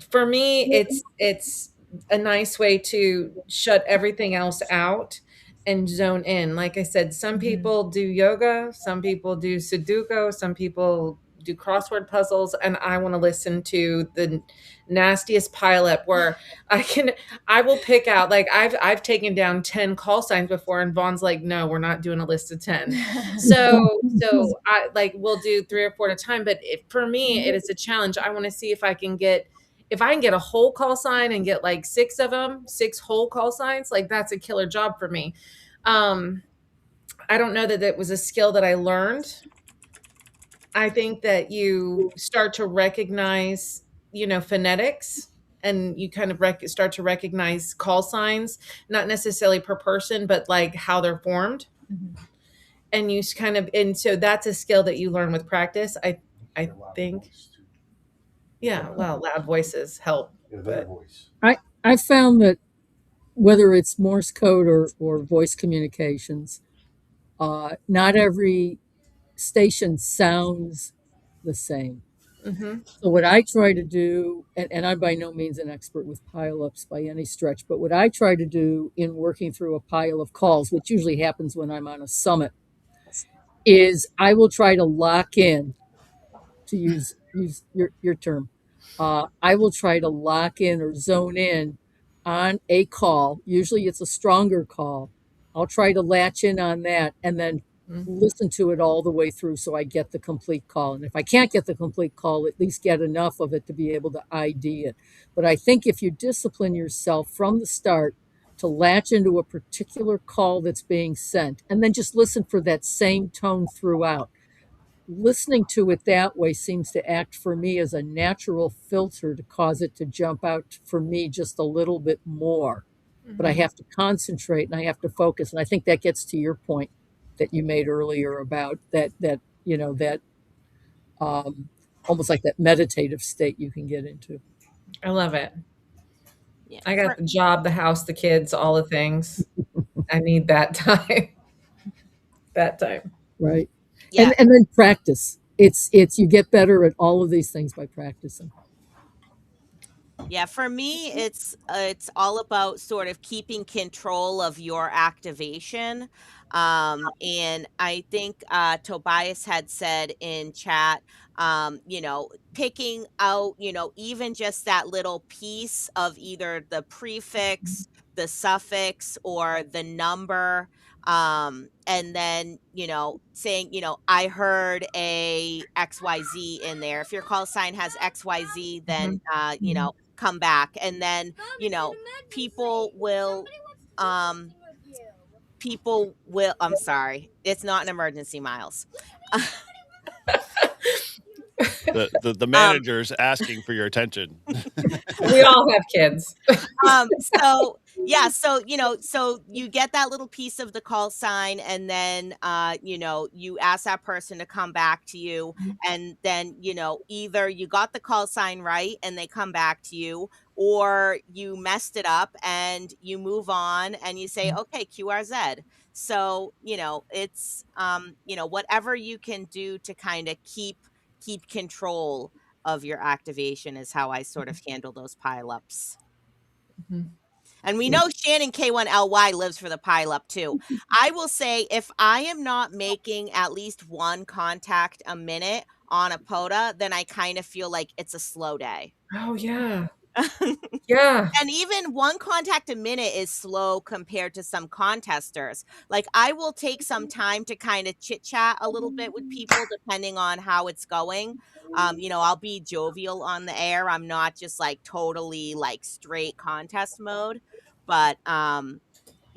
for me, it's a nice way to shut everything else out and zone in. Like I said, some people do yoga, some people do Sudoku, some people do crossword puzzles, and I want to listen to the nastiest pileup where I will pick out, like I've taken down 10 call signs before, and Vaughn's like, no, we're not doing a list of 10. So I like, we'll do 3 or 4 at a time. But for me, it is a challenge. I want to see if I can get a whole call sign and get like 6 of them, 6 whole call signs, like that's a killer job for me. I don't know that it was a skill that I learned. I think that you start to recognize, phonetics, and you kind of start to recognize call signs, not necessarily per person, but like how they're formed. And you and so that's a skill that you learn with practice. I think. Yeah, well, loud voices help. But I found that whether it's Morse code or voice communications, not every station sounds the same. So what I try to do, and I'm by no means an expert with pileups by any stretch, but what I try to do in working through a pile of calls, which usually happens when I'm on a summit, is I will try to lock in, to use your term. I will try to lock in or zone in on a call. Usually it's a stronger call. I'll try to latch in on that and then listen to it all the way through so I get the complete call. And if I can't get the complete call, at least get enough of it to be able to ID it. But I think if you discipline yourself from the start to latch into a particular call that's being sent and then just listen for that same tone throughout, listening to it that way seems to act for me as a natural filter to cause it to jump out for me just a little bit more. But I have to concentrate and I have to focus. And I think that gets to your point that you made earlier about that almost like that meditative state you can get into. I love it. Yeah. I got the job, the house, the kids, all the things. I need that time. That time. Right. Yeah. And then practice. It's you get better at all of these things by practicing. Yeah, for me, it's all about sort of keeping control of your activation. And I think Tobias had said in chat, picking out, even just that little piece of either the prefix, the suffix, or the number. And then, saying, I heard a XYZ in there. If your call sign has XYZ, then, come back. And then, people will, I'm sorry, it's not an emergency, Miles. The manager's asking for your attention. We all have kids. So yeah, so you get that little piece of the call sign, and then you ask that person to come back to you, and then either you got the call sign right and they come back to you, or you messed it up and you move on and you say, okay, QRZ. So it's whatever you can do to kind of keep control of your activation is how I sort of handle those pileups. And we know Shannon K1LY lives for the pileup too. I will say, if I am not making at least one contact a minute on a POTA, then I kind of feel like it's a slow day. Oh yeah. Yeah. And even one contact a minute is slow compared to some contesters. Like, I will take some time to kind of chit chat a little bit with people depending on how it's going. I'll be jovial on the air. I'm not just like totally like straight contest mode. But Shannon,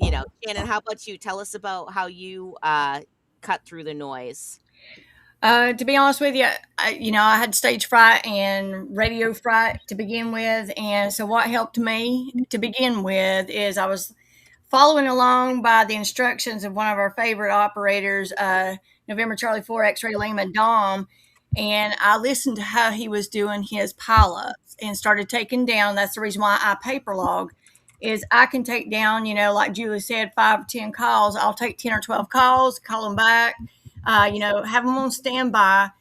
how about you? Tell us about how you cut through the noise. To be honest with you, I had stage fright and radio fright to begin with. And so what helped me to begin with is I was following along by the instructions of one of our favorite operators, November Charlie 4 X-Ray Lima Dom. And I listened to how he was doing his pileups and started taking down. That's the reason why I paper log, is I can take down, like Julie said, 5 or 10 calls. I'll take 10 or 12 calls, call them back, have them on standby.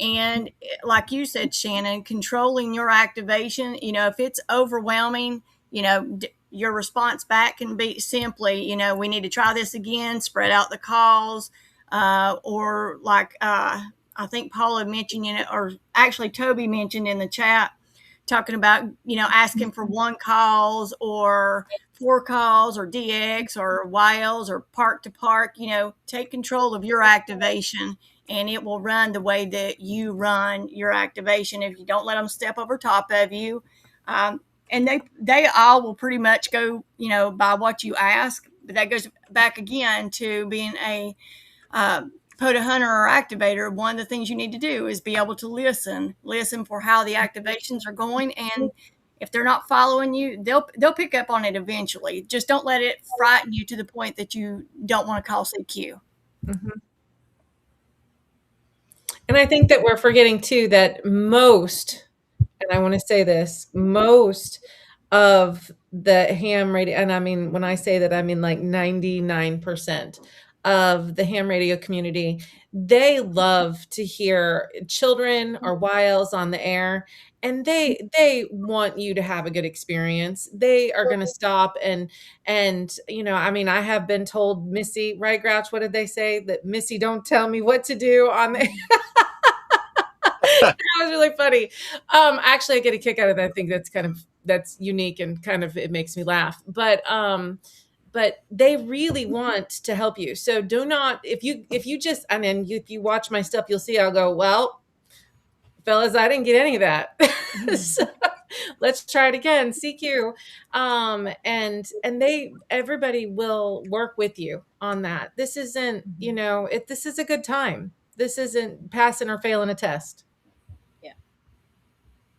And like you said, Shannon, controlling your activation, if it's overwhelming, your response back can be simply, we need to try this again, spread out the calls, or like I think Paula mentioned, or actually Toby mentioned in the chat, talking about, asking for 1 calls or 4 calls or DX or YLs or park to park. Take control of your activation, and it will run the way that you run your activation if you don't let them step over top of you. And they all will pretty much go, by what you ask. But that goes back again to being a POTA hunter or activator. One of the things you need to do is be able to listen for how the activations are going. And if they're not following you, they'll pick up on it eventually. Just don't let it frighten you to the point that you don't want to call CQ. Mm-hmm. And I think that we're forgetting too that most, and I want to say this, most of the ham radio, and I mean, when I say that, I mean like 99% of the ham radio community, they love to hear children or wiles on the air, and they want you to have a good experience. They are going to stop and I mean, I have been told, Missy, right, Grouch, what did they say? That Missy, don't tell me what to do on the that was really funny. Actually, I get a kick out of that. I think that's unique and kind of, it makes me laugh. But they really want to help you. So do not, if you just, and then if you watch my stuff, you'll see I'll go, well, fellas, I didn't get any of that. So let's try it again. CQ. And everybody will work with you on that. This isn't, this is a good time. This isn't passing or failing a test.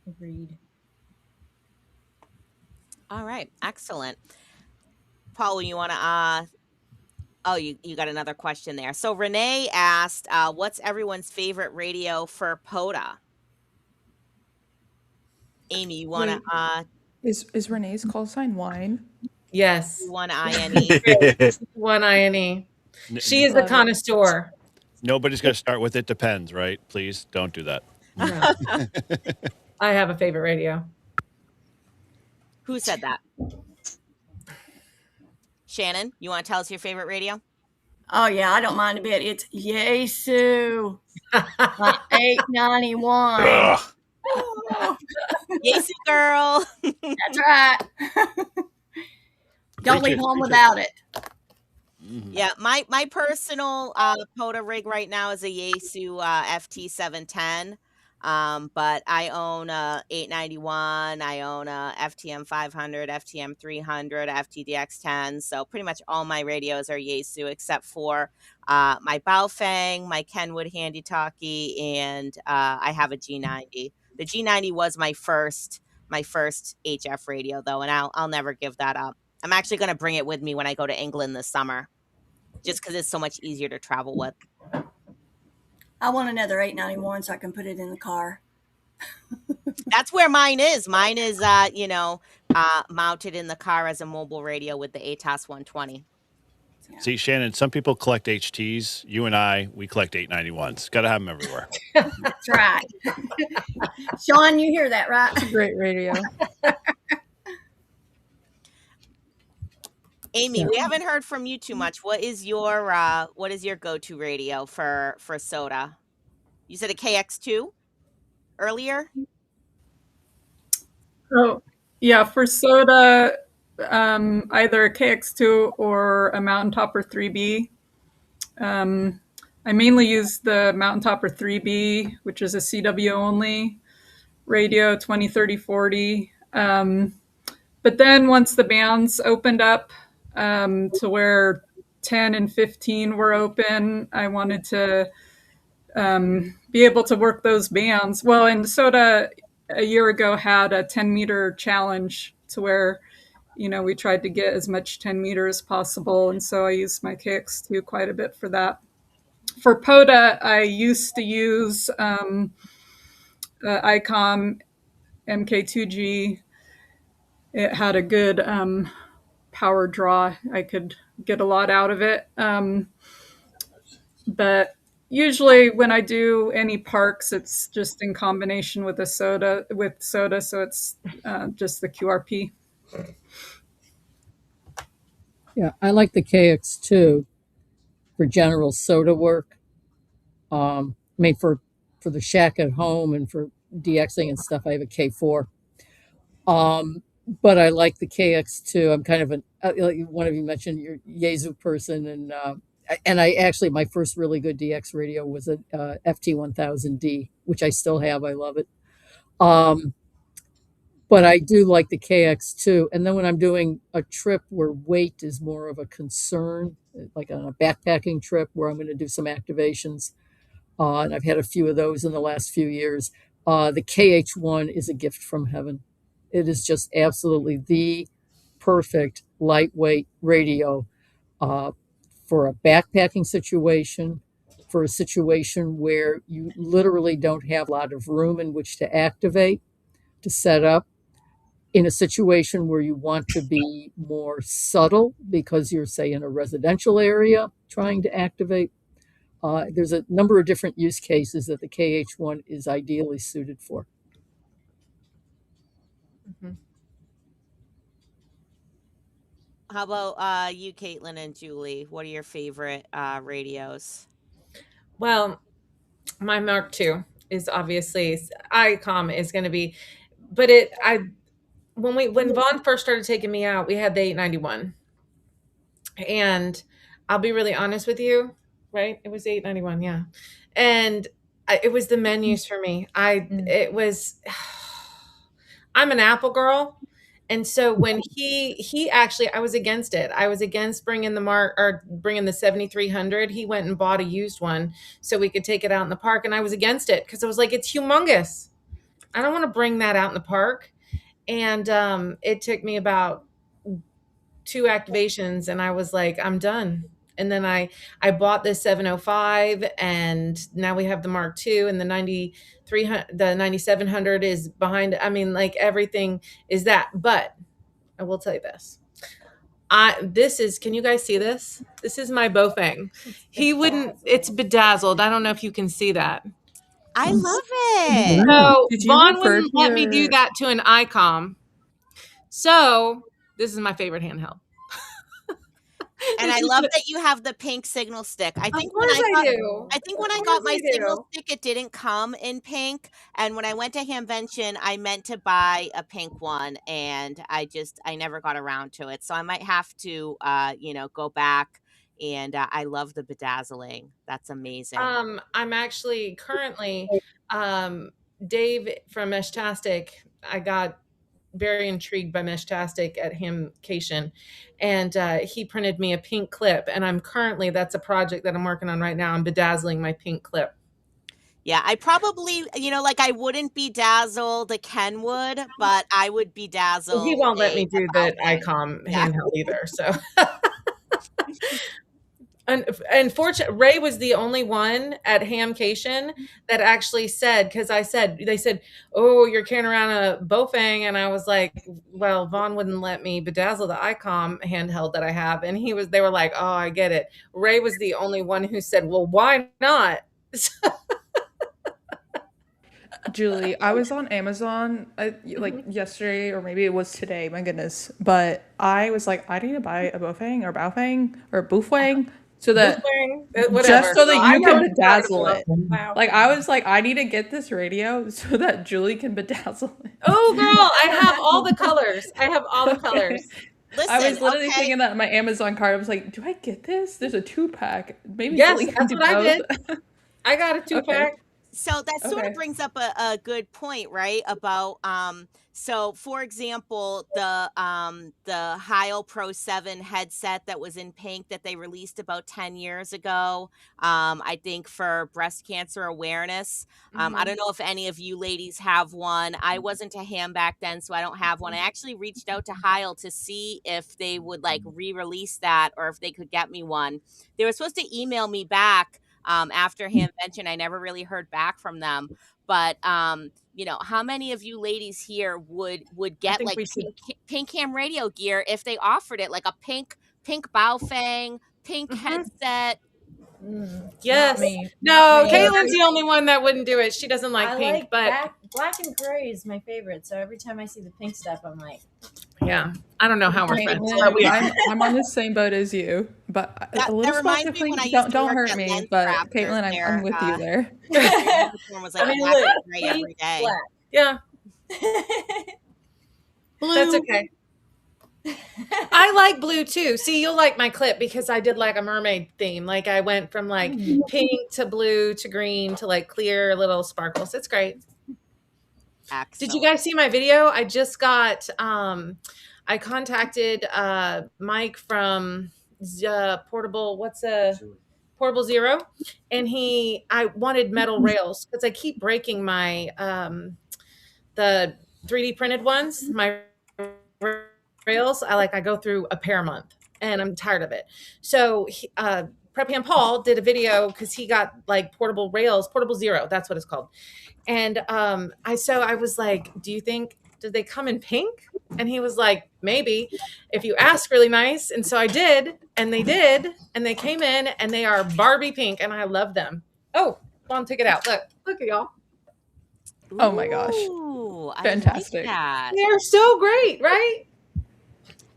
Agreed. All right, excellent. Paul, you want to? Oh, you got another question there. So Renee asked, "What's everyone's favorite radio for POTA?" Amy, you want to? Is Renee's call sign wine? Yes. One INE. One INE. She is the connoisseur. Nobody's going to start with it depends, right? Please don't do that. No. I have a favorite radio. Who said that? Shannon, you want to tell us your favorite radio? Oh yeah, I don't mind a bit. It's Yesu 891. Yesu girl. That's right. Don't leave home without it. Yeah, my personal POTA rig right now is a Yaesu FT710. But I own a 891, I own a FTM 500, FTM 300, FTDX10. So pretty much all my radios are Yaesu except for my Baofeng, my Kenwood Handy Talkie, and I have a G90. The G90 was my first HF radio though, and I'll never give that up. I'm actually going to bring it with me when I go to England this summer, just because it's so much easier to travel with. I want another 891 so I can put it in the car. That's where mine is. Mine is, mounted in the car as a mobile radio with the ATAS 120. Yeah. See, Shannon, some people collect HTs. You and I, we collect 891s. Got to have them everywhere. That's right. Sean, you hear that, right? It's a great radio. Amy, we haven't heard from you too much. What is your go-to radio for SOTA? You said a KX2 earlier? Oh, yeah, for SOTA, either a KX2 or a Mountain Topper 3B. I mainly use the Mountain Topper 3B, which is a CW only radio, 20, 30, 40. But then once the bands opened up to where 10 and 15 were open, I wanted to be able to work those bands. Well, and SOTA a year ago had a 10-meter challenge to where, we tried to get as much 10 meter as possible. And so I used my KX2 quite a bit for that. For POTA, I used to use ICOM MK2G. It had a good power draw. I could get a lot out of it. But usually when I do any parks, it's just in combination with SOTA, so it's just the QRP. Yeah, I like the KX2 for general SOTA work. I mean, for the shack at home and for DXing and stuff, I have a K4. But I like the KX2. I'm kind of one of you mentioned your Yaesu person, and I actually, my first really good DX radio was a FT1000D, which I still have. I love it. But I do like the KX2. And then when I'm doing a trip where weight is more of a concern, like on a backpacking trip where I'm going to do some activations, and I've had a few of those in the last few years, the KH1 is a gift from heaven. It is just absolutely the perfect lightweight radio for a backpacking situation, for a situation where you literally don't have a lot of room in which to activate, to set up. in a situation where you want to be more subtle because you're, say, in a residential area trying to activate. There's a number of different use cases that the KH1 is ideally suited for. Mm-hmm. How about you, Caitlin and Julie? What are your favorite radios? Well, my Mark II is obviously ICOM is going to be, but when Vaughn first started taking me out, we had the 891, and I'll be really honest with you, right? It was 891, yeah, and it was the menus for me. It was. I'm an Apple girl. And so when he actually, I was against it. I was against bringing the 7300. He went and bought a used one so we could take it out in the park. And I was against it because I was like, it's humongous. I don't want to bring that out in the park. And it took me about 2 activations and I was like, I'm done. And then I bought this 705 and now we have the Mark II and the 9700 is behind. I mean, like everything is that, but I will tell you this. Can you guys see this? This is my Bofang. It's bedazzled. I don't know if you can see that. I love it. So Did you Vaughn refer wouldn't to let me do your- that to an ICOM. So this is my favorite handheld. And I love that you have the pink signal stick. I think when I got my signal stick, it didn't come in pink. And when I went to Hamvention, I meant to buy a pink one, and I never got around to it. So I might have to, go back. And I love the bedazzling. That's amazing. I'm actually currently Dave from Meshtastic. I got very intrigued by Meshtastic at Hamcation, and he printed me a pink clip, and that's a project that I'm working on right now. I'm bedazzling my pink clip. Yeah, I probably, I wouldn't bedazzle the Kenwood, but I would bedazzle. He won't let me do the Bowfang. ICOM Yeah. handheld either. So, unfortunately, Ray was the only one at Hamcation that actually said, because they said, "Oh, you're carrying around a Bofang," and I was like, "Well, Vaughn wouldn't let me bedazzle the ICOM handheld that I have," and they were like, "Oh, I get it." Ray was the only one who said, "Well, why not?" Julie, I was on Amazon yesterday, or maybe it was today, my goodness. But I was like, I need to buy a Bofang or Bufang so that just so that you can bedazzle it. Wow. Like I was like, I need to get this radio so that Julie can bedazzle it. Oh, girl, I have all the colors. Listen, I was literally thinking that in my Amazon cart. I was like, do I get this? There's a 2-pack. Maybe Yes, Julie can that's do what I both. did. I got a 2-pack. So that sort Okay. of brings up a good point, right? About so for example, the Heil Pro 7 headset that was in pink that they released about 10 years ago, I think for breast cancer awareness. I don't know if any of you ladies have one. I wasn't a ham back then, so I don't have one. I actually reached out to Heil to see if they would re-release that or if they could get me one. They were supposed to email me back after Hamvention. I never really heard back from them. But how many of you ladies here would get pink ham radio gear if they offered it, like a pink Baofeng, pink headset? Yes. Not me. No, Not me. Caitlin's the only one that wouldn't do it. She doesn't like I pink, like but black and gray is my favorite. So every time I see the pink stuff, I'm like, yeah, I don't know how we're friends. Caitlin, But we are. I'm on the same boat as you, but That a little reminds spot me when I difference. used to Don't work hurt at me, Lens but Crafters Caitlin, I'm with you there. The uniform was like I mean, black look, and gray every pink, day. black. Yeah, Blue. that's okay. I like blue too. See, you'll like my clip because I did like a mermaid theme. Like I went from pink to blue to green to clear little sparkles. It's great. Excellent. Did you guys see my video? I just got I contacted Mike from Portable Zero, and I wanted metal rails because I keep breaking my the 3D printed ones, my rails. I go through a pair a month and I'm tired of it. So Preppy and Paul did a video because he got portable rails, Portable Zero, that's what it's called. And I was like, did they come in pink? And he was like, maybe if you ask really nice. And so I did, and they came in and they are Barbie pink and I love them. Oh, Mom took it out. Look at y'all. Oh my gosh. Ooh, Fantastic. I like that. They're so great, right?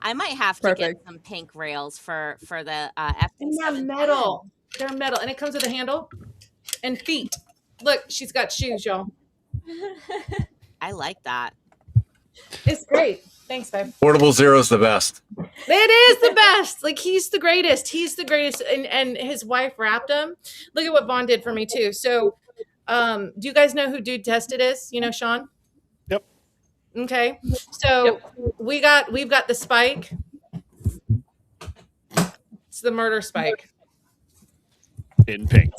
I might have to get Perfect. some pink rails for the And they're FD710. metal. They're metal. And it comes with a handle and feet. Look, she's got shoes, y'all. I like that. It's great. Thanks, babe. Portable Zero's the best. It is the best. Like, he's the greatest. He's the greatest. And his wife wrapped him. Look at what Vaughn did for me too. So do you guys know who Dude Tested is? You know Sean? Yep. Okay. So we've got the spike. It's the murder spike. In pink.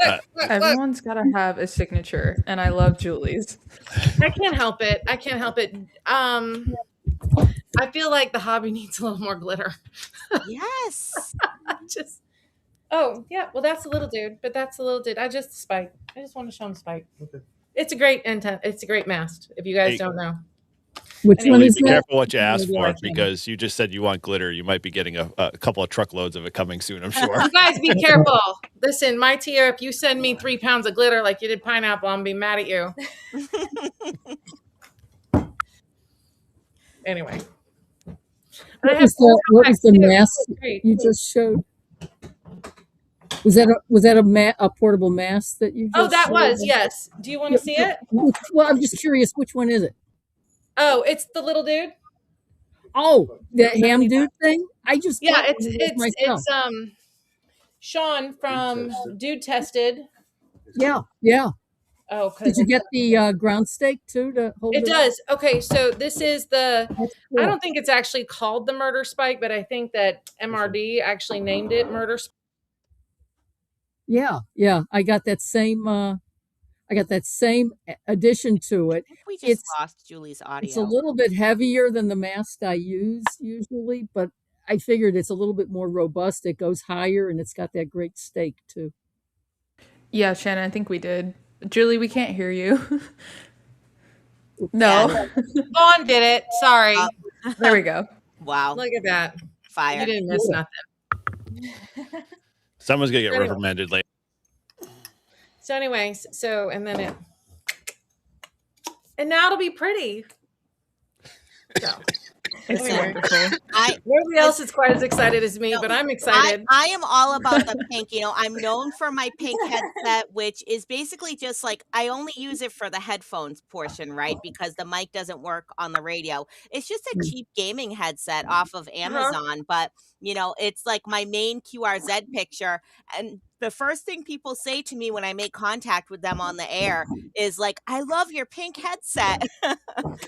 Look. Everyone's got to have a signature, and I love Julie's. I can't help it. I feel like the hobby needs a little more glitter. Yes. Oh, yeah. Well, that's a little dude, but that's a little dude. I just want to show him spike. Okay. It's a great intent. It's a great mast. If you guys don't know. Which one is Be that? careful what you ask for, because you just said you want glitter. You might be getting a couple of truckloads of it coming soon, I'm sure. You guys be careful. Listen, my tier, if you send me 3 pounds of glitter like you did pineapple, I'm gonna be mad at you. Anyway. What was the mask you just showed? Was that a portable mask that you just that showed? was, yes. Do you want to see it? Well, I'm just curious, which one is it? Oh, it's the little dude. Oh, the ham dude thing? It's Sean from Dude Tested. Yeah. Oh, did you get the ground stake too to hold it? It does. Okay, so this is the. Cool. I don't think it's actually called the murder spike, but I think that MRD actually named it murder spike. Yeah. I got that same addition to it. I think we just lost Julie's audio. It's a little bit heavier than the mask I use usually, but I figured it's a little bit more robust. It goes higher and it's got that great stake too. Yeah, Shannon, I think we did. Julie, we can't hear you. No. Vaughn did it. Sorry. There we go. Wow. Look at that. Fire. You didn't miss nothing. Someone's going to get reprimanded later. So anyways, and now it'll be pretty. So It's wonderful. Nobody else is quite as excited as me, but I'm excited. I am all about the pink. I'm known for my pink headset, which is basically just like, I only use it for the headphones portion, right? Because the mic doesn't work on the radio. It's just a cheap gaming headset off of Amazon, but it's like my main QRZ picture. And the first thing people say to me when I make contact with them on the air is like, I love your pink headset.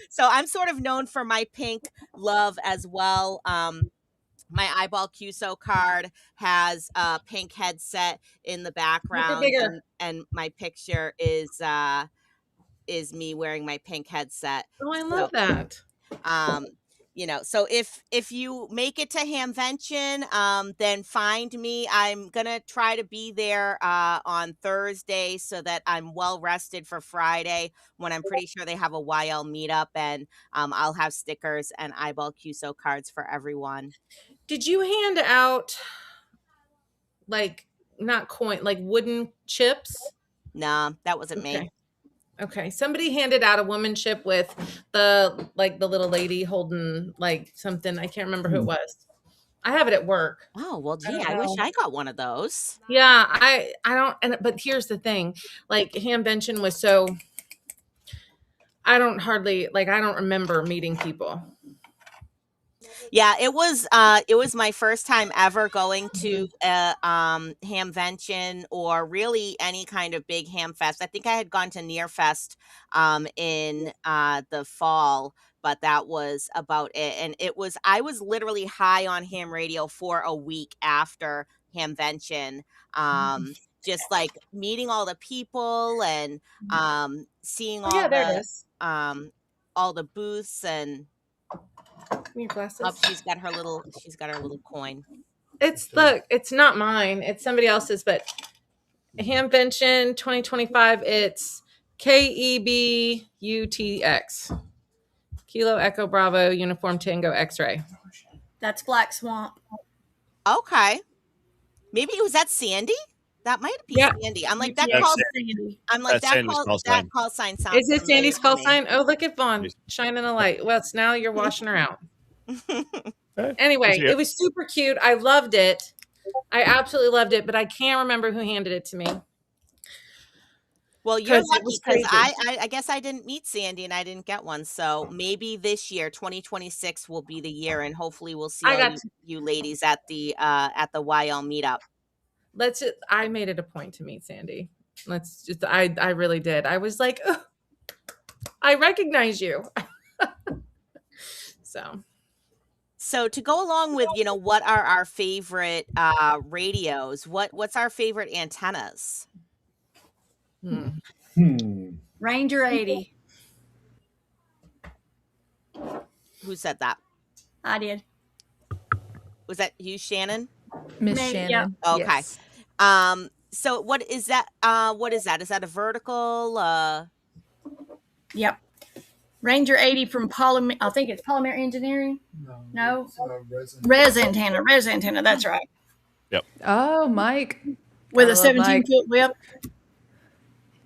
So I'm sort of known for my pink love as well. My eyeball QSO card has a pink headset in the background, and my picture is me wearing my pink headset. Oh, I love that. So if you make it to Hamvention, then find me. I'm gonna try to be there on Thursday so that I'm well rested for Friday, when I'm pretty sure they have a YL meetup, and I'll have stickers and eyeball QSO cards for everyone. Did you hand out not wooden chips? No, that wasn't me. Okay, somebody handed out a woman chip with the little lady holding something. I can't remember who it was. I have it at work. Oh, well, gee, I wish I got one of those. Yeah, I don't. But here's the thing, Hamvention was so. I don't remember meeting people. Yeah, it was my first time ever going to a Hamvention, or really any kind of big ham fest. I think I had gone to Near Fest in the fall, but that was about it. And I was literally high on ham radio for a week after Hamvention. Just meeting all the people and seeing all the booths and your glasses. Oh, she's got her little coin. It's not mine. It's somebody else's, but Hamvention 2025, it's KEBUTX. Kilo Echo Bravo Uniform Tango X-ray. That's Black Swamp. Okay. Maybe was that Sandy? That might be Yeah. Sandy. I'm like UTX that call. is Sandy. I'm like That's Sandy's call that sign. call sign sounds. Is it familiar Sandy's to call me. sign? Oh, look at Vaughn shining a light. Well, it's now you're washing her out. Anyway, it was super cute. I loved it. I absolutely loved it, but I can't remember who handed it to me. Well, you're 'Cause it lucky was because crazy. I guess I didn't meet Sandy and I didn't get one. So maybe this year, 2026, will be the year, and hopefully we'll see I all got you ladies at the YL meetup. I made it a point to meet Sandy. I really did. I was like, "Ugh, I recognize you." So to go along with, what are our favorite radios? What's our favorite antennas? Ranger 80. Who said that? I did. Was that you, Shannon? Miss Me, Shannon. yeah. Okay. Yes. So what is that? What is that? Is that a vertical? Yep. Ranger 80 from Polymer. I think it's Polymer Engineering. No. Res antenna. Res antenna. That's right. Yep. Oh, Mike. With I a love 17-foot whip.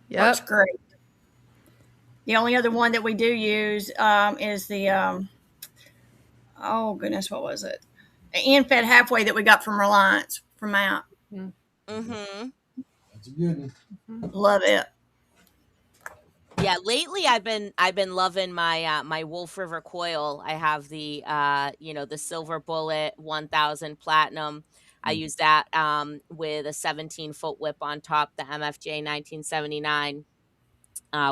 Yep. Works great. The only other one that we do use is the oh goodness, what was it? End-fed halfway that we got from Reliance from Mount. Mm-hmm. That's a good one. Love it. Yeah, lately I've been loving my my Wolf River coil. I have the the Silver Bullet 1000 Platinum. I use that with a 17-foot whip on top, the MFJ 1979.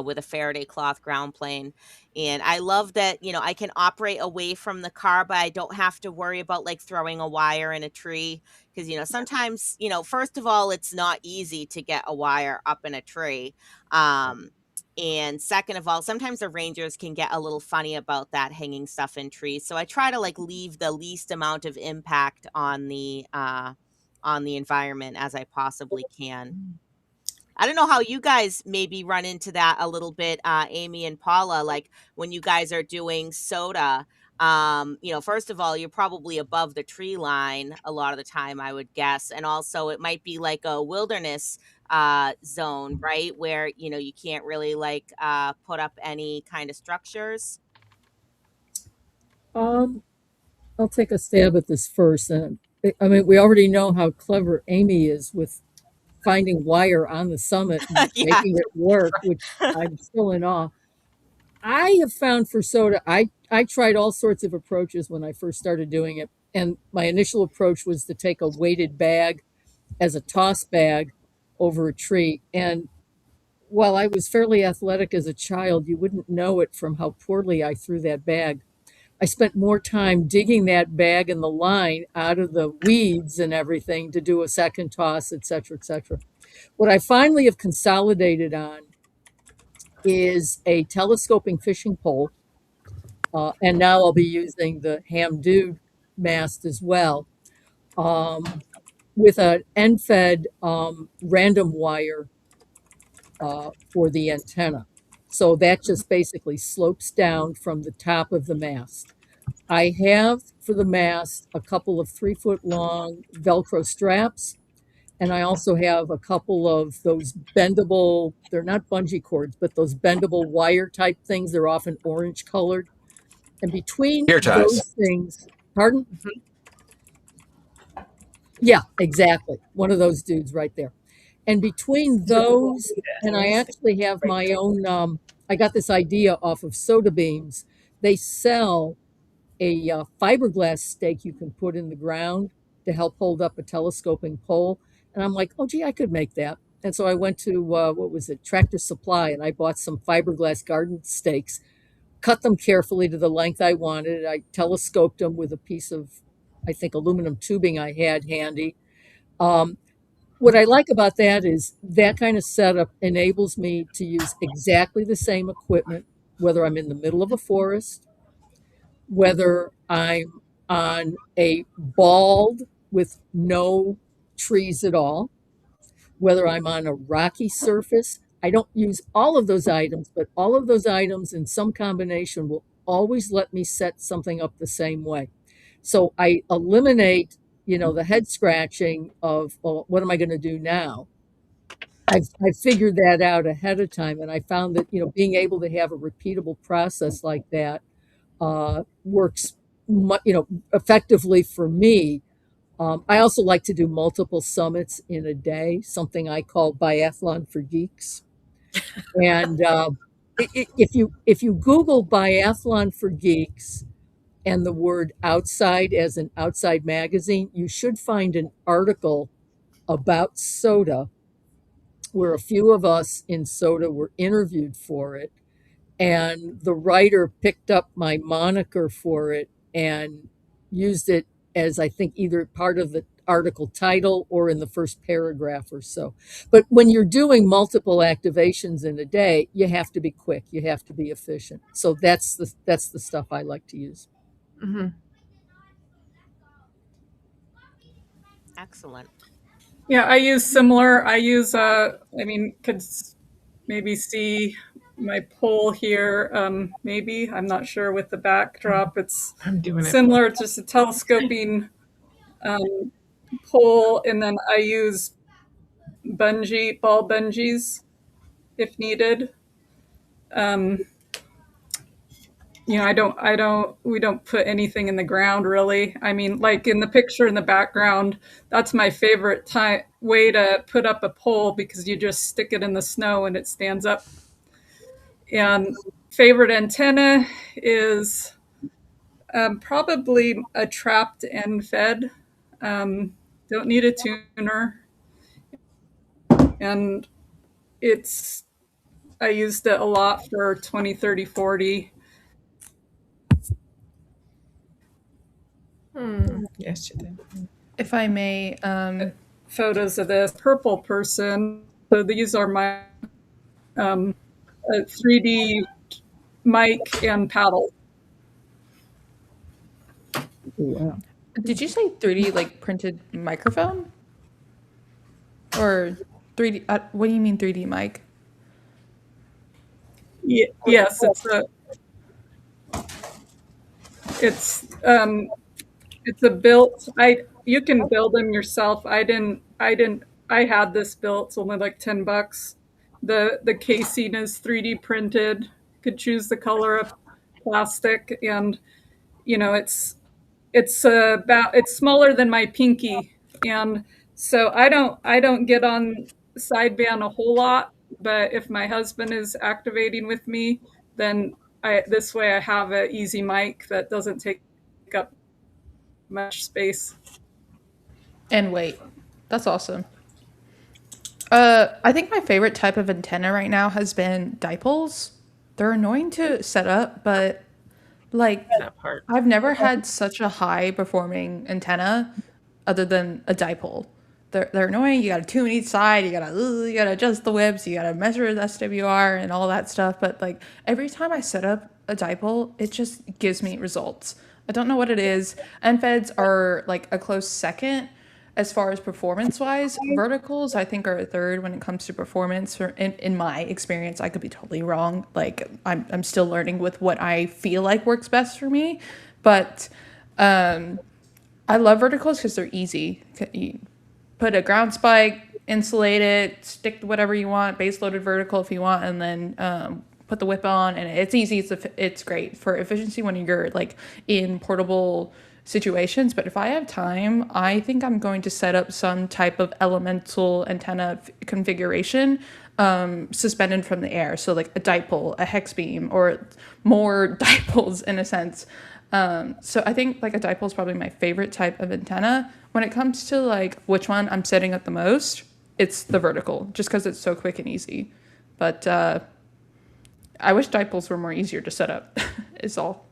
With a Faraday cloth ground plane. And I love that, I can operate away from the car, but I don't have to worry about like throwing a wire in a tree. Because, sometimes, first of all, it's not easy to get a wire up in a tree. And second of all, sometimes the rangers can get a little funny about that, hanging stuff in trees. So I try to like leave the least amount of impact on the environment as I possibly can. I don't know how you guys maybe run into that a little bit, Amy and Paula, like when you guys are doing SOTA. First of all, you're probably above the tree line a lot of the time, I would guess. And also it might be like a wilderness zone, right? Where, you can't really like put up any kind of structures. I'll take a stab at this first. I mean, we already know how clever Amy is with finding wire on the summit and Yeah. making it work, which I'm still in awe. I have found for SOTA, I tried all sorts of approaches when I first started doing it. And my initial approach was to take a weighted bag as a toss bag over a tree. And while I was fairly athletic as a child, you wouldn't know it from how poorly I threw that bag. I spent more time digging that bag and the line out of the weeds and everything to do a second toss, et cetera, et cetera. What I finally have consolidated on is a telescoping fishing pole. And now I'll be using the Ham Dude mast as well, with an end-fed random wire for the antenna. So that just basically slopes down from the top of the mast. I have for the mast a couple of 3-foot long Velcro straps. And I also have a couple of those bendable, they're not bungee cords, but those bendable wire type things. They're often orange colored. And between Hair ties. those things, pardon? Yeah, exactly. One of those dudes right there. And between those, and I actually have my own, I got this idea off of Soda Beams. They sell a fiberglass stake you can put in the ground to help hold up a telescoping pole. And I'm like, oh, gee, I could make that. And so I went to, what was it, Tractor Supply, and I bought some fiberglass garden stakes, cut them carefully to the length I wanted. I telescoped them with a piece of, I think, aluminum tubing I had handy. What I like about that is that kind of setup enables me to use exactly the same equipment, whether I'm in the middle of a forest, whether I'm on a bald with no trees at all, whether I'm on a rocky surface. I don't use all of those items, but all of those items in some combination will always let me set something up the same way. So I eliminate, the head scratching of, well, what am I going to do now? I've figured that out ahead of time, and I found that being able to have a repeatable process like that works, effectively for me. I also like to do multiple summits in a day, something I call biathlon for geeks. And if you Google biathlon for geeks and the word outside as an outside magazine, you should find an article about SOTA where a few of us in SOTA were interviewed for it. And the writer picked up my moniker for it and used it as, I think, either part of the article title or in the first paragraph or so. But when you're doing multiple activations in a day, you have to be quick, you have to be efficient. So that's the stuff I like to use. Hmm. Excellent. Yeah, I use similar. I use, could maybe see my poll here. Maybe, I'm not sure with the backdrop. It's I'm doing it. similar, just a telescoping pole. And then I use ball bungees if needed. We don't put anything in the ground really. I mean, like in the picture in the background, that's my favorite way to put up a pole because you just stick it in the snow and it stands up. And favorite antenna is probably a trapped end fed. Don't need a tuner. And I used it a lot for 20, 30, 40. Yes, you did. If I may, Photos of this purple person. So these are my 3D mic and paddle. Wow. did you say 3D like printed microphone? Or 3D, what do you mean 3D mic? Yes, it's a built. You can build them yourself. I had this built. It's only like $10. The casing is 3D printed. Could choose the color of plastic, and it's smaller than my pinky, and so I don't get on sideband a whole lot. But if my husband is activating with me, then this way I have an easy mic that doesn't take up much space. And weight. That's awesome. I think my favorite type of antenna right now has been dipoles. They're annoying to set up, but like That part. I've never had such a high performing antenna other than a dipole. They're annoying. You gotta tune each side. You gotta adjust the whips. You gotta measure the SWR and all that stuff. But like every time I set up a dipole, it just gives me results. I don't know what it is. NFEDs are like a close second as far as performance wise. Verticals I think are a third when it comes to performance. In my experience, I could be totally wrong. Like I'm still learning with what I feel like works best for me, but I love verticals because they're easy. You put a ground spike, insulate it, stick to whatever you want, base loaded vertical if you want, and then put the whip on, and it's easy. It's great for efficiency when you're like in portable situations. But if I have time, I think I'm going to set up some type of elemental antenna configuration suspended from the air. So like a dipole, a hex beam, or more dipoles in a sense. So I think like a dipole is probably my favorite type of antenna. When it comes to like which one I'm setting up the most, it's the vertical, just because it's so quick and easy. But I wish dipoles were more easier to set up. Is all.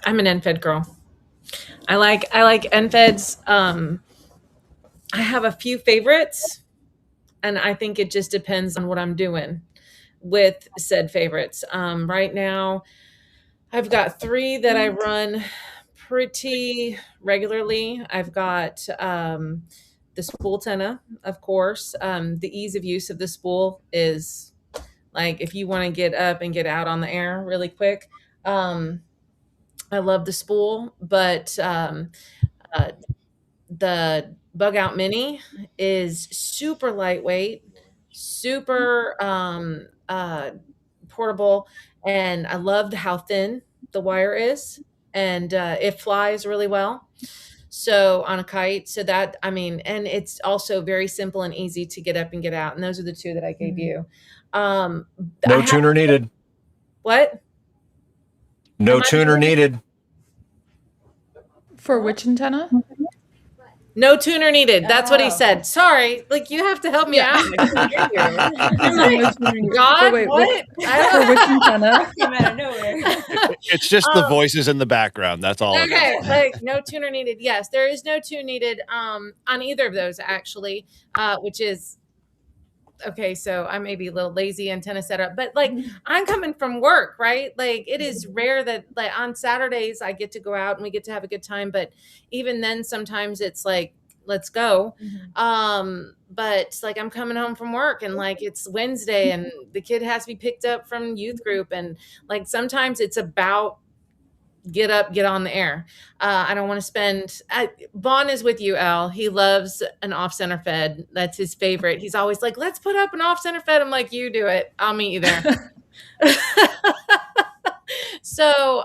I'm an NFED girl. I like NFEDs. I have a few favorites, and I think it just depends on what I'm doing with said favorites. Right now, I've got 3 that I run pretty regularly. I've got the spool antenna, of course. The ease of use of the spool is like if you want to get up and get out on the air really quick. I love the spool, but uh, the Bug Out Mini is super lightweight, super portable, and I loved how thin the wire is, and it flies really well. So on a kite, so that I mean, and it's also very simple and easy to get up and get out. And those are the two that I gave you. I No have tuner needed. what? No Am I tuner doing- needed. For which antenna? No tuner needed. That's what he Oh. said. Sorry, like you have to help me Yeah. out. I couldn't hear you. I'm No like, tuner needed. God, Wait, what? I For don't which antenna? Came out of nowhere. It's just the voices in the background. That's all. it is. Okay, like no tuner needed. Yes, there is no tune needed on either of those actually, which is okay. So I may be a little lazy antenna setup, but like I'm coming from work, right? Like it is rare that like on Saturdays I get to go out and we get to have a good time, but even then sometimes it's like let's go. But like I'm coming home from work and like it's Wednesday and the kid has to be picked up from youth group and like sometimes it's about get up, get on the air. I don't want to spend. Vaughn is with you, Al. He loves an off center fed. That's his favorite. He's always like, let's put up an off center fed. I'm like, you do it. I'll meet you there. So,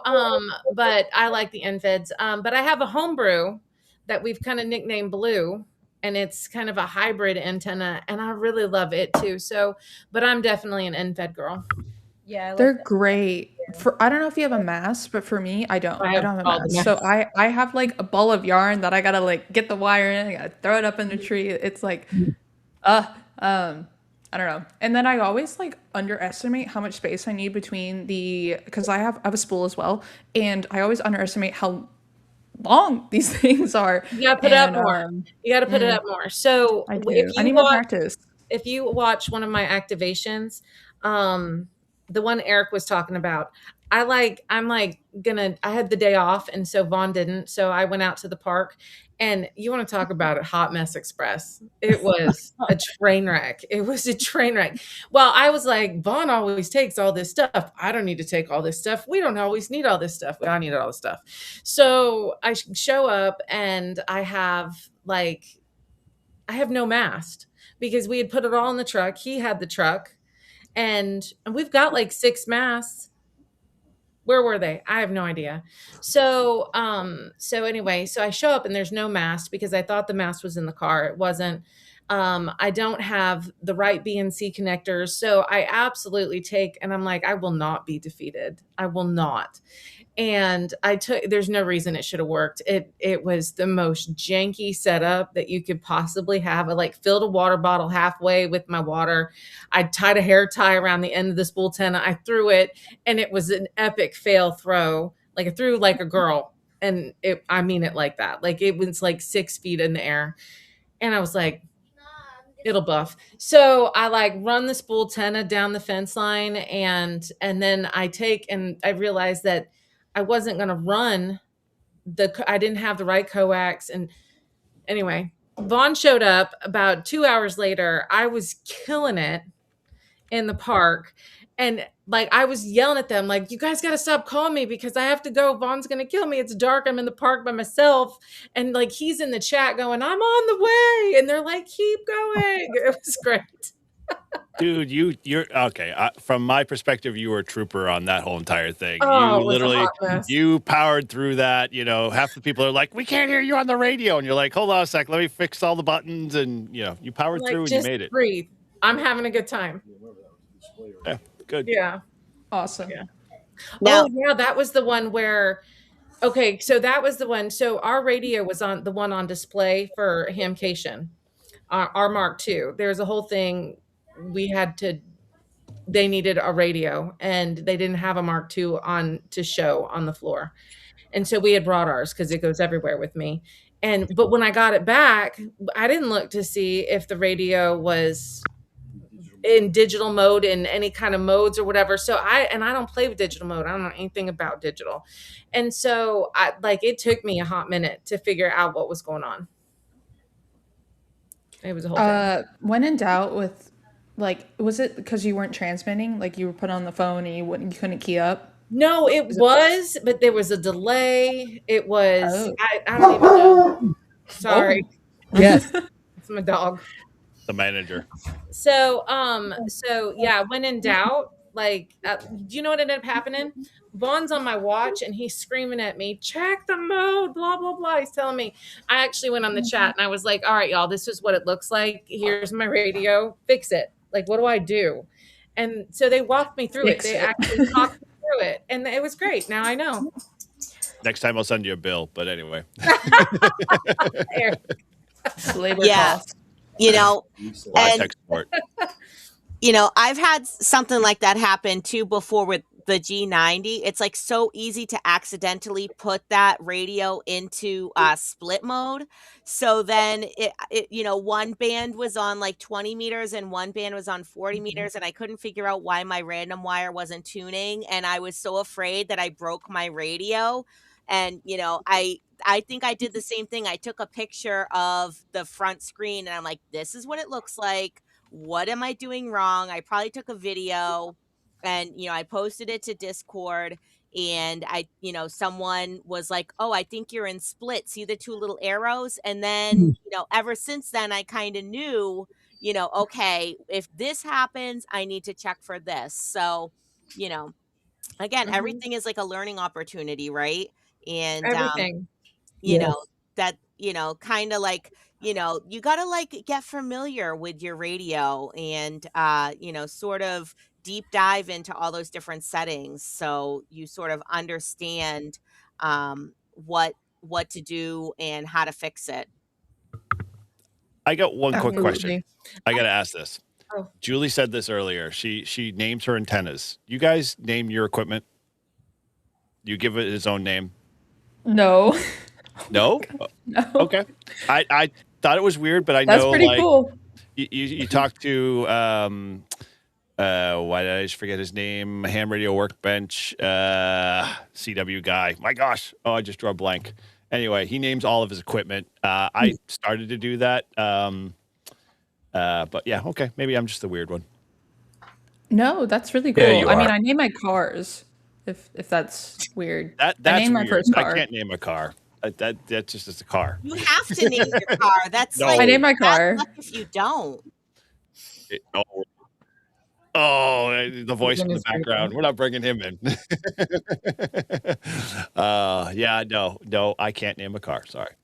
but I like the end feds. But I have a homebrew that we've kind of nicknamed Blue. And it's kind of a hybrid antenna, and I really love it too. So, but I'm definitely an end fed girl. Yeah, I like They're that. great. For I don't know if you have a mast, but for me, I don't. I I have don't have a all the mast. So I have like a ball of yarn that I gotta like get the wire in. I gotta throw it up in the tree. It's like, I don't know. And then I always like underestimate how much space I need between because I have a spool as well, and I always underestimate how long these things are. You gotta put it up And, more. You gotta put it up more. So I do. if I you need more watch, practice. if you watch one of my activations, the one Eric was talking about, I'm like I had the day off and so Vaughn didn't. So I went out to the park and you want to talk about a hot mess express. It was a train wreck. It was a train wreck. Well, I was like, Vaughn always takes all this stuff. I don't need to take all this stuff. We don't always need all this stuff. I needed all this stuff. So I show up and I have no mast because we had put it all in the truck. He had the truck and we've got like 6 masts. Where were they? I have no idea. So, anyway, so I show up and there's no mast because I thought the mast was in the car. It wasn't. I don't have the right BNC connectors. So I absolutely and I'm like, I will not be defeated. I will not. And there's no reason it should have worked. It was the most janky setup that you could possibly have. I like filled a water bottle halfway with my water. I tied a hair tie around the end of the spool antenna. I threw it and it was an epic fail throw. Like I threw like a girl and I mean it like that. Like it was like 6 feet in the air. And I was like, it'll buff. So I like run the spool antenna down the fence line and then I realized that I wasn't going to run I didn't have the right coax. And anyway, Vaughn showed up about 2 hours later. I was killing it in the park. And like, I was yelling at them, like, you guys got to stop calling me because I have to go. Vaughn's going to kill me. It's dark. I'm in the park by myself. And like, he's in the chat going, I'm on the way. And they're like, keep going. It was great. Dude, you're okay. From my perspective, you were a trooper on that whole entire thing. Oh, You it was a literally, hot mess. you powered through that. You know, half the people are like, "We can't hear you on the radio," and you're like, "Hold on a sec, let me fix all the buttons." And you powered Like, through and you just made it. breathe. I'm having a good time. Yeah, good. Yeah. Awesome. Yeah. Now- Oh yeah, that was the one where. Okay, so that was the one. So our radio was on the one on display for Hamcation, our Mark II. There's a whole thing. They needed a radio, and they didn't have a Mark II to show on the floor, and so we had brought ours because it goes everywhere with me. But when I got it back, I didn't look to see if the radio was in digital mode in any kind of modes or whatever. So I don't play with digital mode. I don't know anything about digital. And so it took me a hot minute to figure out what was going on. It was a whole thing. When in doubt with, like, was it because you weren't transmitting? Like you were put on the phone and you couldn't key up? No, it was, but there was a delay. It was, Oh. I don't even know. Sorry. Yes. It's my dog. The manager. So, yeah, when in doubt, like, do you know what ended up happening? Vaughn's on my watch and he's screaming at me, check the mode, blah, blah, blah. He's telling me. I actually went on the chat and I was like, all right, y'all, this is what it looks like. Here's my radio. Fix it. Like, what do I do? And so they walked me through it. Fix They it. actually talked me through it. And it was great. Now I know. Next time I'll send you a bill. But anyway. There. Labor Yeah. costs. You know, Live and tech support. you know, I've had something like that happen too before with the G90. It's like so easy to accidentally put that radio into split mode. So then you know, one band was on like 20 meters and one band was on 40 meters. And I couldn't figure out why my random wire wasn't tuning. And I was so afraid that I broke my radio. And, you know, I think I did the same thing. I took a picture of the front screen and I'm like, this is what it looks like. What am I doing wrong? I probably took a video and, you know, I posted it to Discord and you know, someone was like, oh, I think you're in split. See the two little arrows? And then, you know, ever since then, I kind of knew, you know, okay, if this happens, I need to check for this. So, you know, again, everything is like a learning opportunity, right? And, Everything. you Yes. know, that, you know, kind of like, you know, you got to like get familiar with your radio and, you know, sort of deep dive into all those different settings. So you sort of understand, what to do and how to fix it. I got one quick question. Absolutely. I got to ask this. Oh. Julie said this earlier. She named her antennas. You guys name your equipment? You give it its own name? No. No? No. Okay. I thought it was weird, but I That's know pretty like cool. you talked to why did I just forget his name? Ham Radio Workbench, CW guy. My gosh. Oh, I just drew a blank. Anyway, he names all of his equipment. I started to do that. But yeah, okay. Maybe I'm just the weird one. No, that's really cool. Yeah, you I mean, are. I name my cars. If that's weird. That's I named my weird. first car. I can't name a car. That just is a car. You have to name your car. That's No. like I named my bad car. luck if you don't. The voice in the Goodness gracious. background. We're not bringing him in. Yeah, no, I can't name a car. Sorry.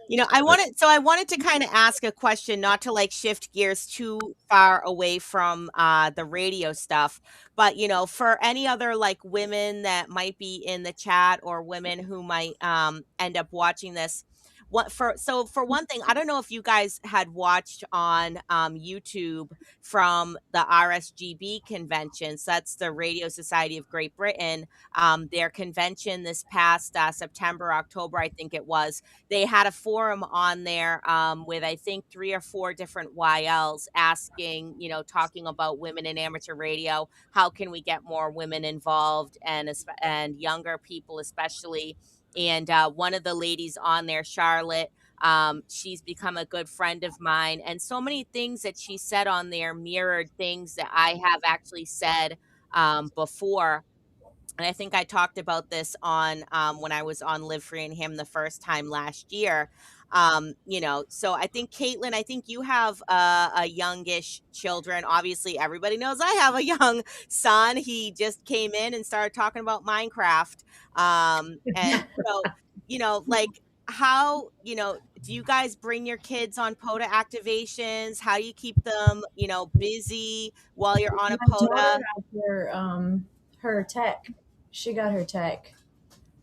You know, I wanted to kind of ask a question, not to like shift gears too far away from the radio stuff, but you know, for any other like women that might be in the chat or women who might end up watching this, for one thing, I don't know if you guys had watched on YouTube from the RSGB convention. So that's the Radio Society of Great Britain. Their convention this past September, October, I think it was. They had a forum on there with I think 3 or 4 different YLs asking, you know, talking about women in amateur radio. How can we get more women involved and younger people especially? And one of the ladies on there, Charlotte, she's become a good friend of mine. And so many things that she said on there mirrored things that I have actually said before. And I think I talked about this on when I was on Live Free and Him the first time last year. You know, so I think Caitlin, I think you have a youngish children. Obviously, everybody knows I have a young son. He just came in and started talking about Minecraft. And so, you know, like how, you know, do you guys bring your kids on POTA activations? How do you keep them, you know, busy while you're on a My daughter POTA? had her tech. She got her tech.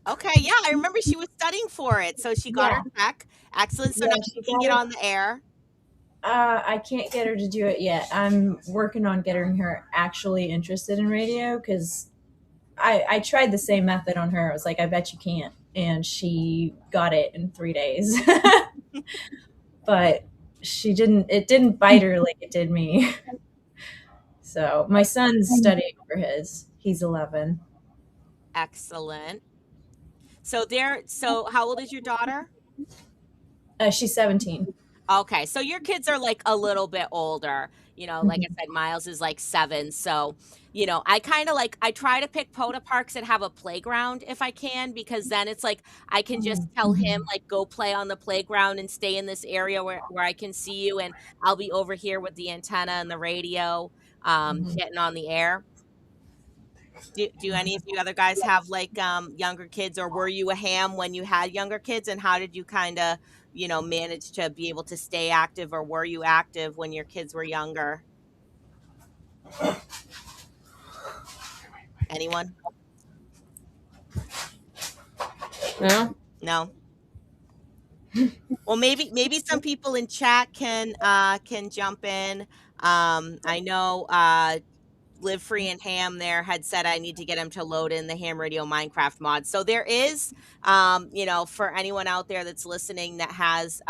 Okay, yeah, I remember she was studying for it, so she got Yeah. her tech. Excellent. So Yeah, now she she can got get it. on the air. I can't get her to do it yet. I'm working on getting her actually interested in radio because I tried the same method on her. I was like, I bet you can't. And she got it in 3 days. But it didn't bite her like it did me. So my son's studying for his. He's 11. Excellent. So how old is your daughter? She's 17. Okay, so your kids are like a little bit older. Like I said, Miles is like 7. So, I kind of like, I try to pick POTA parks that have a playground if I can, because then it's like I can just tell him, like, go play on the playground and stay in this area where I can see you, and I'll be over here with the antenna and the radio, getting on the air. Do any of you other guys have like younger kids, or were you a ham when you had younger kids, and how did you kind of manage to be able to stay active, or were you active when your kids were younger? Anyone? No? No. Well, maybe some people in chat can jump in. I know Live Free and Ham there had said I need to get him to load in the Ham Radio Minecraft mod. So there is, for anyone out there that's listening that has,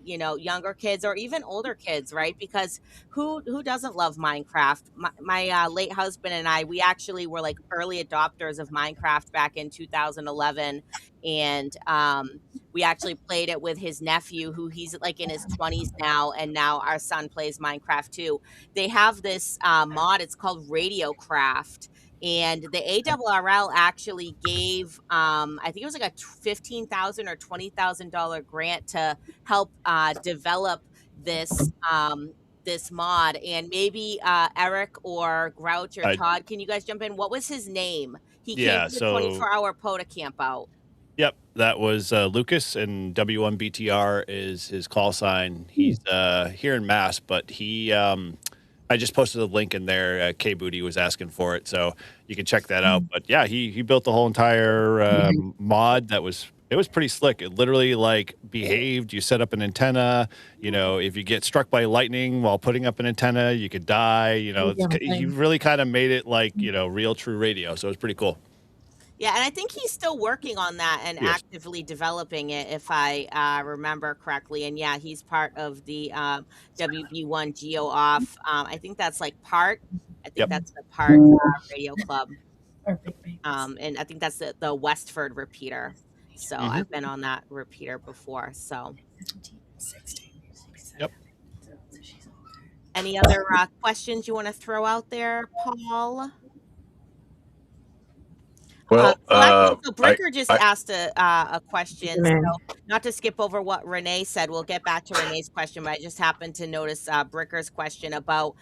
younger kids or even older kids, right? Because who doesn't love Minecraft? My late husband and I, we actually were like early adopters of Minecraft back in 2011, and we actually played it with his nephew, who he's like in his 20s now, and now our son plays Minecraft too. They have this mod. It's called RadioCraft, and the ARRL actually gave, I think it was like a $15,000 or $20,000 grant to help develop this this mod. And maybe Eric or Grouch or I- Todd, can you guys jump in? What was his name? He came Yeah, to the so- 24-hour POTA camp out. Yep, that was Lucas, and W1BTR is his call sign. He's here in Mass, but he I just posted a link in there. K Booty was asking for it, so you can check that out. But yeah, he built the whole entire mod. It was pretty slick. It literally like behaved. You set up an antenna. If you get struck by lightning while putting up an antenna, you could die. You really kind of made it like real true radio. So it was pretty cool. Yeah, and I think he's still working on that and Yes. actively developing it, if I remember correctly. And yeah, he's part of the WB1 Geo Off. I think that's like part. I think Yep. that's the part radio club. And I think that's the Westford repeater. So I've been on that repeater before. So Yep. any other questions you want to throw out there, Paul? Well, So Bricker just asked a question. Man. So not to skip over what Renee said, we'll get back to Renee's question, but I just happened to notice Bricker's question about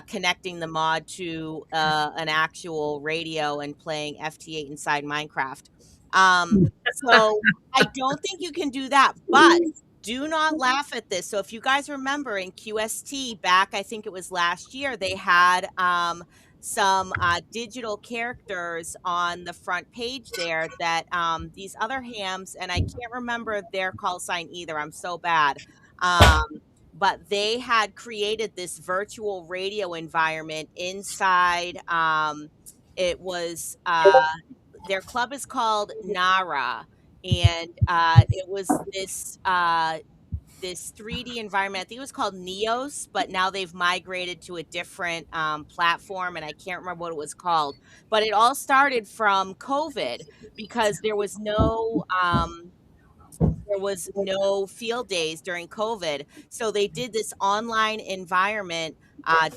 connecting the mod to an actual radio and playing FT8 inside Minecraft. So I don't think you can do that, but do not laugh at this. So if you guys remember in QST back, I think it was last year, they had some digital characters on the front page there that these other hams, and I can't remember their call sign either. I'm so bad. But they had created this virtual radio environment inside. It was their club is called Nara, and it was this 3D environment. I think it was called Neos, but now they've migrated to a different platform, and I can't remember what it was called. But it all started from COVID because there was no field days during COVID. So they did this online environment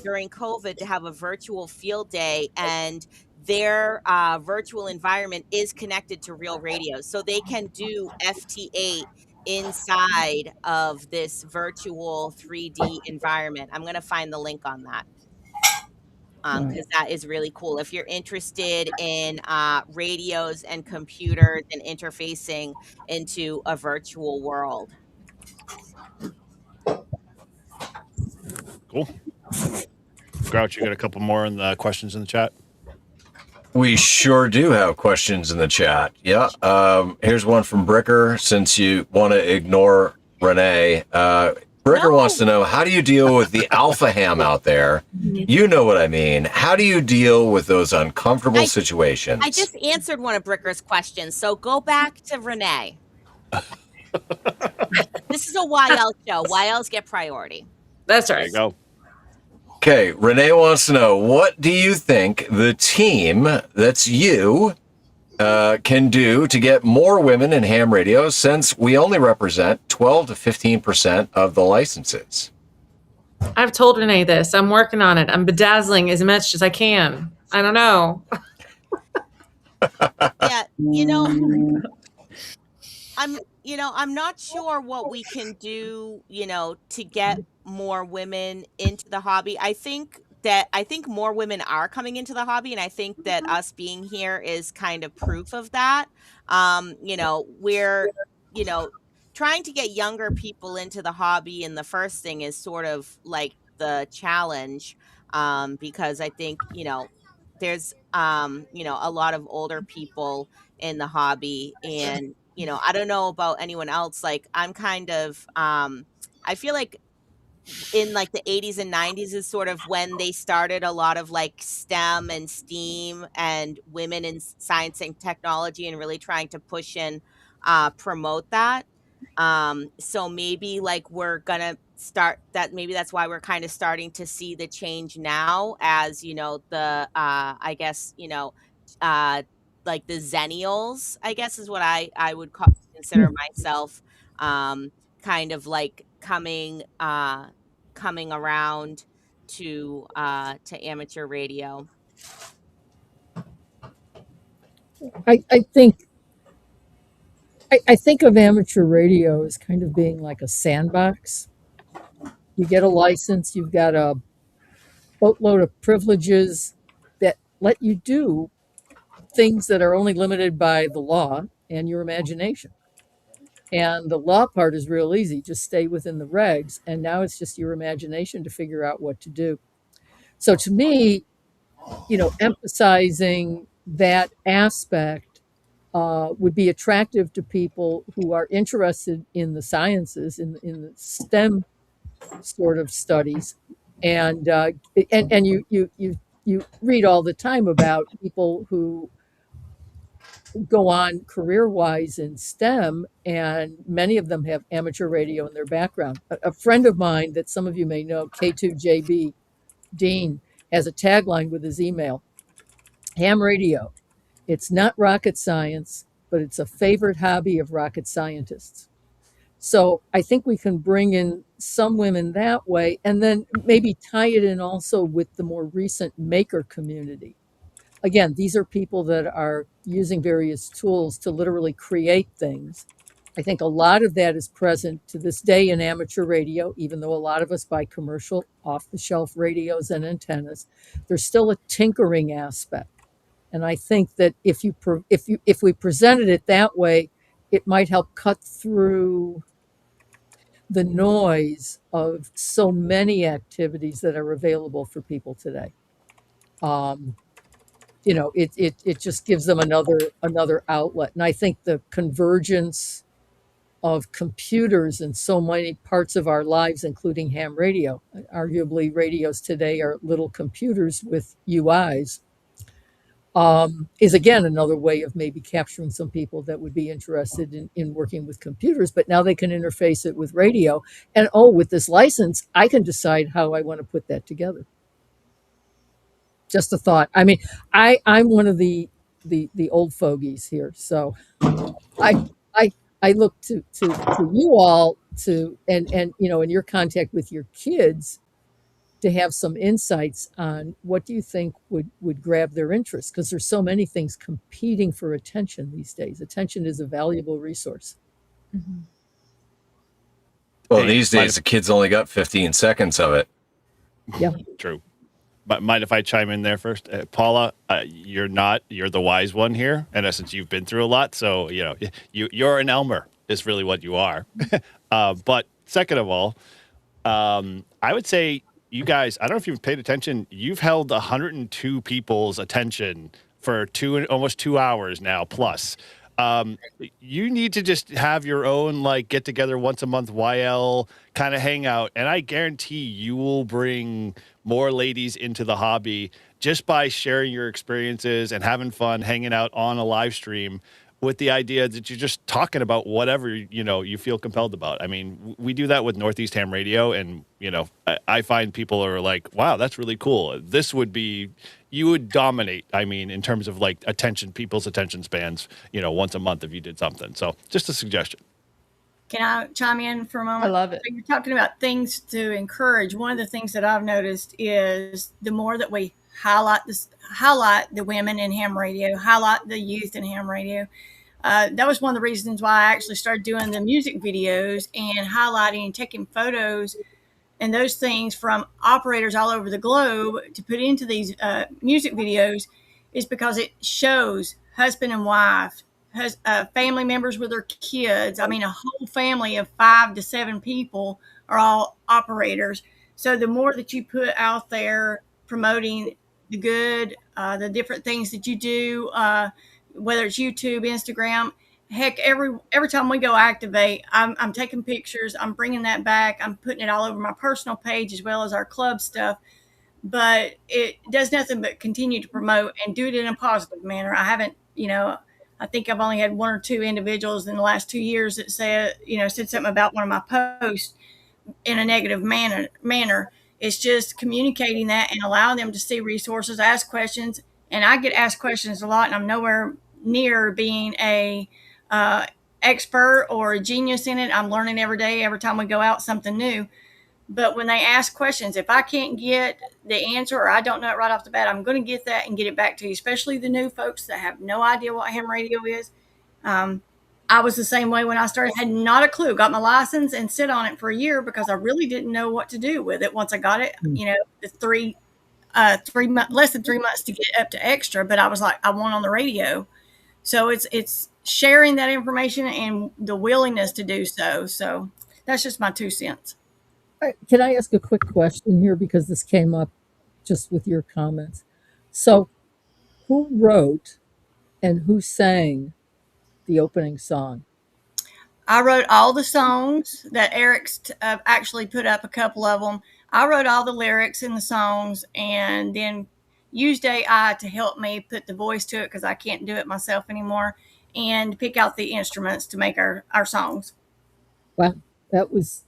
during COVID to have a virtual field day, and their virtual environment is connected to real radio. So they can do FT8 inside of this virtual 3D environment. I'm going to find the link on that because that is really cool. If you're interested in radios and computers and interfacing into a virtual world. Cool. Grouch, you got a couple more in the questions in the chat? We sure do have questions in the chat. Yeah. Here's one from Bricker, since you want to ignore Renee. Bricker wants to know, how do you deal with the alpha ham out there? You know what I mean. How do you deal with those uncomfortable situations? I just answered one of Bricker's questions, so go back to Renee. This is a YL show. YLs get priority. That's There right. you go. Okay, Renee wants to know, what do you think the team, that's you, can do to get more women in ham radio, since we only represent 12 to 15% of the licenses? I've told Renee this. I'm working on it. I'm bedazzling as much as I can. I don't know. Yeah, I'm not sure what we can do, to get more women into the hobby. I think more women are coming into the hobby, and I think that us being here is kind of proof of that. We're, you know, trying to get younger people into the hobby, and the first thing is sort of like the challenge, because I think, there's a lot of older people in the hobby, and I don't know about anyone else. Like, I'm kind of I feel like in like the 80s and 90s is sort of when they started a lot of like STEM and STEAM and women in science and technology, and really trying to push and promote that. So maybe like we're gonna start that, maybe that's why we're kind of starting to see the change now, as the I guess, uh like the Zennials, I guess, is what I would consider myself, kind of like coming around to amateur radio. I think I think of amateur radio as kind of being like a sandbox. You get a license, you've got a boatload of privileges that let you do things that are only limited by the law and your imagination. And the law part is real easy, just stay within the regs. And now it's just your imagination to figure out what to do. So to me, emphasizing that aspect would be attractive to people who are interested in the sciences, in the STEM sort of studies, and you read all the time about people who go on career wise in STEM, and many of them have amateur radio in their background. A friend of mine that some of you may know, K2JB Dean, has a tagline with his email: ham radio. It's not rocket science, but it's a favorite hobby of rocket scientists. So I think we can bring in some women that way, and then maybe tie it in also with the more recent maker community. Again, these are people that are using various tools to literally create things. I think a lot of that is present to this day in amateur radio, even though a lot of us buy commercial off-the-shelf radios and antennas. There's still a tinkering aspect. And I think that if we presented it that way, it might help cut through the noise of so many activities that are available for people today. It just gives them another outlet. And I think the convergence of computers in so many parts of our lives, including ham radio, arguably radios today are little computers with UIs, is again another way of maybe capturing some people that would be interested in working with computers, but now they can interface it with radio. And with this license, I can decide how I want to put that together. Just a thought. I mean, I'm one of the old fogies here, so I I look to you all to and in your contact with your kids to have some insights on what do you think would grab their interest, because there's so many things competing for attention these days. Attention is a valuable resource. Well, these days the kids only got 15 seconds of it. Yeah, True. But mind if I chime in there first? Paula, you're the wise one here. In essence, you've been through a lot. So, you're an Elmer is really what you are. But second of all, I would say you guys, I don't know if you've paid attention. You've held 102 people's attention for almost 2 hours now plus. You need to just have your own get together once a month YL kind of hangout, and I guarantee you will bring more ladies into the hobby just by sharing your experiences and having fun hanging out on a live stream with the idea that you're just talking about whatever you feel compelled about. I mean, we do that with Northeast Ham Radio, and I find people are like, wow, that's really cool. This would be you would dominate. I mean, in terms of like people's attention spans, once a month if you did something. So just a suggestion. Can I chime in for a moment? I love it. So you're talking about things to encourage. One of the things that I've noticed is the more that we highlight the women in ham radio, highlight the youth in ham radio. That was one of the reasons why I actually started doing the music videos and highlighting and taking photos and those things from operators all over the globe to put into these music videos, is because it shows husband and wife, family members with their kids. I mean, a whole family of 5 to 7 people are all operators. So the more that you put out there promoting the good, the different things that you do, whether it's YouTube, Instagram, heck, every time we go activate, I'm taking pictures, I'm bringing that back, I'm putting it all over my personal page as well as our club stuff. But it does nothing but continue to promote and do it in a positive manner. I haven't, I think I've only had 1 or 2 individuals in the last 2 years that said something about one of my posts in a negative manner. It's just communicating that and allowing them to see resources, ask questions. And I get asked questions a lot, and I'm nowhere near being a expert or a genius in it. I'm learning every day. Every time we go out, something new. But when they ask questions, if I can't get the answer or I don't know it right off the bat, I'm going to get that and get it back to you, especially the new folks that have no idea what ham radio is. I was the same way when I started, had not a clue, got my license and sit on it for a year because I really didn't know what to do with it. Once I got it, less than 3 months to get up to extra, but I was like, I want on the radio. So it's sharing that information and the willingness to do so. So that's just my 2 cents. All right, can I ask a quick question here because this came up just with your comments? So, who wrote and who sang the opening song? I wrote all the songs that Eric's actually put up a couple of them. I wrote all the lyrics in the songs and then used AI to help me put the voice to it because I can't do it myself anymore, and pick out the instruments to make our songs. Wow, that was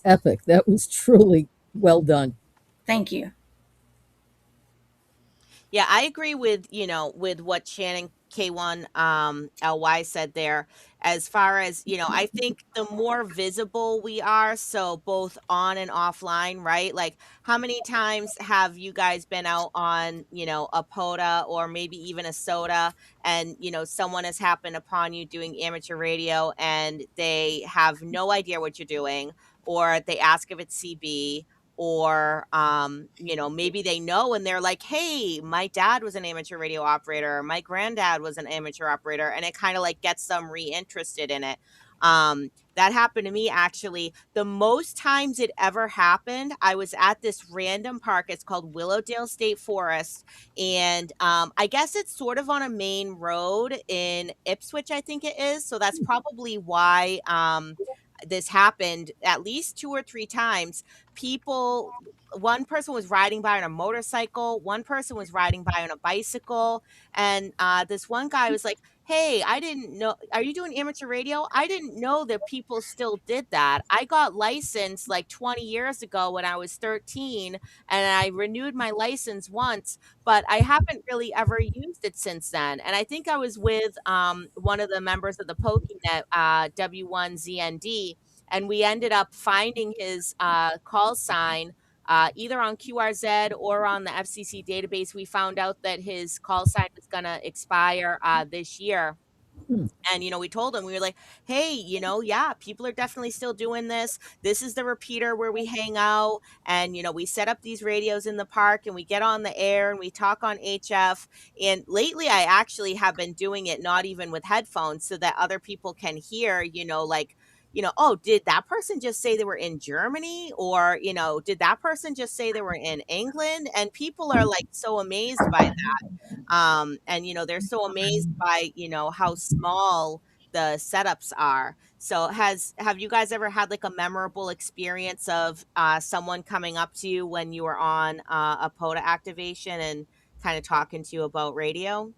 epic. That was truly well done. Thank you. Yeah, I agree with, with what Shannon K1 LY said there. As far as, I think the more visible we are, so both on and offline, right? Like, how many times have you guys been out on, a POTA or maybe even a SOTA, and, someone has happened upon you doing amateur radio and they have no idea what you're doing, or they ask if it's CB, or maybe they know and they're like, hey, my dad was an amateur radio operator, my granddad was an amateur operator, and it kind of like gets them reinterested in it. That happened to me, actually. The most times it ever happened, I was at this random park. It's called Willowdale State Forest, and I guess it's sort of on a main road in Ipswich, I think it is, so that's probably why this happened at least 2 or 3 times. One person was riding by on a motorcycle, one person was riding by on a bicycle, and this one guy was like, hey, I didn't know, are you doing amateur radio? I didn't know that people still did that. I got licensed like 20 years ago when I was 13, and I renewed my license once, but I haven't really ever used it since then. And I think I was with one of the members of the PokeNet, W1ZND, and we ended up finding his call sign either on QRZ or on the FCC database. We found out that his call sign was going to expire this year. And, we told him, we were like, hey, yeah, people are definitely still doing this. This is the repeater where we hang out. And, we set up these radios in the park and we get on the air and we talk on HF. And lately I actually have been doing it not even with headphones so that other people can hear, like, oh, did that person just say they were in Germany? Or, did that person just say they were in England? And people are like so amazed by that. And, they're so amazed by, how small the setups are. So have you guys ever had like a memorable experience of someone coming up to you when you were on a POTA activation and kind of talking to you about radio?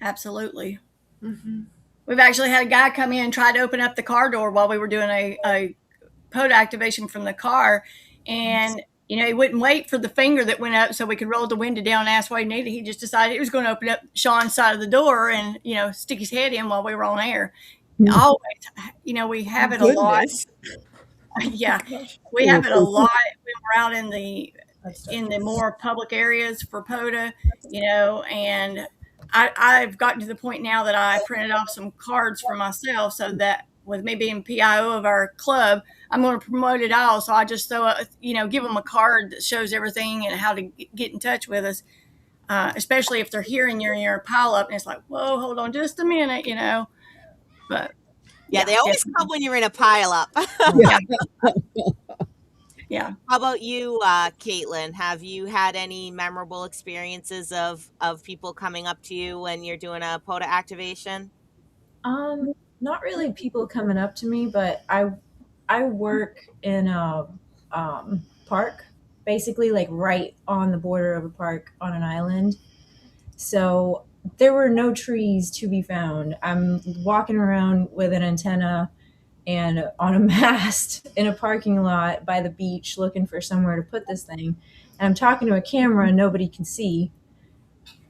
Absolutely. Mm-hmm. We've actually had a guy come in and try to open up the car door while we were doing a POTA activation from the car. And, he wouldn't wait for the finger that went up so we could roll the window down and ask what he needed. He just decided he was going to open up Sean's side of the door and, stick his head in while we were on air. Always, we have it a lot. Yeah, we have it a lot when we're out in the more public areas for POTA, and I've gotten to the point now that I printed off some cards for myself so that with me being PIO of our club, I'm going to promote it all. So I just give them a card that shows everything and how to get in touch with us, especially if they're hearing you're in your pile up and it's like, whoa, hold on just a minute, But yeah, they always come when you're in a pile up. Yeah. How about you, Caitlin? Have you had any memorable experiences of people coming up to you when you're doing a POTA activation? Not really people coming up to me, but I work in a park, basically like right on the border of a park on an island. So there were no trees to be found. I'm walking around with an antenna and on a mast in a parking lot by the beach looking for somewhere to put this thing. And I'm talking to a camera and nobody can see.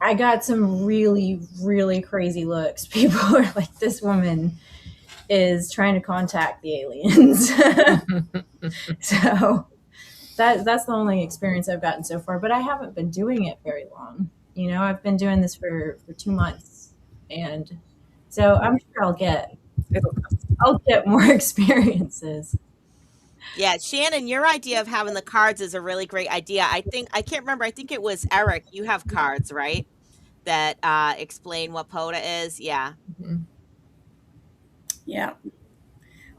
I got some really, really crazy looks. People are like, this woman is trying to contact the aliens. So that's the only experience I've gotten so far, but I haven't been doing it very long. I've been doing this for 2 months. And so I'm sure I'll get more experiences. Yeah, Shannon, your idea of having the cards is a really great idea. I can't remember. I think it was Eric. You have cards, right? That explain what POTA is. Yeah. Mm-hmm. Yeah.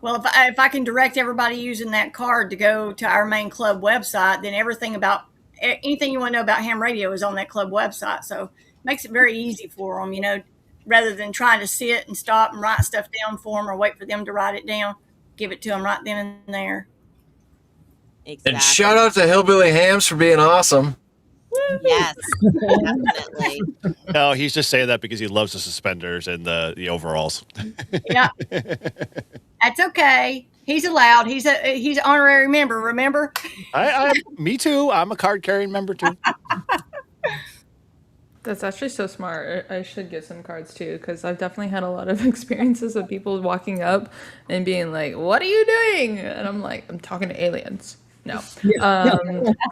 Well, if I can direct everybody using that card to go to our main club website, then anything you want to know about ham radio is on that club website. So it makes it very easy for them, rather than trying to sit and stop and write stuff down for them or wait for them to write it down, give it to them right then and there. Exactly. And shout out to Hillbilly Hams for being awesome. Yes, definitely. No, he's just saying that because he loves the suspenders and the overalls. Yeah. That's okay. He's allowed. He's an honorary member, remember? Me too. I'm a card carrying member too. That's actually so smart. I should get some cards too, because I've definitely had a lot of experiences of people walking up and being like, "What are you doing?" And I'm like, "I'm talking to aliens." No.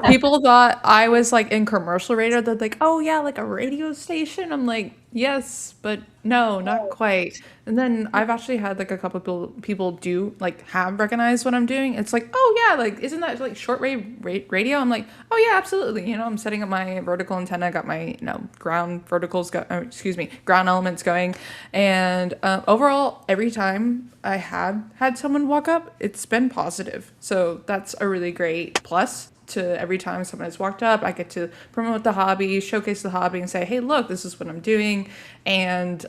People thought I was like in commercial radio. They're like, "Oh yeah, like a radio station." I'm like, "Yes, but no, not quite." And then I've actually had like a couple people do like have recognized what I'm doing. It's like, "Oh yeah, like isn't that like shortwave radio?" I'm like, "Oh yeah, absolutely." I'm setting up my vertical antenna, got my ground ground elements going, and overall, every time I have had someone walk up, it's been positive. So that's a really great plus. To every time someone has walked up, I get to promote the hobby, showcase the hobby, and say, "Hey, look, this is what I'm doing." And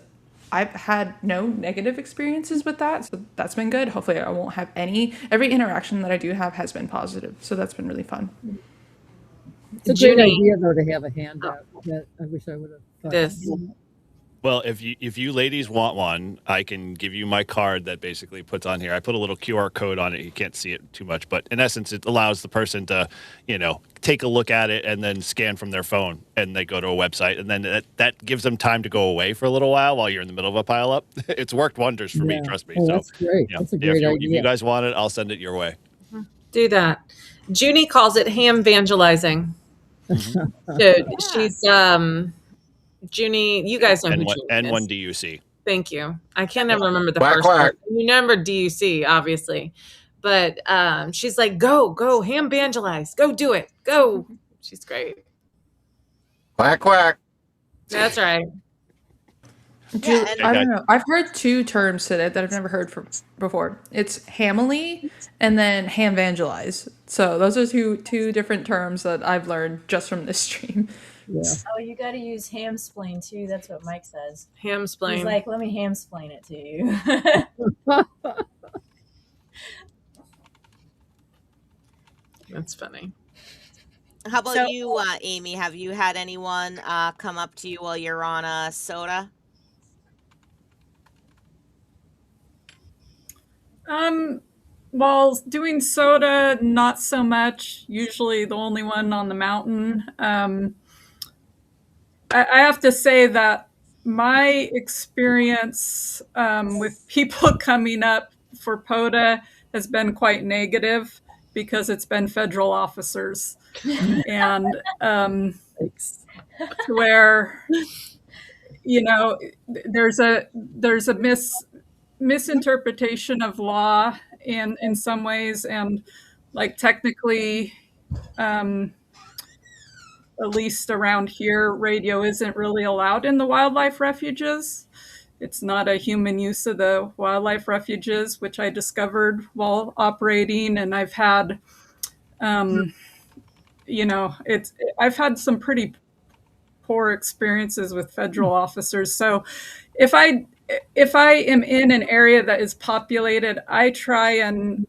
I've had no negative experiences with that, so that's been good. Hopefully I won't have any. Every interaction that I do have has been positive, so that's been really fun. It's a great idea, though, to have a handout. I wish I would have thought. This. Well, if you ladies want one, I can give you my card that basically puts on here. I put a little QR code on it. You can't see it too much, but in essence, it allows the person to, take a look at it and then scan from their phone, and they go to a website, and then that gives them time to go away for a little while you're in the middle of a pileup. It's worked wonders for me, trust me. Oh, so that's great. That's a great idea. If you guys want it, I'll send it your way. Do that. Junie calls it ham evangelizing. She's Junie, you guys know who Junie is. N1DUC. Thank you. I can't never remember the Quack, first quack. part. You remember DUC, obviously. But she's like, go, ham evangelize. Go do it. Go. She's great. Quack, quack. That's right. I don't know. I've heard two terms today that I've never heard from before. It's hamily and then ham evangelize. So those are two different terms that I've learned just from this stream. Yeah. Oh, you got to use hamsplain too. That's what Mike says. Hamsplain. He's like, let me hamsplain it to you. That's funny. How about you, Amy? Have you had anyone come up to you while you're on a SOTA? while doing SOTA, not so much. Usually the only one on the mountain. I have to say that my experience with people coming up for POTA has been quite negative because it's been federal officers, and Thanks. where there's a misinterpretation of law in some ways, and like technically, um, at least around here, radio isn't really allowed in the wildlife refuges. It's not a human use of the wildlife refuges, which I discovered while operating. And I've had, um, I've had some pretty poor experiences with federal officers. So if I am in an area that is populated, I try and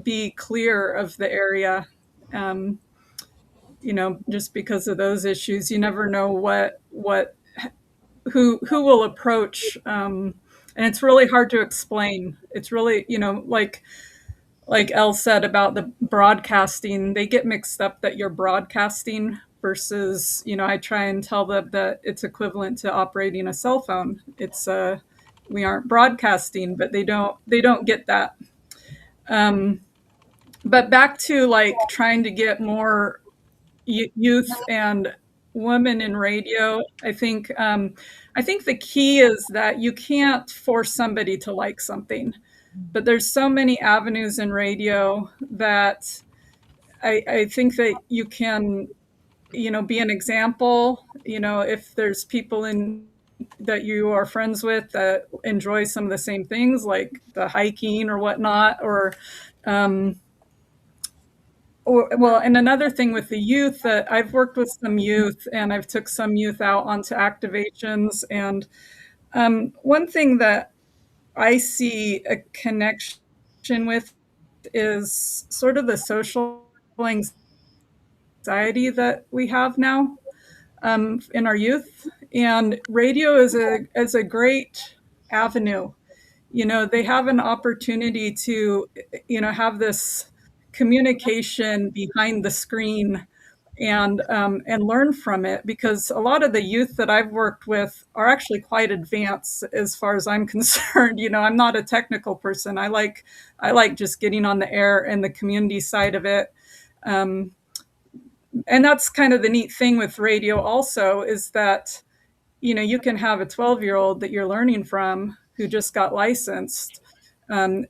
be clear of the area. Just because of those issues, you never know who will approach, and it's really hard to explain. It's really, like Elle said about the broadcasting, they get mixed up that you're broadcasting versus, I try and tell them that it's equivalent to operating a cell phone. It's we aren't broadcasting, but they don't get that. But back to like trying to get more youth and women in radio, I think the key is that you can't force somebody to like something, but there's so many avenues in radio that I think that you can, be an example. If there's people that you are friends with that enjoy some of the same things, like the hiking or whatnot, well, and another thing with the youth, that I've worked with some youth and I've took some youth out onto activations. And one thing that I see a connection with is sort of the social anxiety that we have now in our youth. And radio is a great avenue. They have an opportunity to, have this communication behind the screen and learn from it, because a lot of the youth that I've worked with are actually quite advanced as far as I'm concerned. I'm not a technical person. I like just getting on the air and the community side of it. And that's kind of the neat thing with radio also, is that you can have a 12-year-old that you're learning from who just got licensed, and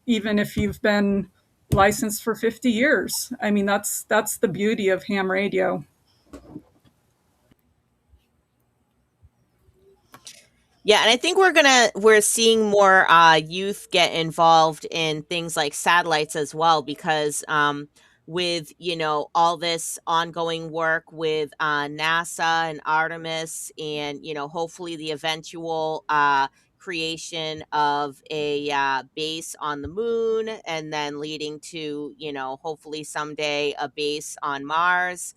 even if you've been licensed for 50 years, I mean, that's the beauty of ham radio. Yeah, and I think we're seeing more youth get involved in things like satellites as well, because with all this ongoing work with NASA and Artemis, and hopefully the eventual creation of a base on the moon, and then leading to hopefully someday a base on Mars.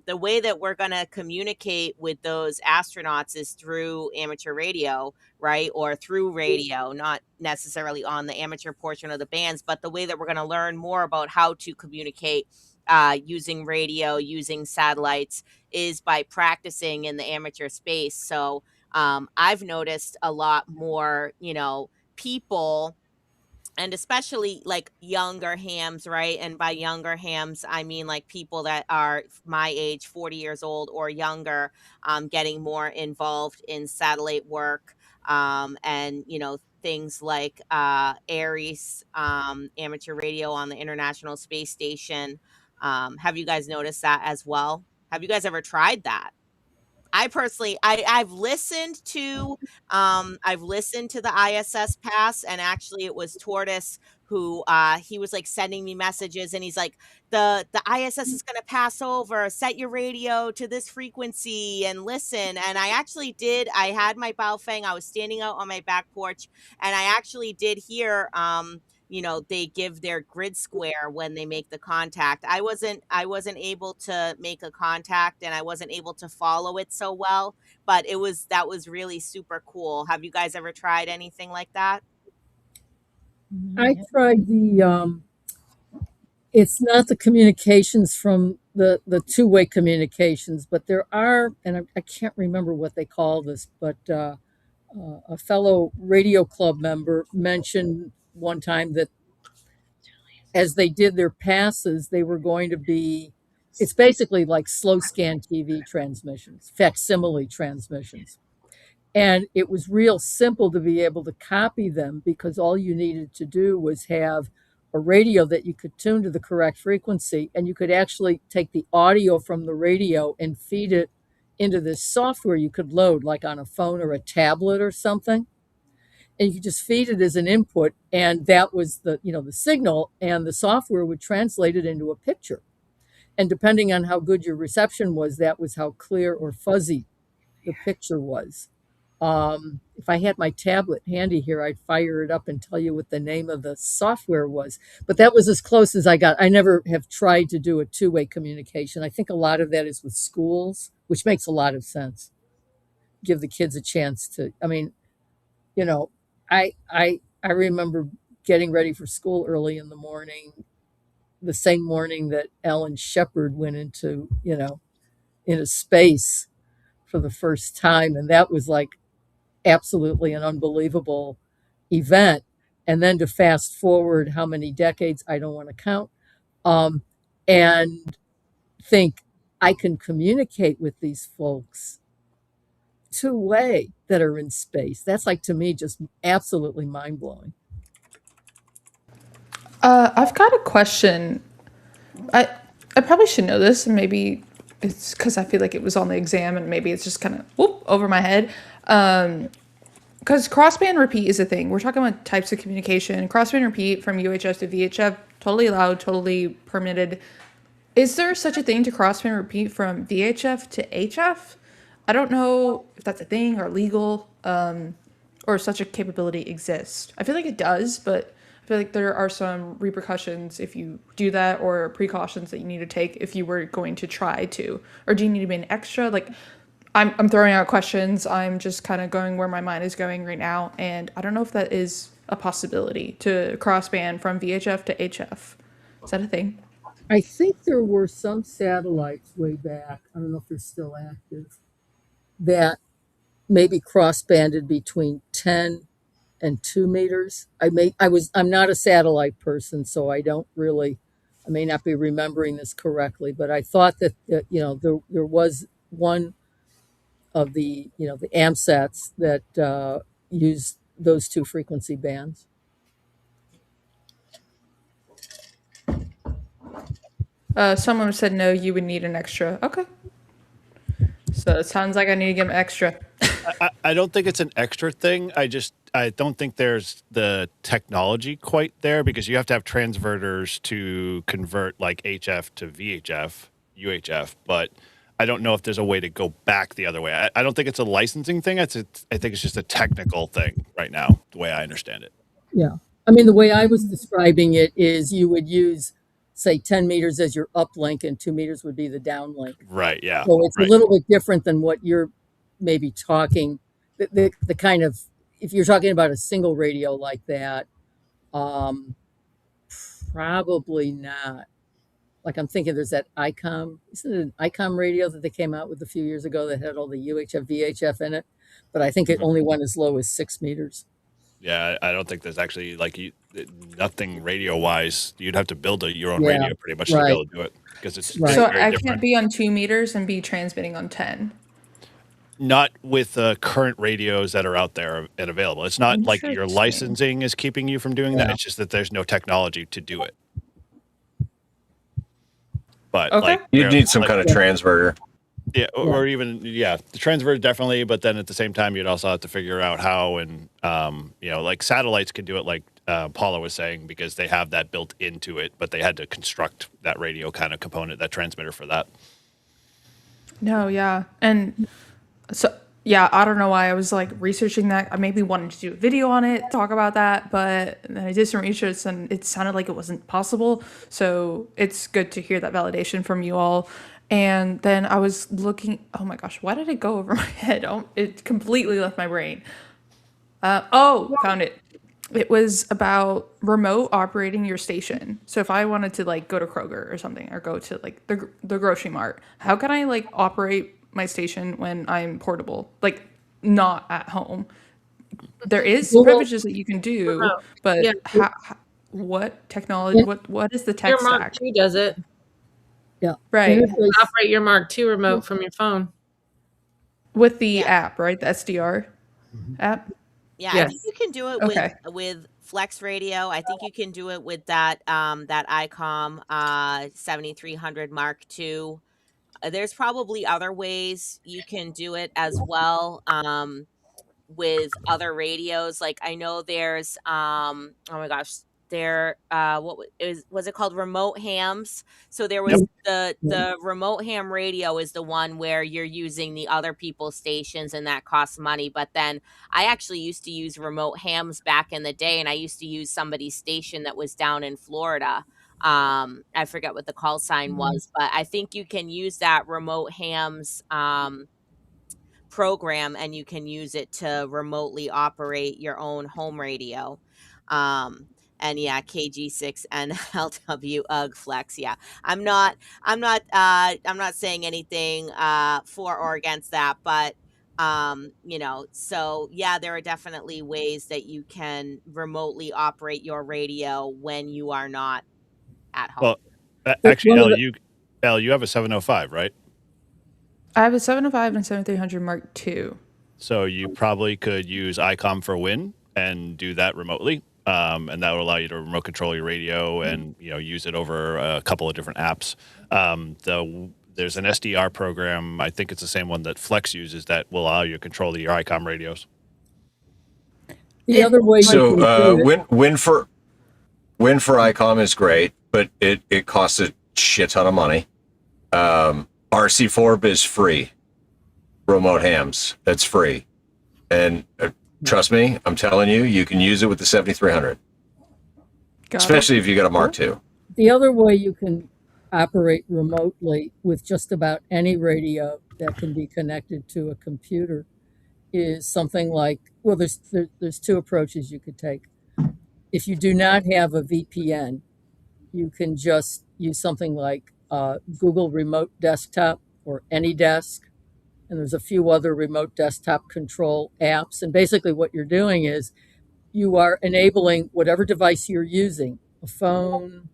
The way that we're going to communicate with those astronauts is through amateur radio, right? Or through radio, not necessarily on the amateur portion of the bands, but the way that we're going to learn more about how to communicate using radio, using satellites, is by practicing in the amateur space. So I've noticed a lot more, people, and especially like younger hams, right? And by younger hams, I mean like people that are my age, 40 years old or younger, getting more involved in satellite work, and things like Aries, amateur radio on the International Space Station. Have you guys noticed that as well? Have you guys ever tried that? I personally, I've listened to the ISS pass, and actually it was Tortoise who he was like sending me messages, and he's like, the ISS is going to pass over, set your radio to this frequency and listen. And I actually did. I had my Baofeng, I was standing out on my back porch, and I actually did hear they give their grid square when they make the contact. I wasn't able to make a contact, and I wasn't able to follow it so well, but that was really super cool. Have you guys ever tried anything like that? I tried it's not the communications from the two-way communications, but there are, and I can't remember what they call this, but a fellow radio club member mentioned one time that as they did their passes, they were going to be, it's basically like slow scan TV transmissions, facsimile transmissions. And it was real simple to be able to copy them because all you needed to do was have a radio that you could tune to the correct frequency. And you could actually take the audio from the radio and feed it into this software you could load, like on a phone or a tablet or something. And you could just feed it as an input. And that was the signal, and the software would translate it into a picture. And depending on how good your reception was, that was how clear or fuzzy the picture was. If I had my tablet handy here, I'd fire it up and tell you what the name of the software was. But that was as close as I got. I never have tried to do a two-way communication. I think a lot of that is with schools, which makes a lot of sense. Give the kids a chance to, I mean, you know, I remember getting ready for school early in the morning, the same morning that Alan Shepard went into space for the first time. And that was like absolutely an unbelievable event. And then to fast forward how many decades, I don't want to count, and think I can communicate with these folks two-way that are in space. That's like, to me, just absolutely mind-blowing. I've got a question. I probably should know this, and maybe it's because I feel like it was on the exam, and maybe it's just kind of whoop over my head. Because crossband repeat is a thing. We're talking about types of communication. Crossband repeat from UHF to VHF, totally allowed, totally permitted. Is there such a thing to crossband repeat from VHF to HF? I don't know if that's a thing or legal, or if such a capability exists. I feel like it does, but I feel like there are some repercussions if you do that, or precautions that you need to take if you were going to try to. Or do you need to be an extra? Like, I'm throwing out questions. I'm just kind of going where my mind is going right now, and I don't know if that is a possibility to crossband from VHF to HF. Is that a thing? I think there were some satellites way back, I don't know if they're still active, that maybe cross-banded between 10 and 2 meters. I'm not a satellite person, so I may not be remembering this correctly, but I thought that, there was one of the AMSATs that used those two frequency bands. Someone said no, you would need an extra. Okay. So it sounds like I need to get an extra. I don't think it's an extra thing. I don't think there's the technology quite there, because you have to have transverters to convert like HF to VHF, UHF, but I don't know if there's a way to go back the other way. I don't think it's a licensing thing. I think it's just a technical thing right now, the way I understand it. Yeah. I mean, the way I was describing it is you would use, say, 10 meters as your uplink and 2 meters would be the downlink. Right. Yeah. So it's right. a little bit different than what you're maybe talking, the kind of, if you're talking about a single radio like that, probably not. Like, I'm thinking there's that ICOM, isn't it an ICOM radio that they came out with a few years ago that had all the UHF, VHF in it? But I think it only went as low as 6 meters. Yeah, I don't think there's actually nothing radio wise. You'd have to build your own Yeah, radio pretty much to be able to do it, because it's Right. So very I different. can't be on 2 meters and be transmitting on 10. Not with the current radios that are out there and available. It's not like your Interesting. licensing is keeping you from doing that. Yeah. It's just that there's no technology to do it. But Okay. You'd need some kind of transverter. yeah, or even the transverter definitely. But then at the same time, you'd also have to figure out how, and like satellites can do it, like Paula was saying, because they have that built into it. But they had to construct that radio kind of component, that transmitter for that. No, yeah. And so, yeah, I don't know why I was like researching that. I maybe wanted to do a video on it, talk about that, but then I did some research and it sounded like it wasn't possible. So it's good to hear that validation from you all. And then I was looking, oh my gosh, why did it go over my head? Oh, it completely left my brain. Found it. It was about remote operating your station. So if I wanted to like go to Kroger or something, or go to like the grocery mart, how can I like operate my station when I'm portable, like not at home? There is Google, privileges that you can do, Remote. Yeah, but what technology? in, What is the your tech Mark stack? II does it. yeah, Right, interface. Operate your Mark II remote from your phone. with the Yeah. app, right? The SDR Mhm. app. Yeah, I think Yes. you can do it Okay. with Flex Radio. I think you can do it with that ICOM 7300 Mark II. There's probably other ways you can do it as well. With other radios. Like I know there's oh my gosh, there was it called remote hams? So there Yep. was Yeah. the remote ham radio is the one where you're using the other people's stations and that costs money. But then I actually used to use remote hams back in the day, and I used to use somebody's station that was down in Florida. I forget what the call sign was, but I think you can use that remote hams program, and you can use it to remotely operate your own home radio. Um, and yeah, KG6 and LW UG Flex. Yeah. I'm not saying anything for or against that, but so yeah, there are definitely ways that you can remotely operate your radio when you are not at home. Well, actually, One of the Elle, you have a 705, right? I have a 705 and 7300 Mark II. So you probably could use ICOM for Win and do that remotely. And that will allow you to remote control your radio and use it over a couple of different apps. There's an SDR program. I think it's the same one that Flex uses that will allow you to control your ICOM radios. the other way you So can do it. win for ICOM is great, but it costs a shit ton of money. RC4 is free. Remote hams, that's free, and trust me, I'm telling you, you can use it with the 7300, Got especially if you got a Mark II. The other way you can operate remotely with just about any radio that can be connected to a computer is something like, well, there's two approaches you could take. If you do not have a VPN, you can just use something like Google Remote Desktop or AnyDesk, and there's a few other remote desktop control apps. And basically, what you're doing is you are enabling whatever device you're using, a phone,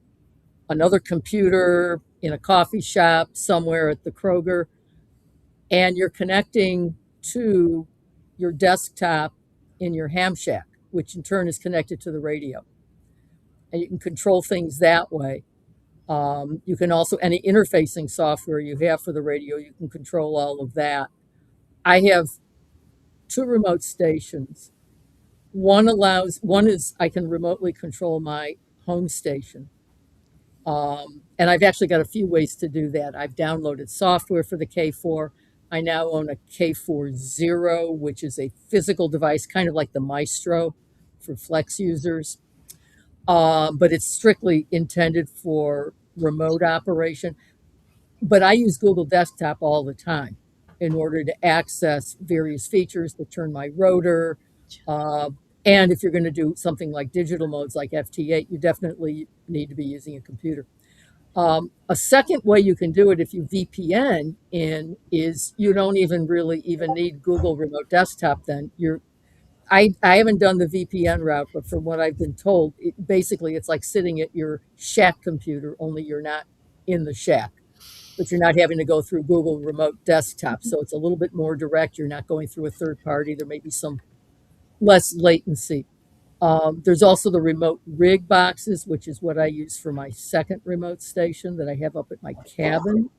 another computer, in a coffee shop, somewhere at the Kroger, and you're connecting to your desktop in your ham shack, which in turn is connected to the radio. And you can control things that way. You can also, any interfacing software you have for the radio, you can control all of that. I have two remote stations. One is I can remotely control my home station. And I've actually got a few ways to do that. I've downloaded software for the K4. I now own a K40, which is a physical device, kind of like the Maestro for Flex users. But it's strictly intended for remote operation. But I use Google Desktop all the time in order to access various features, to turn my rotor. And if you're going to do something like digital modes like FT8, you definitely need to be using a computer. A second way you can do it if you VPN in is you don't even need Google Remote Desktop. Then I haven't done the VPN route, but from what I've been told, basically it's like sitting at your shack computer, only you're not in the shack, but you're not having to go through Google Remote Desktop. So it's a little bit more direct. You're not going through a third party. There may be some less latency. There's also the remote rig boxes, which is what I use for my second remote station that I have up at my cabin.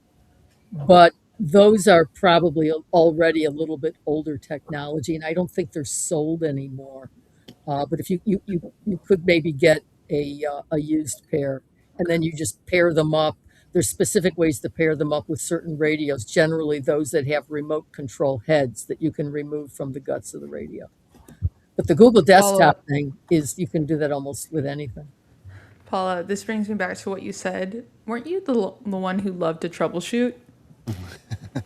But those are probably already a little bit older technology, and I don't think they're sold anymore. But if you could maybe get a used pair, and then you just pair them up. There's specific ways to pair them up with certain radios, generally those that have remote control heads that you can remove from the guts of the radio. But the Google Paula, Desktop thing is you can do that almost with anything. Paula, this brings me back to what you said. Weren't you the one who loved to troubleshoot?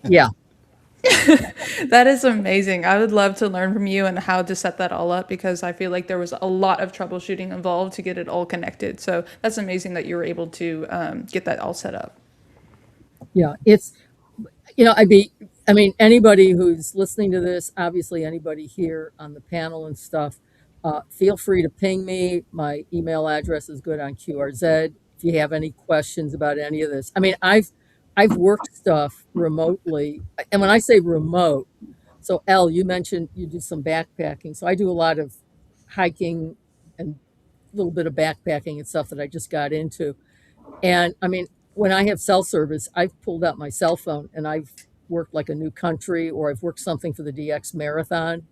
Yeah. That is amazing. I would love to learn from you and how to set that all up because I feel like there was a lot of troubleshooting involved to get it all connected. So that's amazing that you were able to get that all set up. Yeah, it's I mean, anybody who's listening to this, obviously anybody here on the panel and stuff, feel free to ping me. My email address is good on QRZ. If you have any questions about any of this, I mean, I've worked stuff remotely, and when I say remote, so Elle, you mentioned you do some backpacking, so I do a lot of hiking and a little bit of backpacking and stuff that I just got into. And I mean, when I have cell service, I've pulled out my cell phone and I've worked like a new country or I've worked something for the DX marathon,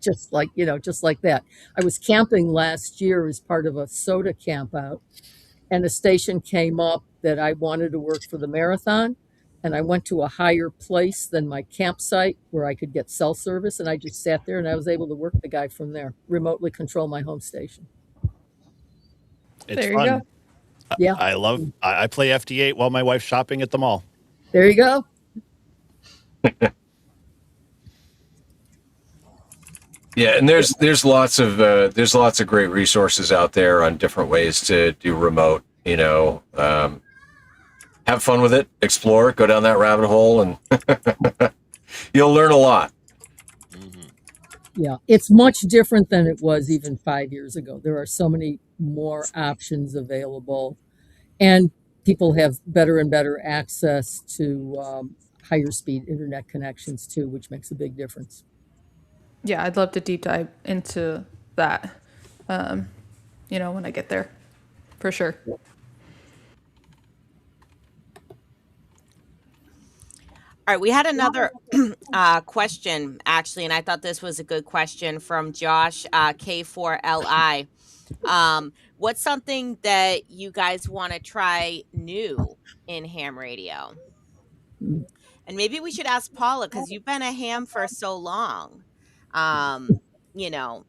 just like, just like that. I was camping last year as part of a SOTA camp out, and a station came up that I wanted to work for the marathon. And I went to a higher place than my campsite where I could get cell service. And I just sat there and I was able to work the guy from there, remotely control my home station. It's There you fun. go. Yeah, I play FD8 while my wife's shopping at the mall. there you go. Yeah, and there's lots of great resources out there on different ways to do remote. Have fun with it, explore, go down that rabbit hole, and you'll learn a lot. Yeah, it's much different than it was even 5 years ago. There are so many more options available, and people have better and better access to higher speed internet connections too, which makes a big difference. Yeah, I'd love to deep dive into that, when I get there, for sure. All right, we had another question actually, and I thought this was a good question from Josh K4LI. What's something that you guys want to try new in ham radio? And maybe we should ask Paula because you've been a ham for so long. Um, you know,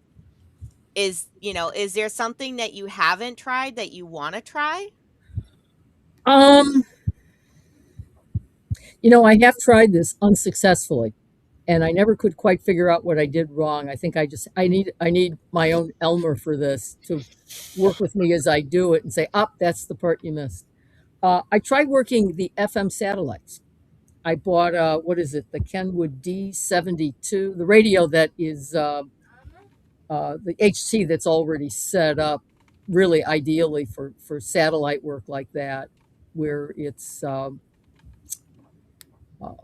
is there something that you haven't tried that you want to try? Um, I have tried this unsuccessfully, and I never could quite figure out what I did wrong. I think I need my own Elmer for this to work with me as I do it and say, "Up, that's the part you missed." I tried working the FM satellites. I bought what is it, the Kenwood D72, the radio that is the HT that's already set up, really ideally for satellite work like that, where it's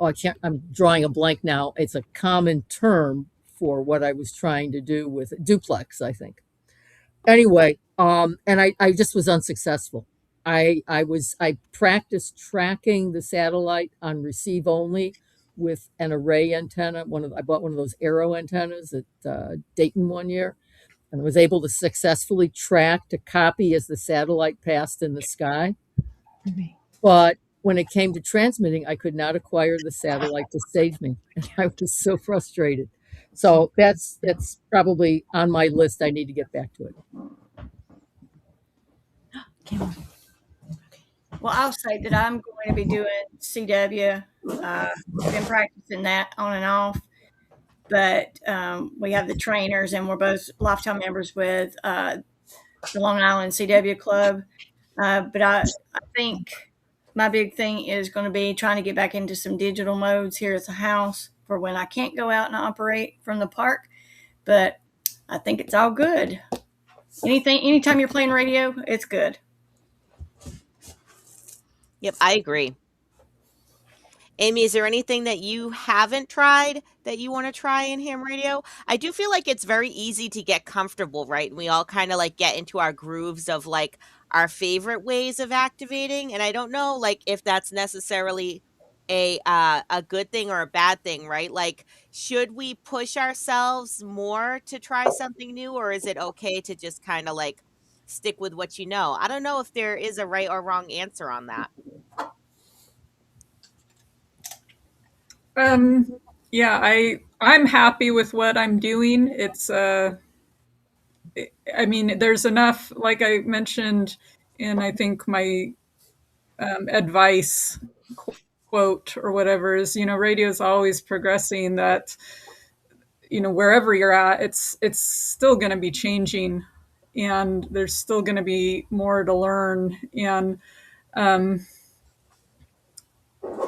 I can't. I'm drawing a blank now. It's a common term for what I was trying to do with duplex, I think. Anyway, and I just was unsuccessful. I practiced tracking the satellite on receive only with an array antenna. I bought one of those arrow antennas at Dayton one year, and was able to successfully track to copy as the satellite passed in the sky. But when it came to transmitting, I could not acquire the satellite to save me, and I was so frustrated. So that's probably on my list. I need to get back to it. Well, I'll say that I'm going to be doing CW. Been practicing that on and off, but we have the trainers, and we're both lifetime members with the Long Island CW Club. But I think my big thing is going to be trying to get back into some digital modes here at the house for when I can't go out and operate from the park. But I think it's all good. Anytime you're playing radio, it's good. Yep, I agree. Amy, is there anything that you haven't tried that you want to try in ham radio? I do feel like it's very easy to get comfortable, right? We all kind of like get into our grooves of like our favorite ways of activating, and I don't know like if that's necessarily a good thing or a bad thing, right? Like should we push ourselves more to try something new, or is it okay to just kind of like stick with what you know? I don't know if there is a right or wrong answer on that. Yeah, I'm happy with what I'm doing. It's I mean, there's enough, like I mentioned in I think my advice quote or whatever is, radio is always progressing, that, wherever you're at, it's still going to be changing, and there's still going to be more to learn. And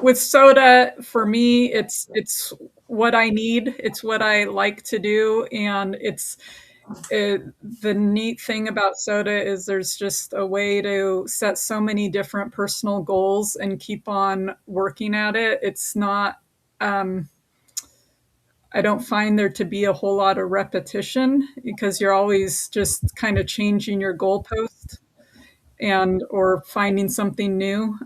with SOTA, for me, it's what I need. It's what I like to do, and the neat thing about SOTA is there's just a way to set so many different personal goals and keep on working at it. It's not. I don't find there to be a whole lot of repetition, because you're always just kind of changing your goalpost and or finding something new.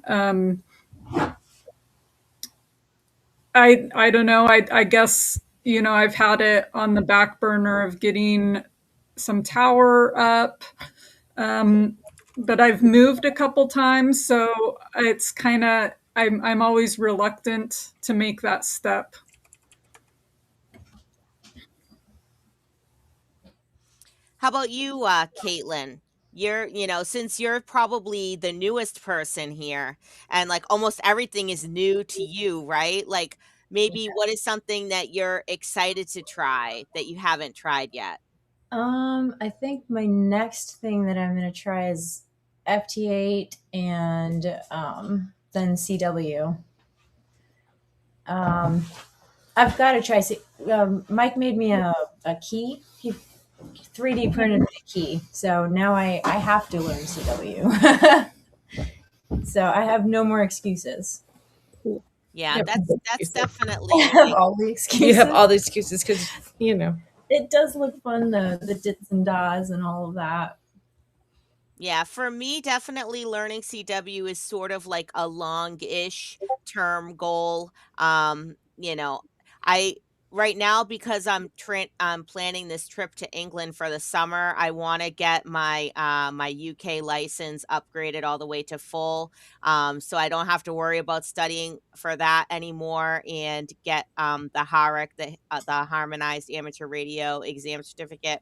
I don't know. I guess, I've had it on the back burner of getting some tower up, but I've moved a couple times, so it's kind of, I'm always reluctant to make that step. How about you, Caitlin? Since you're probably the newest person here, and like almost everything is new to you, right? Like maybe what is something that you're excited to try that you haven't tried yet? I think my next thing that I'm going to try is FT8 and then CW. I've got to try. Mike made me a key. He 3D printed me a key. So now I have to learn CW. So I have no more excuses. Yeah, Yep. that's definitely I have all the excuses. You have all the excuses because, It does look fun, the dits and das and all of that. Yeah, for me, definitely learning CW is sort of like a long-ish term goal. I right now, because I'm planning this trip to England for the summer, I want to get my UK license upgraded all the way to full, so I don't have to worry about studying for that anymore, and get the the Harmonized Amateur Radio Exam Certificate.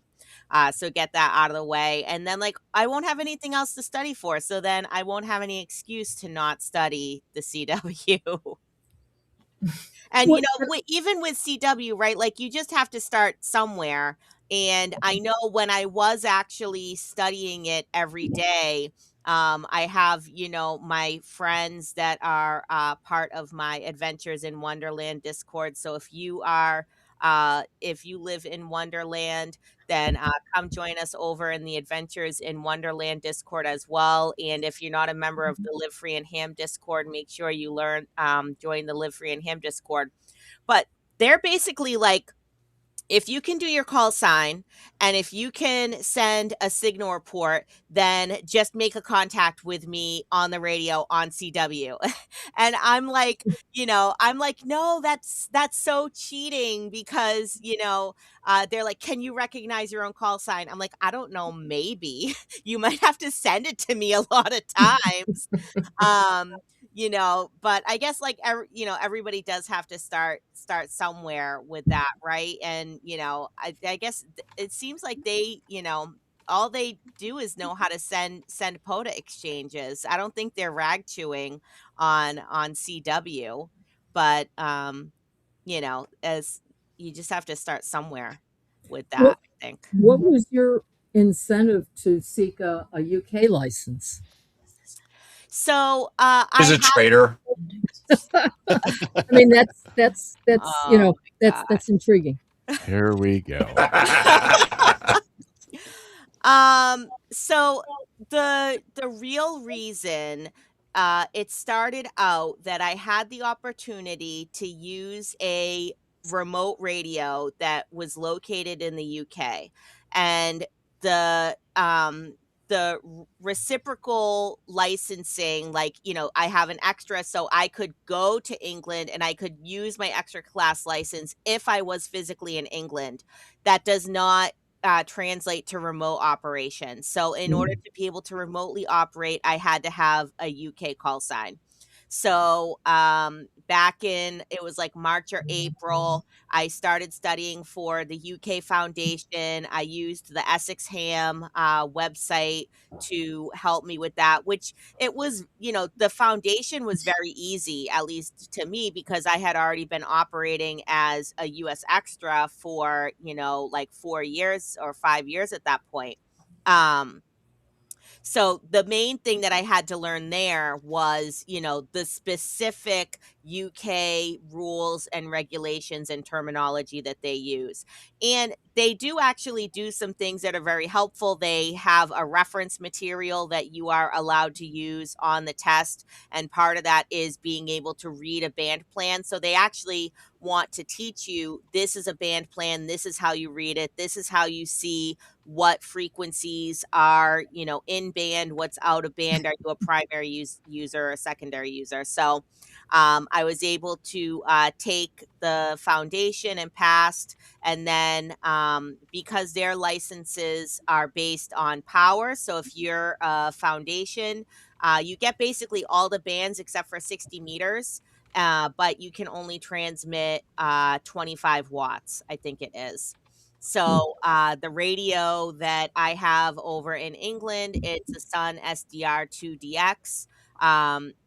So get that out of the way. And then, like, I won't have anything else to study for. So then I won't have any excuse to not study the CW. And, even with CW, right? Like, you just have to start somewhere. And I know when I was actually studying it every day, I have, my friends that are part of my Adventures in Wonderland Discord. So if you live in Wonderland, then come join us over in the Adventures in Wonderland Discord as well. And if you're not a member of the Live Free and Ham Discord, make sure you join the Live Free and Ham Discord. But they're basically like, if you can do your call sign and if you can send a signal report, then just make a contact with me on the radio on CW. And I'm like, no, that's so cheating, because, they're like, can you recognize your own call sign? I'm like, I don't know, maybe. You might have to send it to me a lot of times. But I guess, like, everybody does have to start somewhere with that, right? And I guess it seems like they, all they do is know how to send POTA exchanges. I don't think they're rag chewing on CW, but as you just have to start somewhere with that, What, I think. what was your incentive to seek a UK license? So Is a traitor. I mean, that's Oh my God. that's intriguing. Here we go. So the real reason it started out that I had the opportunity to use a remote radio that was located in the UK, and the reciprocal licensing, like, I have an extra, so I could go to England and I could use my extra class license if I was physically in England. That does not translate to remote operation. So in order to be able to remotely operate, I had to have a UK call sign. So back in, it was like March or April, I started studying for the UK Foundation. I used the Essex Ham website to help me with that, which it was, the foundation was very easy, at least to me, because I had already been operating as a US extra for, like 4 years or 5 years at that point. So the main thing that I had to learn there was, the specific UK rules and regulations and terminology that they use. And they do actually do some things that are very helpful. They have a reference material that you are allowed to use on the test. And part of that is being able to read a band plan. So they actually want to teach you, this is a band plan, this is how you read it, this is how you see what frequencies are, in band, what's out of band, are you a primary user or a secondary user. So I was able to take the foundation and passed. And then because their licenses are based on power, so if you're a foundation, you get basically all the bands except for 60 meters. But you can only transmit 25 watts, I think it is. So the radio that I have over in England, it's a Sun SDR2DX.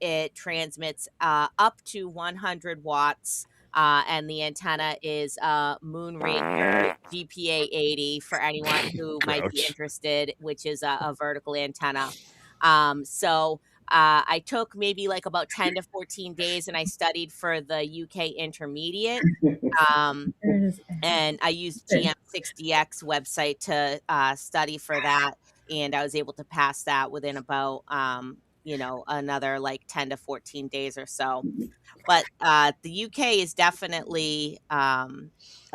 It transmits up to 100 watts. And the antenna is Moon Ranger GPA 80 for anyone who might be Grouch. interested, which is a vertical antenna. So I took maybe like about 10 to 14 days and I studied for the UK intermediate. And I used GM6DX website to study for that. And I was able to pass that within about, another like 10 to 14 days or so. But the UK is definitely a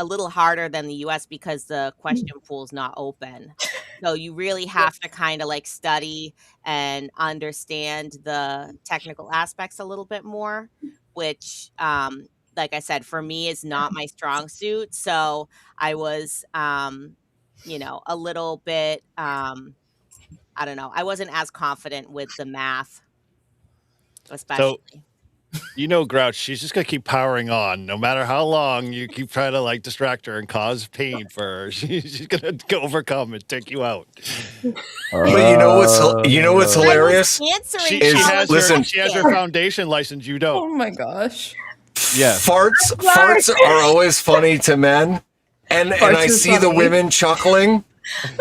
little harder than the US because the question pool is not open. So you really have to kind of like study and understand the technical aspects a little bit more, which, like I said, for me is not my strong suit. So I was, a little bit, I don't know. I wasn't as confident with the math, especially. Grouch, she's just gonna keep powering on, no matter how long you keep trying to like distract her and cause pain for her. She's gonna overcome and take you out. But you know what's hilarious? Answering Is- college listen, She has her questions. foundation license. You Oh don't. my gosh. Yes. Farts are always funny to men, and Farts I are see the funny. women chuckling.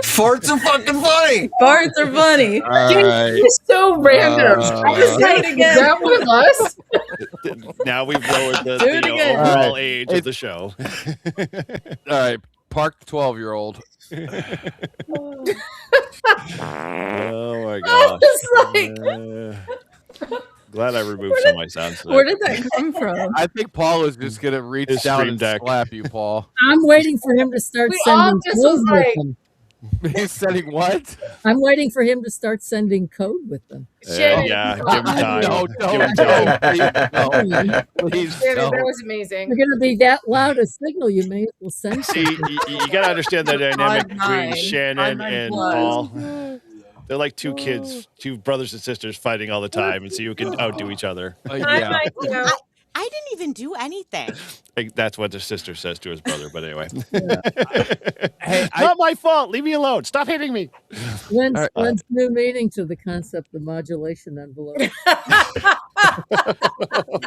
Farts are fucking funny. Farts are funny. It's so random. I was Do like, it is again. that one of us? Now we've lowered the Do it again. overall All right. age of the show. All right, park the 12-year-old. Oh my I gosh. was like, Glad I removed some of my sounds today. Where did that come from? I think Paul is just gonna reach His down Stream and Deck. slap you, Paul. I'm waiting for him to start we all sending just was code with like, them. He's setting what? I'm waiting for him to start sending code with them. Shannon, Yeah, give him time. No, Give him don't, time. please Shannon, that don't. was amazing. You're going to be that loud a signal, you may as well send See, you got to understand the dynamic Odd between nine. Shannon Odd nine and plus. Paul. They're like two kids, two brothers and sisters fighting all the time, and so you can outdo each other. Yeah. I didn't even do anything. Like, that's what the sister says to his brother. But anyway, Hey, not my fault. Leave me alone. Stop hitting me. When's new meaning to the concept of modulation envelope?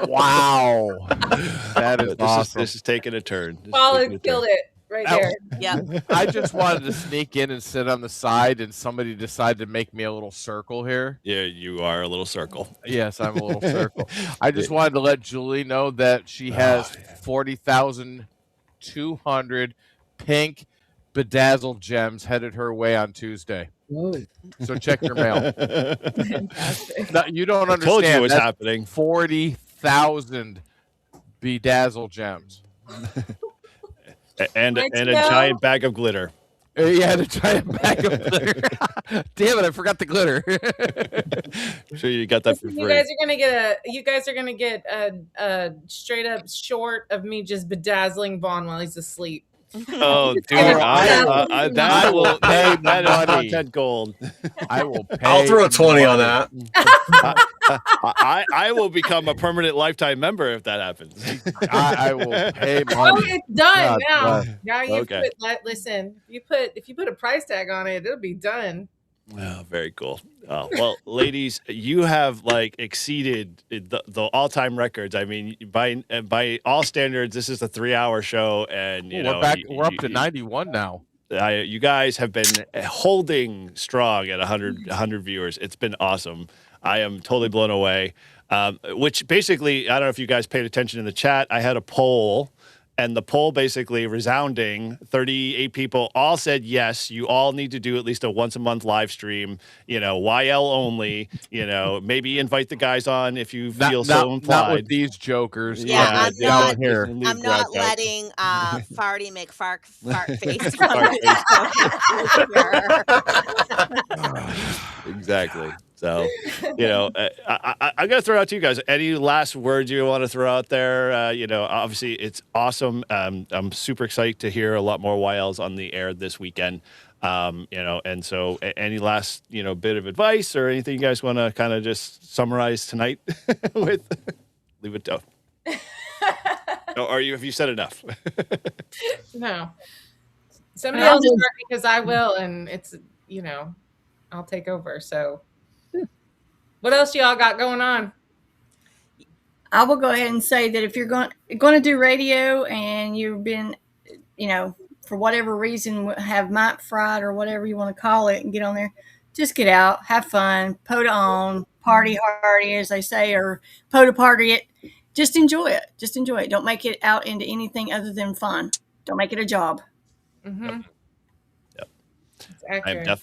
wow, that is awesome. This is taking a turn. This is Paul taking a killed turn. it right there. Yeah. I just wanted to sneak in and sit on the side, and somebody decided to make me a little circle here. Yeah, you are a little circle. Yes, I'm a little circle. I just wanted to let Julie know that she has 40,200 pink bedazzled gems headed her way on Tuesday. Whoa. So check your mail. No, you don't I understand. told you what's That's happening. 40,000 bedazzled gems. And Let's a go. giant bag of glitter. Yeah, the giant bag of glitter. Damn it, I forgot the glitter. I'm sure you got that for You free. guys are gonna get a straight up short of me just bedazzling Vaughn while he's asleep. Oh, dude, Or that I will will pay that is money. content gold. I will pay. I'll throw 20 on money. that. I will become a permanent lifetime member if that happens. I will pay Oh, money. it's done God now. bless. Now you Okay. listen. If you put a price tag on it, it'll be done. Oh, very cool. Oh, well, ladies, you have like exceeded the all-time records. I mean, by all standards, this is a 3-hour show, and you know We're up to 91 now. you guys have been holding strong at 100 viewers. It's been awesome. I am totally blown away. Which basically, I don't know if you guys paid attention in the chat. I had a poll, and the poll basically resounding 38 people all said yes. You all need to do at least a once a month live stream. You know, YL only. You know, maybe invite the guys on if you feel so implied. Not with these jokers. Yeah, I'm not. here. I'm not letting Farty McFark fart face. Exactly. So, you know, I'm going to throw out to you guys. Any last words you want to throw out there? You know, obviously it's awesome. I'm super excited to hear a lot more YLs on the air this weekend. You know, and so any last, you know, bit of advice or anything you guys want to kind of just summarize tonight with? Leave it to. Or have you said enough? No. Somebody else start because I will, and it's, you know, I'll take over. So what else y'all got going on? I will go ahead and say that if you're going to do radio and you've been, you know, for whatever reason have mic fried or whatever you want to call it and get on there, just get out, have fun, POTA on, party hardy, as they say, or POTA party it. Just enjoy it. Just enjoy it. Don't make it out into anything other than fun. Don't make it a job. Mm-hmm. Yep. It's accurate.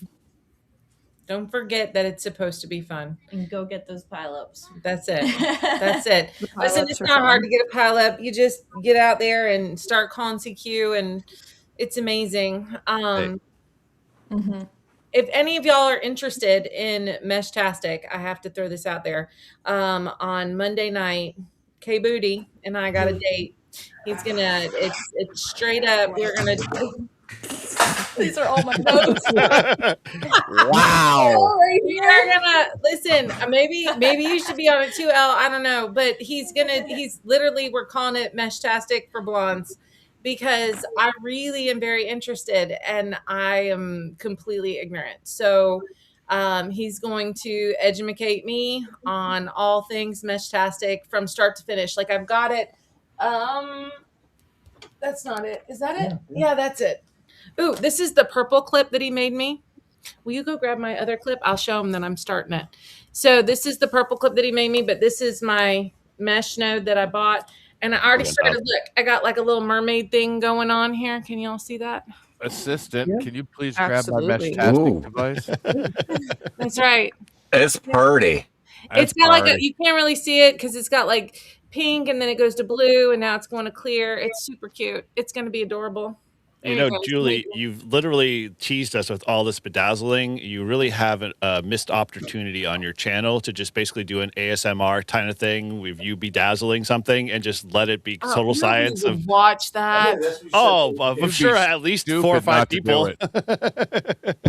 Don't forget that it's supposed to be fun. And go get those pile-ups. That's it. That's it. Listen, pile-ups it's are not hard fun. to get a pile up. You just get out there and start calling CQ, and it's amazing. Mm-hmm. If any of y'all are interested in Meshtastic, I have to throw this out there. On Monday night, K Booty and I got a date. He's gonna. It's straight up. We're gonna. These are all my notes. Wow. We are gonna listen. Maybe you should be on it too, L. I don't know, but he's literally, we're calling it Meshtastic for Blondes because I really am very interested and I am completely ignorant. So he's going to educate me on all things Meshtastic from start to finish. Like I've got it. That's not it. Is that it? Yeah, that's it. Ooh, this is the purple clip that he made me. Will you go grab my other clip? I'll show him that I'm starting it. So this is the purple clip that he made me, but this is my mesh node that I bought. And I already started, look, I got like a little mermaid thing going on here. Can y'all see that? Assistant, can you please Absolutely. grab my Ooh. Meshtastic device? That's right. It's pretty. It's got like you can't really see it because it's got like pink and then it goes to blue and now it's going to clear. It's super cute. It's going to be adorable. You know, Julie, you've literally teased us with all this bedazzling. You really have a missed opportunity on your channel to just basically do an ASMR kind of thing with you bedazzling something and just let it be total science of watch that. I'm sure at least 4 or 5 people.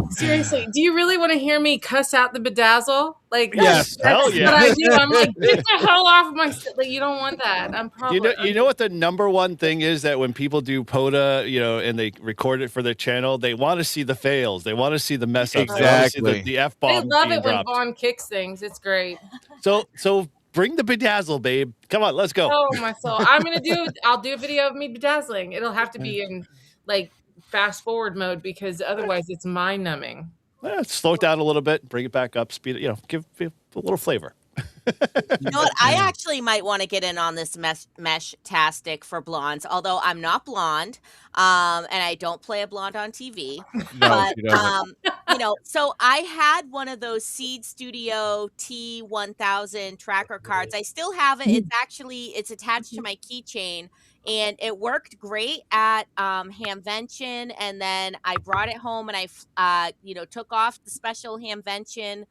Seriously, do you really want to hear me cuss out the bedazzle? Like, yes, hell that's yeah. what I do. I'm like, get the hell off of my. Like, you don't want that. I'm probably. You know what the number one thing is that when people do POTA, you know, and they record it for their channel, they want to see the fails. They want to see the mess ups. Exactly. They want to see the F bomb. They love being it when dropped. Vaughn kicks things. It's great. So bring the bedazzle, babe. Come on, let's go. Oh my soul! I'll do a video of me bedazzling. It'll have to be in like fast forward mode because otherwise it's mind numbing. Slow it down a little bit, bring it back up, speed it. You know, give a little flavor. You know what? I actually might want to get in on this mesh-tastic for blondes, although I'm not blonde, and I don't play a blonde on TV. No, But you know, so I had one of those Seed Studio T1000 tracker cards. I still have it. It's attached to my keychain, and it worked great at Hamvention. And then I brought it home, and I took off the special Hamvention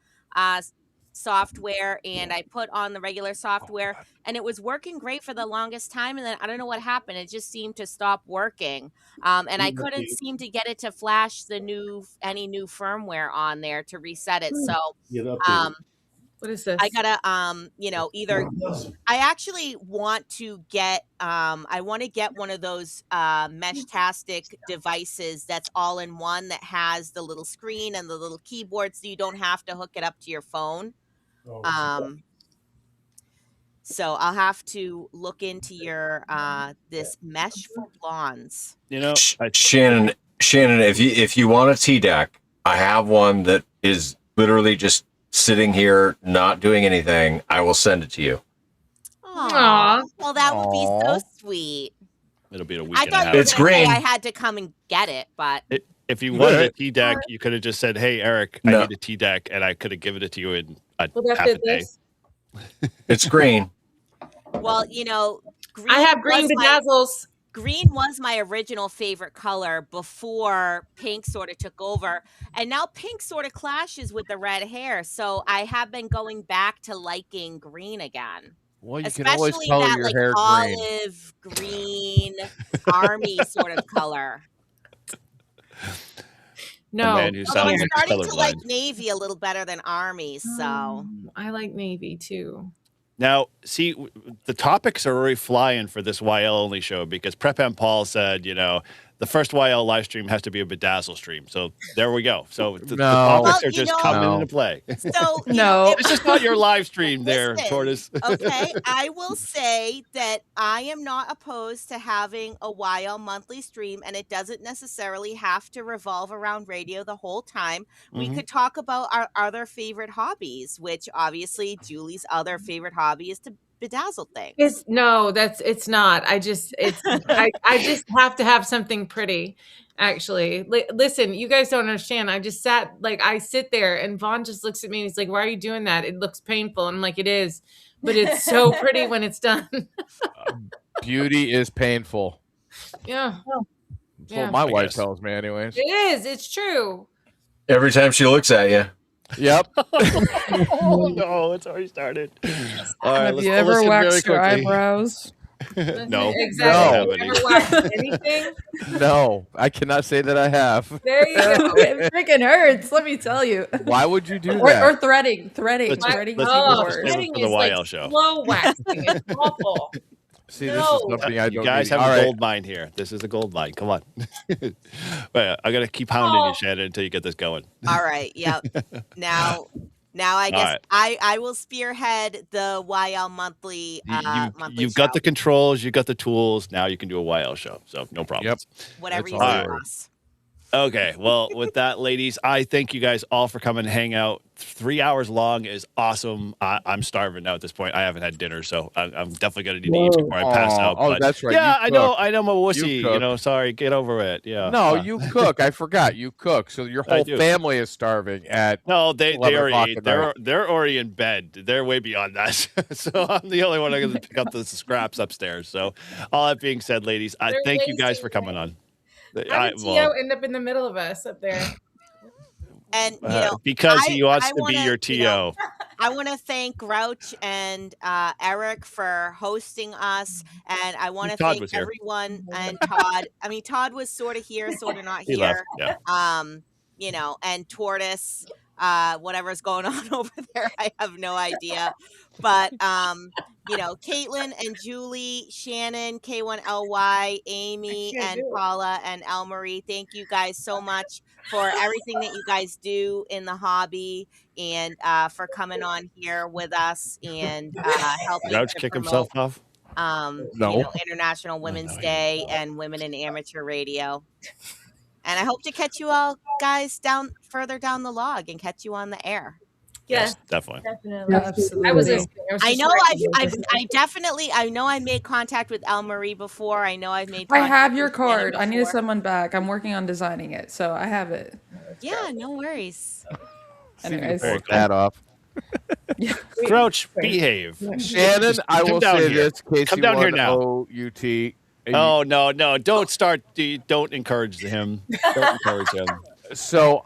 software and I put on the regular software and it was working great for the longest time. And then I don't know what happened. It just seemed to stop working. And I couldn't seem to get it to flash any new firmware on there to reset it. So, What is this? I gotta, either I actually want to get I want to get one of those Meshtastic devices that's all in one that has the little screen and the little keyboard so you don't have to hook it up to your phone. So I'll have to look into your this mesh for lawns. Shannon, if you want a TDEC, I have one that is literally just sitting here, not doing anything. I will send it to you. Aww. Well, that would be so sweet. It'll be a week. I and a thought half. you were It's gonna say green. I had to come and get it, but If you wanted a TDEC, you could have just said, "Hey, Eric, I No. need a TDEC," and I could have given it to you in Will that half a fit day. this? It's green. well, green I have green was my- bedazzles. Green was my original favorite color before pink sort of took over. And now pink sort of clashes with the red hair. So I have been going back to liking green again. Well, you can always Especially color that your like hair green. olive green army sort of color. No, man who Although sounds I'm like starting he's to like colorblind. navy a little better than army. So I like navy too. Now, see, the topics are already flying for this YL only show because Prep and Paul said, the first YL live stream has to be a bedazzle stream. So there we go. So the No. topics Well, are just you know- coming No. into play. so No. It's just not your live stream there, Listen, Tortoise. okay, I will say that I am not opposed to having a YL monthly stream, and it doesn't necessarily have to revolve around radio the whole time. We Mhm. could talk about our other favorite hobbies, which obviously Julie's other favorite hobby is to bedazzle things. It's not. I just have to have something pretty. Actually, listen, you guys don't understand. I just I sit there and Vaughn just looks at me and he's like, "Why are you doing that? It looks painful." And I'm like, "It is, but it's so pretty when it's done." Beauty is painful. Yeah, That's Yeah. what my I wife guess. tells me, anyways. it is. It's true. Every time she looks at you. Yep. Oh, no, it's already started. All right, Have let's you ever listen very waxed your quickly. eyebrows? No. Exactly. No. Ever watched anything? No, I cannot say that I have. There you go. It freaking hurts, let me tell you. Why would you do Or that? threading. Let's- Threading let's- Oh, let's keyboard. just- threading for the is like YL show. slow waxing. It's awful. See, this is No. something I You don't guys need. have All a right. gold mine here. This is a gold mine. Come on. But I'm going to keep hounding Oh. you, Shannon, until you get this going. All right, yep. Now I guess right. I will spearhead the YL monthly monthly You've got show. the controls, you've got the tools. Now you can do a YL show. So no problem. Yep. whatever That's you all say, right. boss. Okay. Well, with that, ladies, I thank you guys all for coming to hang out. 3 hours long is awesome. I'm starving now at this point. I haven't had dinner, so I'm definitely going to need to eat before I pass Aw. out. Oh, but that's right. Yeah, You I know. cook. I'm a wussy. You cook. Sorry. Get over it. Yeah. No, you cook. I forgot. You cook. So your I whole do. family is starving at No, they 11 already o'clock ate. at They're night. they're already in bed. They're way beyond that. So I'm the only one I going to pick up the scraps upstairs. So all that being said, ladies, I They're thank you guys lazy, for coming on. How did Tio end up in the middle of us up there? And because he wants I to be wanna, your TO. I want to thank Grouch and Eric for hosting us, and I want to Todd thank was here. everyone and Todd. I mean, Todd was sort of here, sort of not He here. left. Yeah. And Tortoise, whatever's going on over there, I have no idea. But Caitlin and Julie, Shannon, K1LY, Amy, and Paula and Elmarie, thank you guys so much for everything that you guys do in the hobby and for coming on here with us and helping Grouch to kick promote himself off. No. International Women's no, Day and Women in Amateur Radio. And I hope to catch you all guys further down the log and catch you on the air. Yeah, Definitely. Definitely. Absolutely. I was listening. I just know writing. I know I made contact with Elle-Marie before. I know I've made I contact have your with Shannon card. I need to before. send one back. I'm working on designing it, so I have it. Yeah, no worries. Anyways. Very Take that off. Grouch, behave. Shannon, I come will down say here. this in case Come you down here want now. OUT. Oh no! Don't start. Don't encourage him. Don't encourage him. So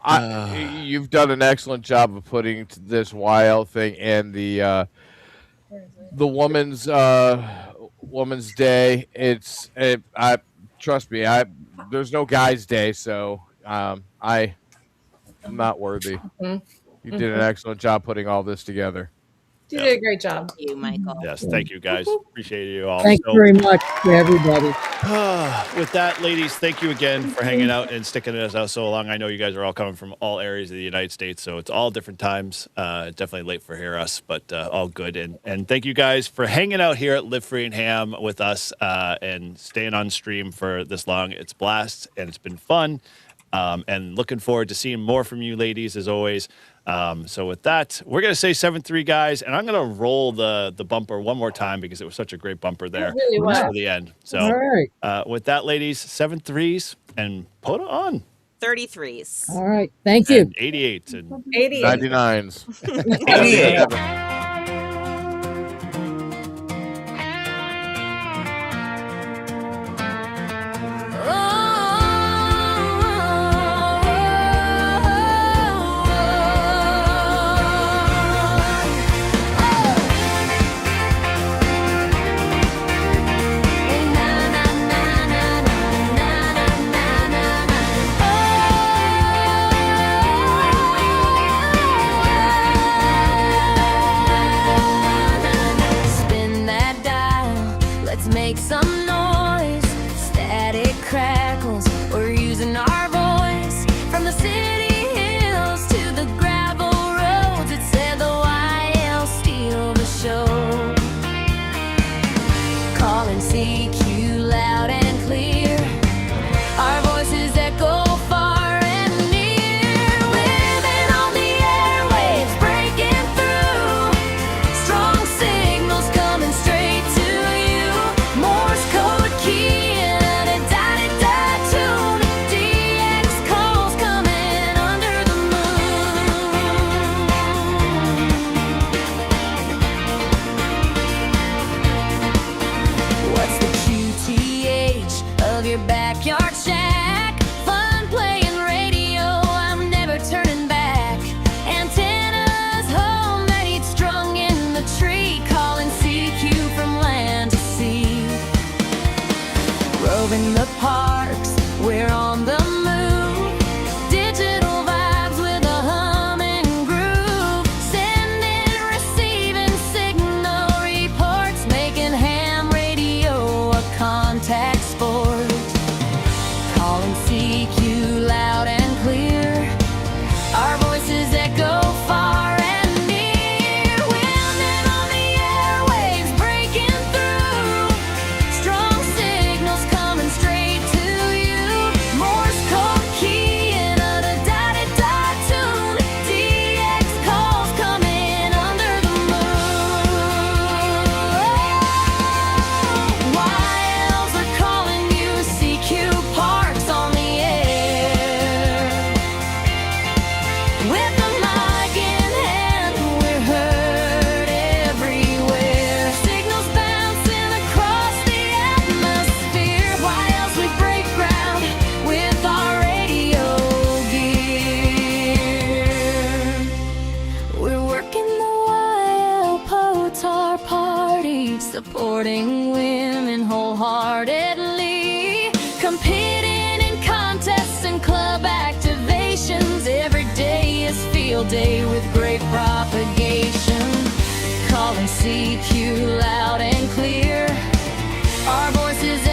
you've done an excellent job of putting this YL thing and the woman's day. I trust me. There's no guys' day, so I'm not worthy. Mhm. You did an excellent job putting all this together. You did a great job. Thank you, Michael. Yes, thank you guys. Appreciate you all. Thanks very much to everybody. With that, ladies, thank you again for hanging out and sticking us out so long. I know you guys are all coming from all areas of the United States, so it's all different times. Definitely late for us, but all good. And thank you guys for hanging out here at Live Free and Ham with us and staying on stream for this long. It's a blast, and it's been fun. And looking forward to seeing more from you ladies, as always. So with that, we're going to say 7-3, guys, and I'm going to roll the bumper one more time because it was such a great bumper there really was. for the end. So All right. with that, ladies, 7-3s and POTA on. 33s. All right. Thank you. And 88 and 88. 99s. 88. Spin that dial, let's make some noise. Static crackles, we're using our voice. From the city hills to the gravel roads, it said the YL steal the show. Calling CQ loud and clear, our voices echo far and near. Living on the airwaves, breaking through. Strong signals coming straight to you. Morse code key and a da-da-da tune. DX calls coming under the moon. What's the QTH of your backyard shack? Fun playing radio, I'm never turning back. Antennas home that eat strung in the tree, calling CQ from land to sea. Roving the parks, we're on the move. Digital vibes with a humming groove. Sending, receiving signal reports, making ham radio a contact sport. Calling CQ loud and clear, our voices echo far and near. Women on the airwaves breaking through. Strong signals coming straight to you. Morse code key and a da-da-da tune. DX calls coming under the moon. YLs are calling you, CQ Parks on the air. With the mic in hand, we're heard everywhere. Signals bouncing across the atmosphere. Why else we break ground with our radio gear? We're working the YL POTA Party, supporting women wholeheartedly. Competing in contests and club activations. Every day is field day with great propagation. Calling CQ loud and clear, our voices